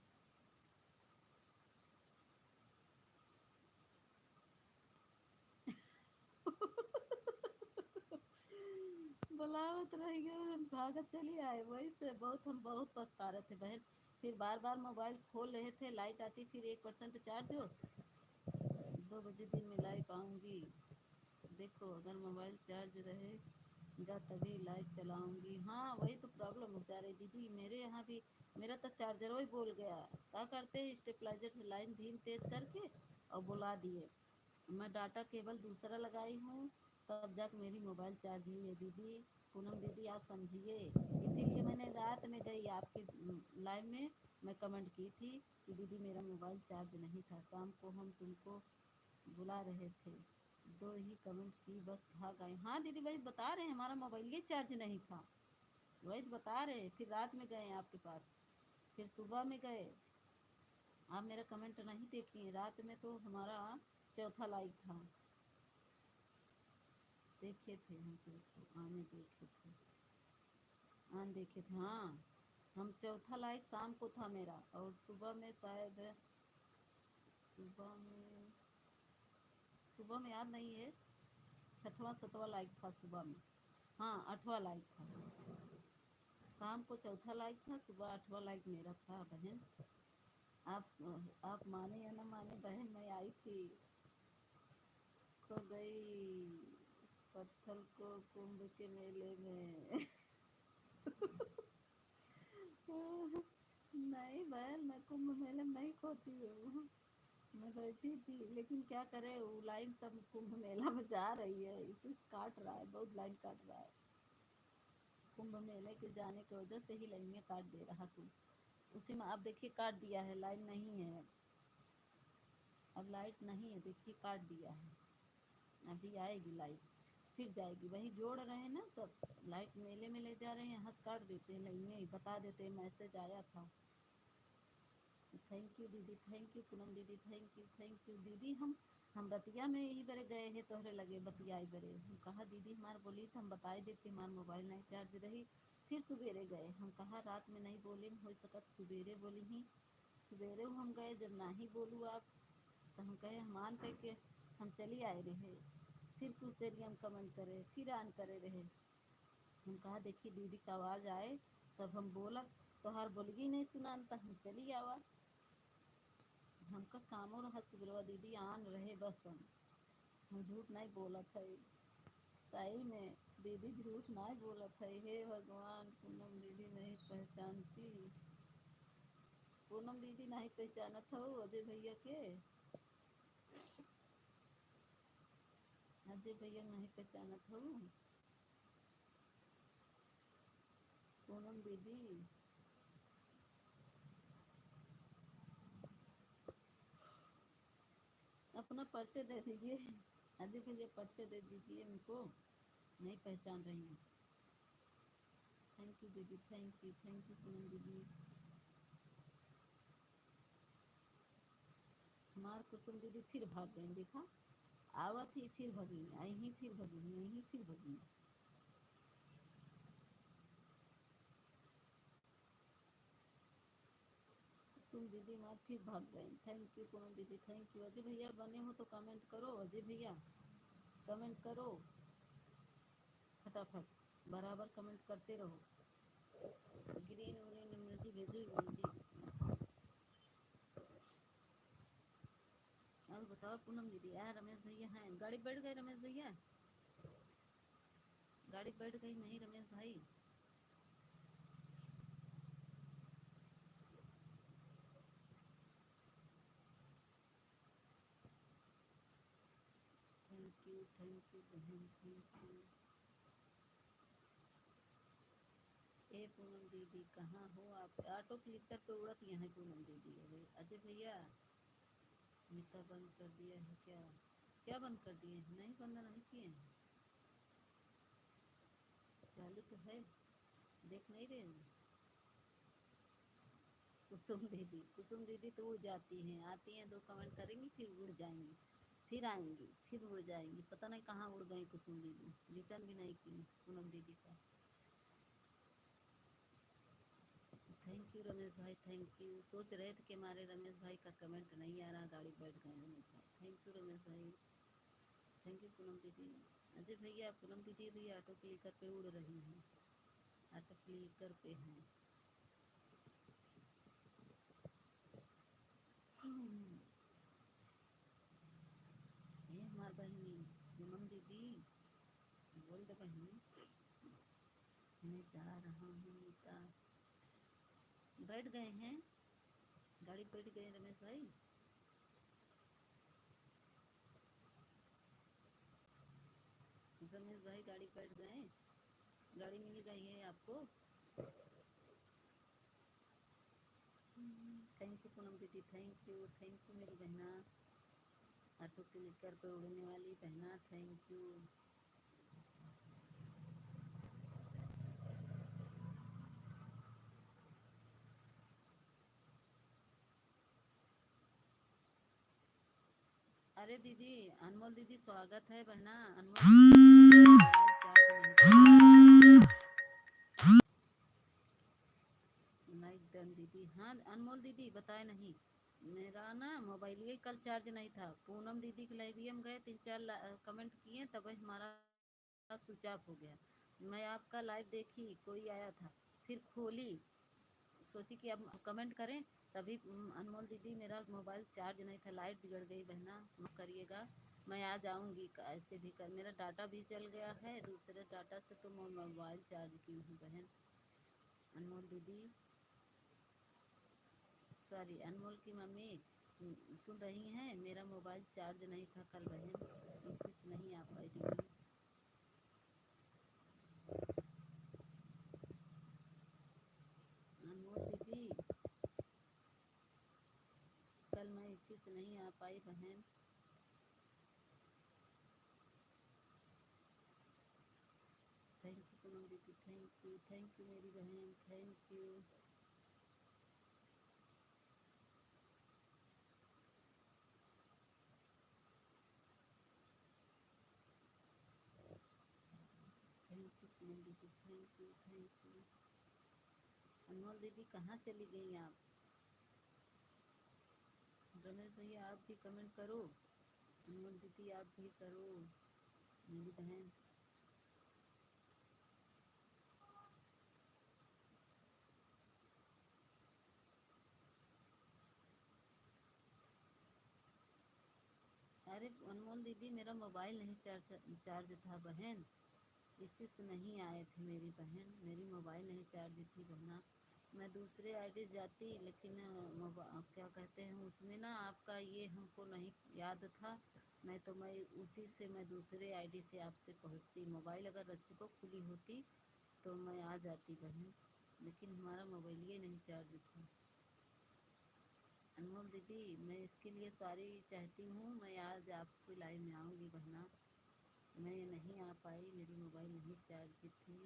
[SPEAKER 1] बुलावत रह गए हम भागत चली आए वही से हम बहुत पछता रहे थे बहन। फिर बार बार मोबाइल खोल रहे थे, लाइट आती, फिर 1% चार्ज हो, 2 बजे दिन में लाइट पाऊंगी। देखो अगर मोबाइल चार्ज रहेगा तभी लाइट चलाऊंगी। हाँ वही तो प्रॉब्लम हो जा रही दीदी, मेरे यहाँ भी मेरा तो चार्जर ही बोल गया। क्या करते हैं, स्टेपलाइजर से लाइन धीम तेज करके और बुला दिए। मैं डाटा केबल दूसरा लगाई हूँ, तब जाकर मेरी मोबाइल चार्ज हुई है दीदी। पूनम दीदी आप समझिए, इसीलिए मैंने रात में गई आपकी लाइव में, मैं कमेंट की थी कि दीदी मेरा मोबाइल चार्ज नहीं था, शाम को हम तुमको बुला रहे थे, 2 ही कमेंट की बस भाग आए। हाँ दीदी वही बता रहे हैं, हमारा मोबाइल ही चार्ज नहीं था, वही तो बता रहे हैं। फिर रात में गए आपके पास, फिर सुबह में गए, आप मेरा कमेंट नहीं देखिए। रात में तो हमारा चौथा लाइक था, देखे थे हम तो आने देखे थे, आन देखे थे। हाँ हम चौथा लाइक शाम को था मेरा, और सुबह में शायद सुबह में सुबह में याद नहीं है, छठवां सतवां लाइक था सुबह में। हाँ 8वां लाइक था, शाम को चौथा लाइक था, सुबह 8वां लाइक मेरा था बहन। आप माने या न माने बहन, मैं आई थी तो गई पत्थल को कुंभ के मेले में नहीं बहन, मैं कुंभ मेले में नहीं खोती हूँ, मैं बैठी थी। लेकिन क्या करे, वो लाइन सब कुंभ मेला में जा रही है, इसे काट रहा है, बहुत लाइन काट रहा है। कुंभ मेले के जाने की वजह से ही लाइन में काट दे रहा तू, उसी में आप देखिए काट दिया है, लाइन नहीं है अब लाइट नहीं है, देखिए काट दिया है। अभी आएगी लाइट, फिर जाएगी, वही जोड़ रहे हैं ना सब, लाइट मेले में ले जा रहे हैं, हंस काट देते हैं, लाइन में बता देते हैं मैसेज आया था। थैंक यू दीदी, थैंक यू पूनम दीदी, थैंक यू दीदी। हम बतिया में यही बरे गए हैं, तोहरे लगे बतियाई बरे, हम कहा दीदी हमारे बोली तो हम बताए देते, हमारे मोबाइल नहीं चार्ज रही। फिर सवेरे गए, हम कहा रात में नहीं बोले, हो सकत सवेरे बोली ही, सवेरे हम गए, जब ना ही बोलू आप, तो हम कहे हम आन करके हम चली आए रहे। फिर कुछ देर हम कमेंट करे, फिर ऑन करे रहे। हम कहा देखी दीदी का आवाज़ आए तब हम बोला, तो हर बोलगी नहीं सुनान, तो हम चली आवा। हमका कामों रहा सुबह दीदी आन रहे, बस हम झूठ नहीं बोला था, सही में दीदी झूठ नहीं बोला था। हे भगवान, पूनम दीदी नहीं पहचानती, पूनम दीदी नहीं पहचाना था अजय भैया के, अजय भैया नहीं पहचाना था पूनम दीदी। अपना पर्चे दे दीजिए, अजय भैया पर्चे दे दीजिए उनको, नहीं पहचान रही हूँ। थैंक यू दीदी, थैंक यू पूनम दीदी। हमार कुसुम दीदी फिर भाग गई, देखा आवत ही फिर भगी, आई ही फिर भगी, आई ही फिर भगी। कुसुम दीदी माँ फिर भाग गई। थैंक यू पूनम दीदी, थैंक यू। अजय भैया बने हो तो कमेंट करो, अजय भैया कमेंट करो फटाफट, बराबर कमेंट करते रहो। ग्रीन उरीन इमरजी भेजो, इमरजी। अब बताओ पूनम दीदी, यार रमेश भैया हैं, गाड़ी बैठ गए रमेश भैया, गाड़ी बैठ गई नहीं रमेश भाई। थैंक यू बहन, थैंक यू। ए पूनम दीदी कहाँ हो आप, ऑटो क्लिक करके उड़त यहाँ है पूनम दीदी। अरे अजय भैया मिटा बंद कर दिया है क्या, क्या बंद कर दिए हैं, नहीं बंद नहीं किए हैं, चालू तो है, देख नहीं रहे हैं। कुसुम दीदी तो उड़ जाती हैं, आती हैं 2 कमेंट करेंगी फिर उड़ जाएंगी, फिर आएंगी फिर उड़ जाएंगी, पता नहीं कहाँ उड़ गई कुसुम दीदी, रिटर्न भी नहीं की पूनम दीदी का। थैंक यू रमेश भाई, थैंक यू। सोच रहे थे कि हमारे रमेश भाई का कमेंट नहीं आ रहा, गाड़ी बैठ गए रमेश भाई। थैंक यू रमेश भाई, थैंक यू पूनम दीदी। अजय भैया, पूनम दीदी भी ऑटो क्लिकर पे उड़ रही हैं, ऑटो क्लिकर पे हैं। ये हमार बहनी पूनम दीदी, बोल दे बहनी, मैं जा रहा हूँ का बैठ गए हैं, गाड़ी बैठ गए रमेश भाई। रमेश भाई गाड़ी बैठ गए, गाड़ी मिल गई है आपको। थैंक यू पूनम दीदी, थैंक यू मेरी बहना, ऑटो क्लिकर पे उड़ने वाली बहना, थैंक यू। अरे दीदी, अनमोल दीदी स्वागत है बहना, अनमोल लाइक डन दीदी। हाँ अनमोल दीदी बताए नहीं, मेरा ना मोबाइल ही कल चार्ज नहीं था। पूनम दीदी के लाइव हम गए, 3-4 कमेंट किए, तब हमारा स्विच ऑफ हो गया। मैं आपका लाइव देखी, कोई आया था, फिर खोली, सोची कि अब कमेंट करें, तभी अनमोल दीदी मेरा मोबाइल चार्ज नहीं था, लाइट बिगड़ गई बहना, माफ करिएगा। मैं आ जाऊंगी, ऐसे भी कर, मेरा डाटा भी चल गया है, दूसरे डाटा से तो मैं मोबाइल चार्ज की हूँ बहन। अनमोल दीदी, सॉरी अनमोल की मम्मी सुन रही हैं, मेरा मोबाइल चार्ज नहीं था कल बहन, इसी से नहीं आ पाई दीदी। अनमोल दीदी, कल मैं इसी से नहीं आ पाई बहन। थैंक यू पूनम दीदी, थैंक यू मेरी बहन, thank you. Thank you Poonam दीदी, थैंक यू। अनमोल दीदी कहाँ चली गई आप? रमेश भैया आप भी कमेंट करो, अनमोल दीदी आप भी करो मेरी बहन। अरे अनमोल दीदी मेरा मोबाइल नहीं चार्ज था बहन, इसी से नहीं आए थे मेरी बहन, मेरी मोबाइल नहीं चार्ज थी बहना। मैं दूसरे आईडी जाती, लेकिन क्या कहते हैं उसमें ना आपका ये हमको नहीं याद था, नहीं तो मैं उसी से मैं दूसरे आईडी से आपसे पहुँचती, मोबाइल अगर रच्ची को खुली होती तो मैं आ जाती बहन, लेकिन हमारा मोबाइल ये नहीं चार्ज था। अनमोल दीदी मैं इसके लिए सॉरी चाहती हूँ, मैं आज आपकी लाइव में आऊँगी बहना, मैं नहीं आ पाई, मेरी मोबाइल नहीं चार्ज थी।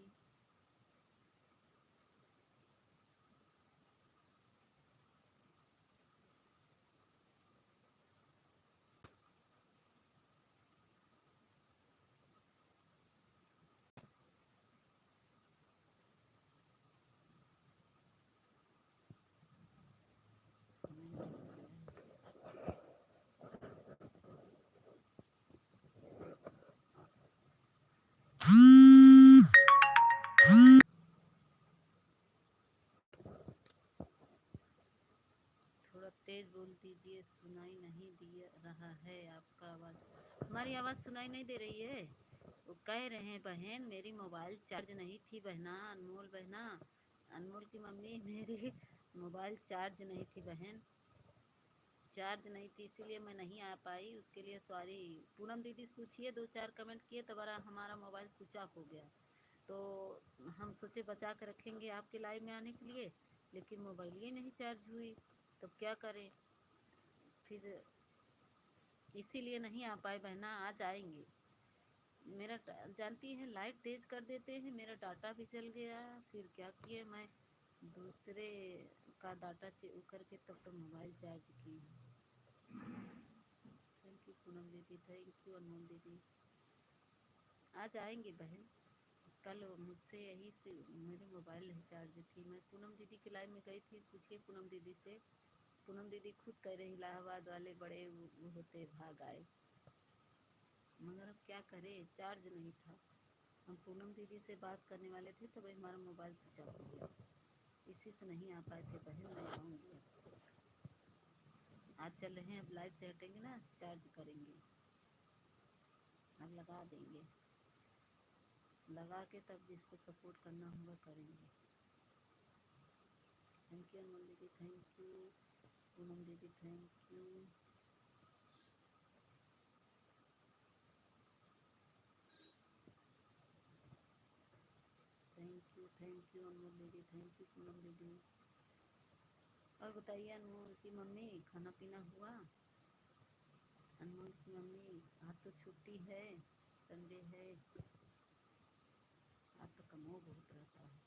[SPEAKER 1] थोड़ा तेज बोल दीजिए, सुनाई नहीं दे रहा है आपका आवाज़। हमारी आवाज़ सुनाई नहीं दे रही है? वो कह रहे हैं बहन मेरी मोबाइल चार्ज नहीं थी बहना, अनमोल बहना, अनमोल की मम्मी मेरी मोबाइल चार्ज नहीं थी बहन, चार्ज नहीं थी इसीलिए मैं नहीं आ पाई, उसके लिए सॉरी। पूनम दीदी से पूछिए, 2-4 कमेंट किए तब हमारा मोबाइल स्विच ऑफ हो गया, तो हम सोचे बचा कर रखेंगे आपके लाइव में आने के लिए, लेकिन मोबाइल ही नहीं चार्ज हुई, तो क्या करें, फिर इसीलिए नहीं आ पाए बहना, आ जाएंगे। मेरा जानती है लाइट तेज कर देते हैं, मेरा डाटा भी चल गया, फिर क्या किए मैं दूसरे का डाटा करके तब तो मोबाइल चार्ज की। थैंक यू पूनम दीदी, थैंक यू अनमोल दीदी, आ जाएंगे बहन, कल मुझसे यही से मेरे मोबाइल नहीं चार्ज थी। मैं पूनम दीदी की लाइव में गई थी, पूछिए पूनम दीदी से। पूनम दीदी खुद कह रही इलाहाबाद वाले बड़े वो होते भाग आए, मगर अब क्या करें, चार्ज नहीं था। हम पूनम दीदी से बात करने वाले थे तब हमारा मोबाइल स्विच ऑफ हो गया, इसी से नहीं आ पाए थे। बहन मैं आऊँगी, आज चल रहे हैं, अब लाइव से हटेंगे ना चार्ज करेंगे, अब लगा देंगे, लगा के तब जिसको सपोर्ट करना होगा करेंगे। थैंक यू अनमोल दीदी, थैंक यू पूनम दीदी, थैंक यू। थैंक यू अनमोल दीदी, थैंक यू पूनम दीदी। और बताइए अनमोल की मम्मी, खाना पीना हुआ? अनमोल की मम्मी, आज तो छुट्टी है, संडे है, आज तो कमो बहुत रहता है।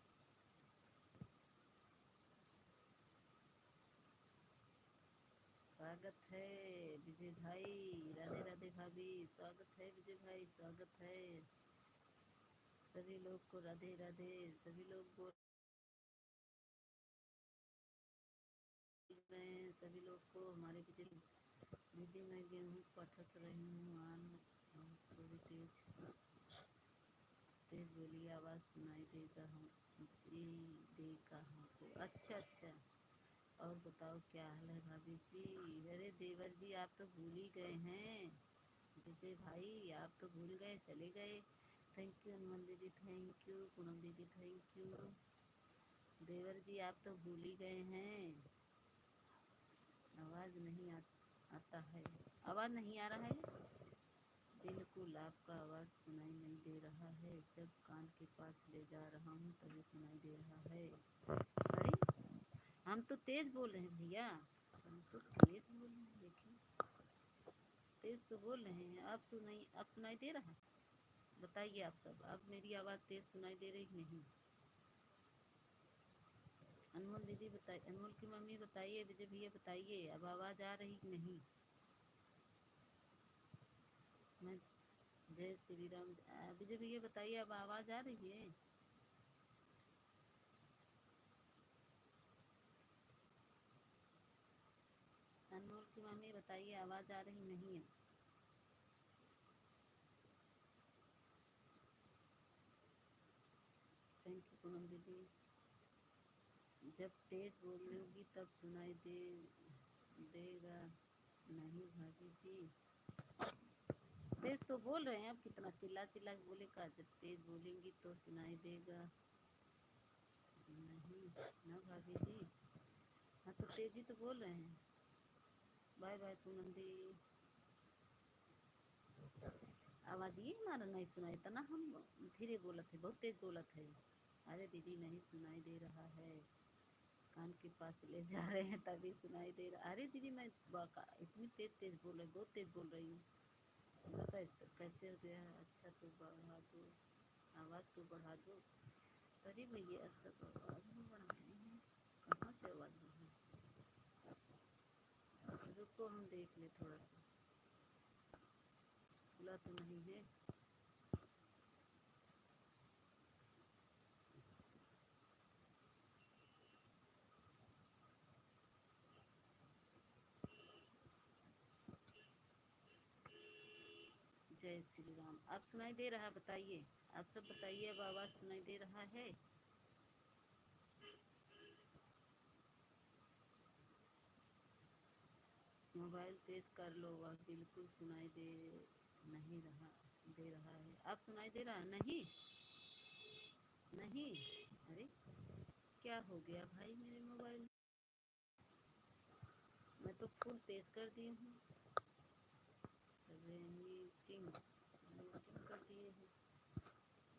[SPEAKER 1] स्वागत है विजय भाई, राधे राधे भाभी, स्वागत है विजय भाई, स्वागत है। सभी लोग को राधे राधे, सभी लोग बोल रहे हैं, सभी लोग को हमारे विजय दीदी। मैं गेहूँ पटक रही हूँ, आन थोड़ी तेज तेज बोली, आवाज़ सुनाई देगा हम जी, देगा हमको। अच्छा अच्छा, और बताओ क्या हाल है भाभी जी? अरे देवर जी आप तो भूल ही गए हैं, विजय भाई आप तो भूल गए, चले गए। थैंक यू अनमोल दीदी, थैंक यू पूनम दीदी, थैंक यू। देवर जी आप तो भूल ही गए हैं, आवाज़ नहीं आता है, आवाज़ नहीं आ रहा है, बिल्कुल आपका आवाज़ सुनाई नहीं दे रहा है। जब कान के पास ले जा रहा हूँ तभी सुनाई दे रहा है। अरे हम तो तेज बोल रहे हैं भैया, हम तो तेज बोल रहे हैं, देखिए तेज तो बोल रहे हैं। आप सुनाई दे रहा है? बताइए आप सब, अब मेरी आवाज़ तेज सुनाई दे रही नहीं? अनमोल दीदी बताइए, अनमोल की मम्मी बताइए, विजय भैया बताइए, अब आवाज़ आ रही नहीं? मैं जय श्री राम। विजय भैया बताइए, अब आवाज़ आ रही है? अनमोल की मम्मी बताइए, आवाज़ आ रही नहीं है? थैंक यू पूनम दीदी। जब तेज बोलोगी तब सुनाई देगा नहीं भाभी जी? तेज तो बोल रहे हैं, अब कितना चिल्ला चिल्ला के बोलेगा? जब तेज बोलेंगी तो सुनाई देगा नहीं ना भाभी जी? हाँ तो तेज ही तो बोल रहे हैं। बाय बाय पूनम दी। आवाज़ ये हमारा नहीं सुनाई था ना, हम धीरे बोलत है, बहुत तेज बोलत है। अरे दीदी नहीं सुनाई दे रहा है, कान के पास ले जा रहे हैं तभी सुनाई दे रहा। अरे दीदी मैं इतनी तेज तेज बोल रही, बहुत तेज बोल रही हूँ। कैसे कैसे हो गया? अच्छा तो बढ़ा दो, आवाज़ तो बढ़ा दो। अरे भैया सब आवाज़ नहीं बढ़ाए हैं, कहाँ से आवाज़ बढ़ाए? रुको हम देख ले थोड़ा सा, खुला तो नहीं है। जय श्री राम। आप सुनाई दे रहा है? बताइए आप सब, बताइए अब आवाज़ सुनाई दे रहा है? मोबाइल तेज कर लो, वह बिल्कुल सुनाई नहीं रहा दे रहा है। आप सुनाई दे रहा? नहीं नहीं। अरे क्या हो गया भाई मेरे मोबाइल? मैं तो फुल तेज कर दी हूँ, मीटिंग मीटिंग कर दिए हैं।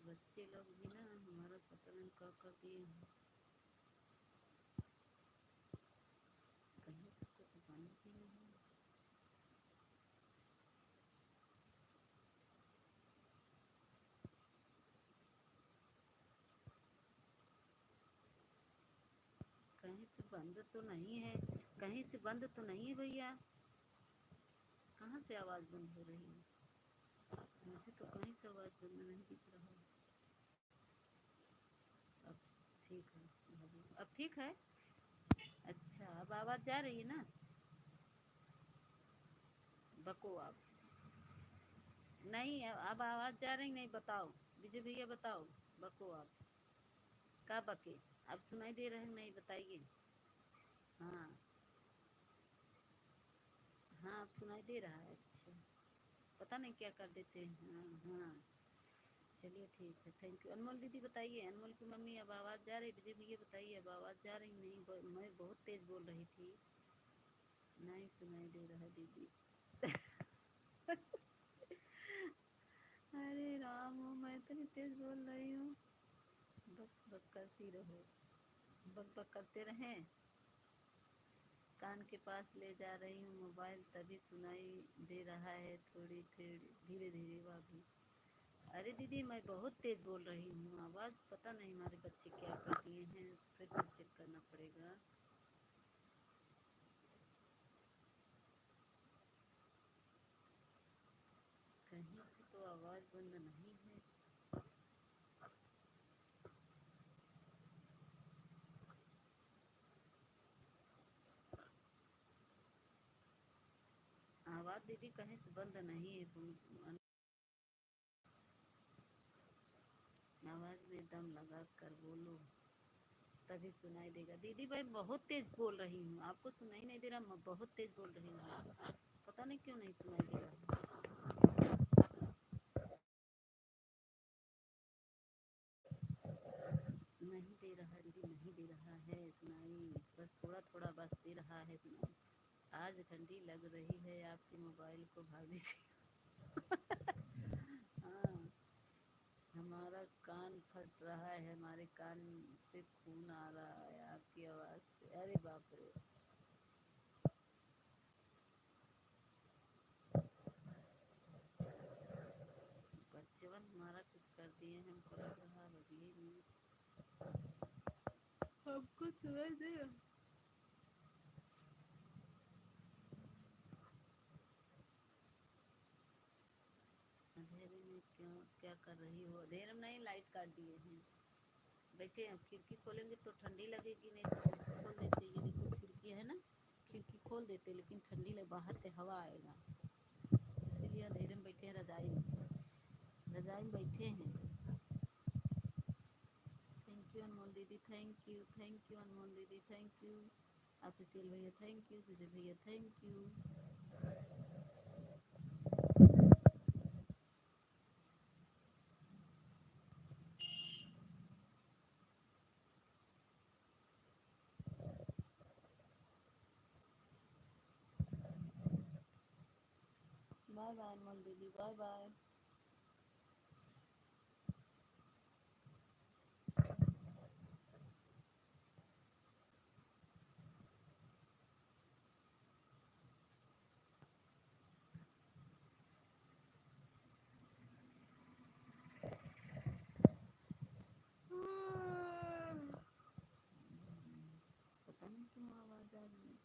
[SPEAKER 1] बच्चे लोग भी ना हमारा पता नहीं क्या कर दिए हैं, कहीं से कुछ बंद भी नहीं। कहीं से बंद तो नहीं है, कहीं से बंद तो नहीं है भैया, कहाँ से आवाज़ बंद हो रही है? मुझे तो कहीं से आवाज़ बंद नहीं दिख रहा है। ठीक है भाभी, अब ठीक है। अच्छा अब आवाज़ जा रही है ना? बको आप। नहीं अब आवाज़ जा रही नहीं, बताओ विजय भैया बताओ। बको आप का बके? अब सुनाई दे रहा है नहीं, बताइए। हाँ हाँ अब सुनाई दे रहा है। अच्छा पता नहीं क्या कर देते हैं। हाँ हाँ चलिए ठीक है, थैंक यू। अनमोल दीदी बताइए, अनमोल की मम्मी अब आवाज़ जा रही? विजय भैया बताइए अब आवाज़ जा रही नहीं? मैं बहुत तेज़ बोल रही थी। नहीं सुनाई दे रहा दीदी। अरे राम हो, मैं इतनी तेज़ बोल रही हूँ। बक बक करती रहो, बक बक करते रहें। कान के पास ले जा रही हूँ मोबाइल, तभी सुनाई दे रहा है थोड़ी थोड़ी धीरे धीरे भाभी। अरे दीदी मैं बहुत तेज़ बोल रही हूँ, आवाज़ पता नहीं हमारे बच्चे क्या कर दिए हैं, फिर से चेक करना पड़ेगा। कहीं से तो आवाज़ बंद नहीं है। आवाज़ दीदी कहीं से बंद नहीं है, तुम आवाज़ में दम लगा कर बोलो तभी सुनाई देगा। दीदी मैं बहुत तेज़ बोल रही हूँ, आपको सुनाई नहीं दे रहा? मैं बहुत तेज़ बोल रही हूँ, पता नहीं क्यों नहीं सुनाई दे रहा। नहीं दे रहा दीदी, नहीं दे रहा है सुनाई, बस थोड़ा थोड़ा बस दे रहा है सुनाई। आज ठंडी लग रही है आपके मोबाइल को भाभी से। हाँ हमारा कान फट रहा है, हमारे कान से खून आ रहा है आपकी आवाज़ से। अरे बाप रे। बच्चवन हमारा कुछ कर दिए हैं, हमको लग रहा है अभी नहीं। हमको सुनाई दे रहा। अंधेरे में क्यों, क्या कर रही हो? अंधेरे में नहीं, लाइट काट दिए हैं। बैठे हैं, खिड़की खोलेंगे तो ठंडी लगेगी, नहीं तो इसको खोल देते। ये देखो खिड़की है ना, खिड़की खोल देते लेकिन ठंडी लग, बाहर से हवा आएगा, इसीलिए अंधेरे में बैठे हैं। रजाई में बैठे हैं। थैंक यू अनमोल दीदी, थैंक यू अनमोल दीदी, थैंक यू। ऑफिशियल भैया थैंक यू, विजय भैया थैंक यू। बाय बाय अनमोल दीदी, बाय बाय। पता नहीं क्यों आवाज़ आ रही है।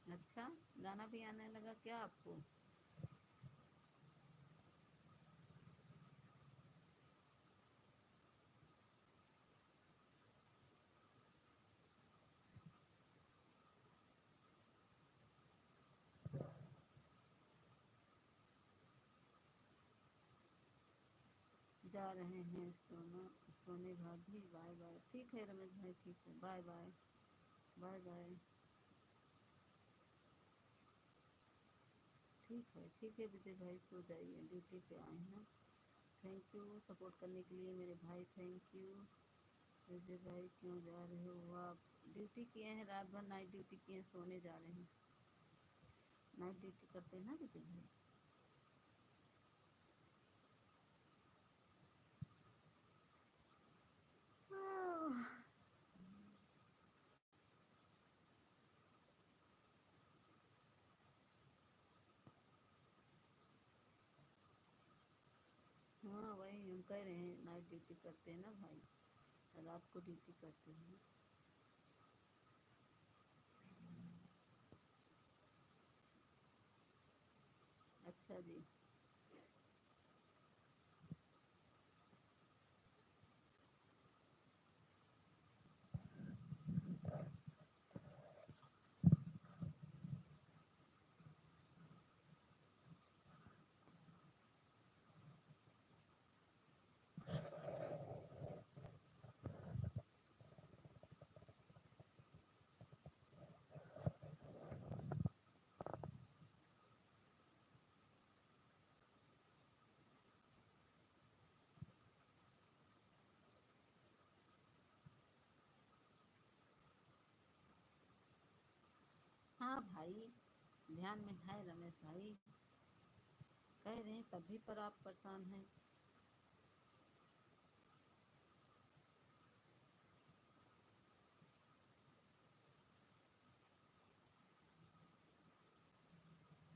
[SPEAKER 1] अच्छा गाना भी आने लगा क्या आपको? जा रहे हैं सोना, सोने भाभी, बाय बाय। ठीक है रमेश भाई, ठीक है, बाय बाय, बाय बाय। ठीक है विजय भाई, सो जाइए, ड्यूटी से आए हैं। थैंक यू सपोर्ट करने के लिए मेरे भाई, थैंक यू। विजय भाई क्यों जा रहे हो आप? ड्यूटी किए हैं, रात भर नाइट ड्यूटी किए हैं, सोने जा रहे हैं। नाइट ड्यूटी करते हैं ना विजय भाई। हाँ वही हम कह रहे हैं, नाइट ड्यूटी करते हैं ना भाई, रात को ड्यूटी करते हैं। अच्छा जी। हाँ भाई, ध्यान में है रमेश भाई, कह रहे हैं तभी पर आप परेशान हैं।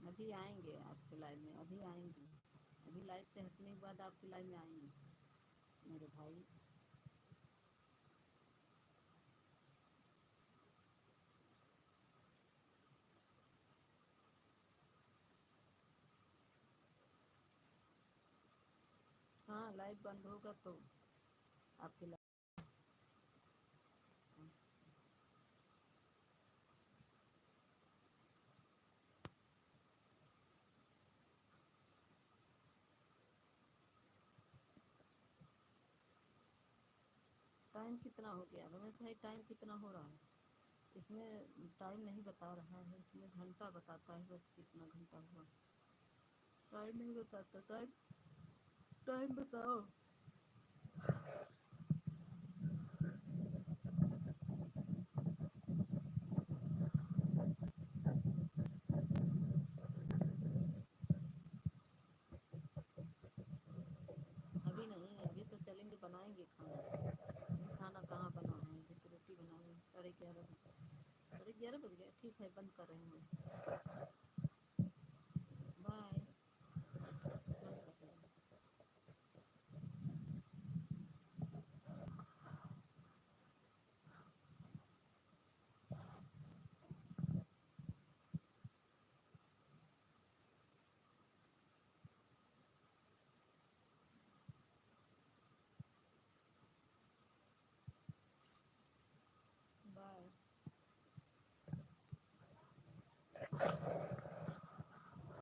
[SPEAKER 1] अभी आएंगे आपके लाइव में, अभी आएंगे, अभी लाइव से हटने के बाद आपकी लाइव में आएंगे मेरे भाई। हाँ लाइव बंद होगा तो आपकी लाइव। टाइम कितना हो गया रमेश भाई, टाइम कितना हो रहा है? इसमें टाइम नहीं बता रहा है, इसमें घंटा बताता है बस कितना घंटा हुआ, टाइम नहीं बताता। टाइम टाइम बताओ। अभी नहीं, अभी तो चलेंगे, बनाएंगे खाना। अभी खाना कहाँ बना है, अभी तो रोटी बनाए 11:30 बजे। 11:30 बज गए, ठीक है बंद कर रहे हैं।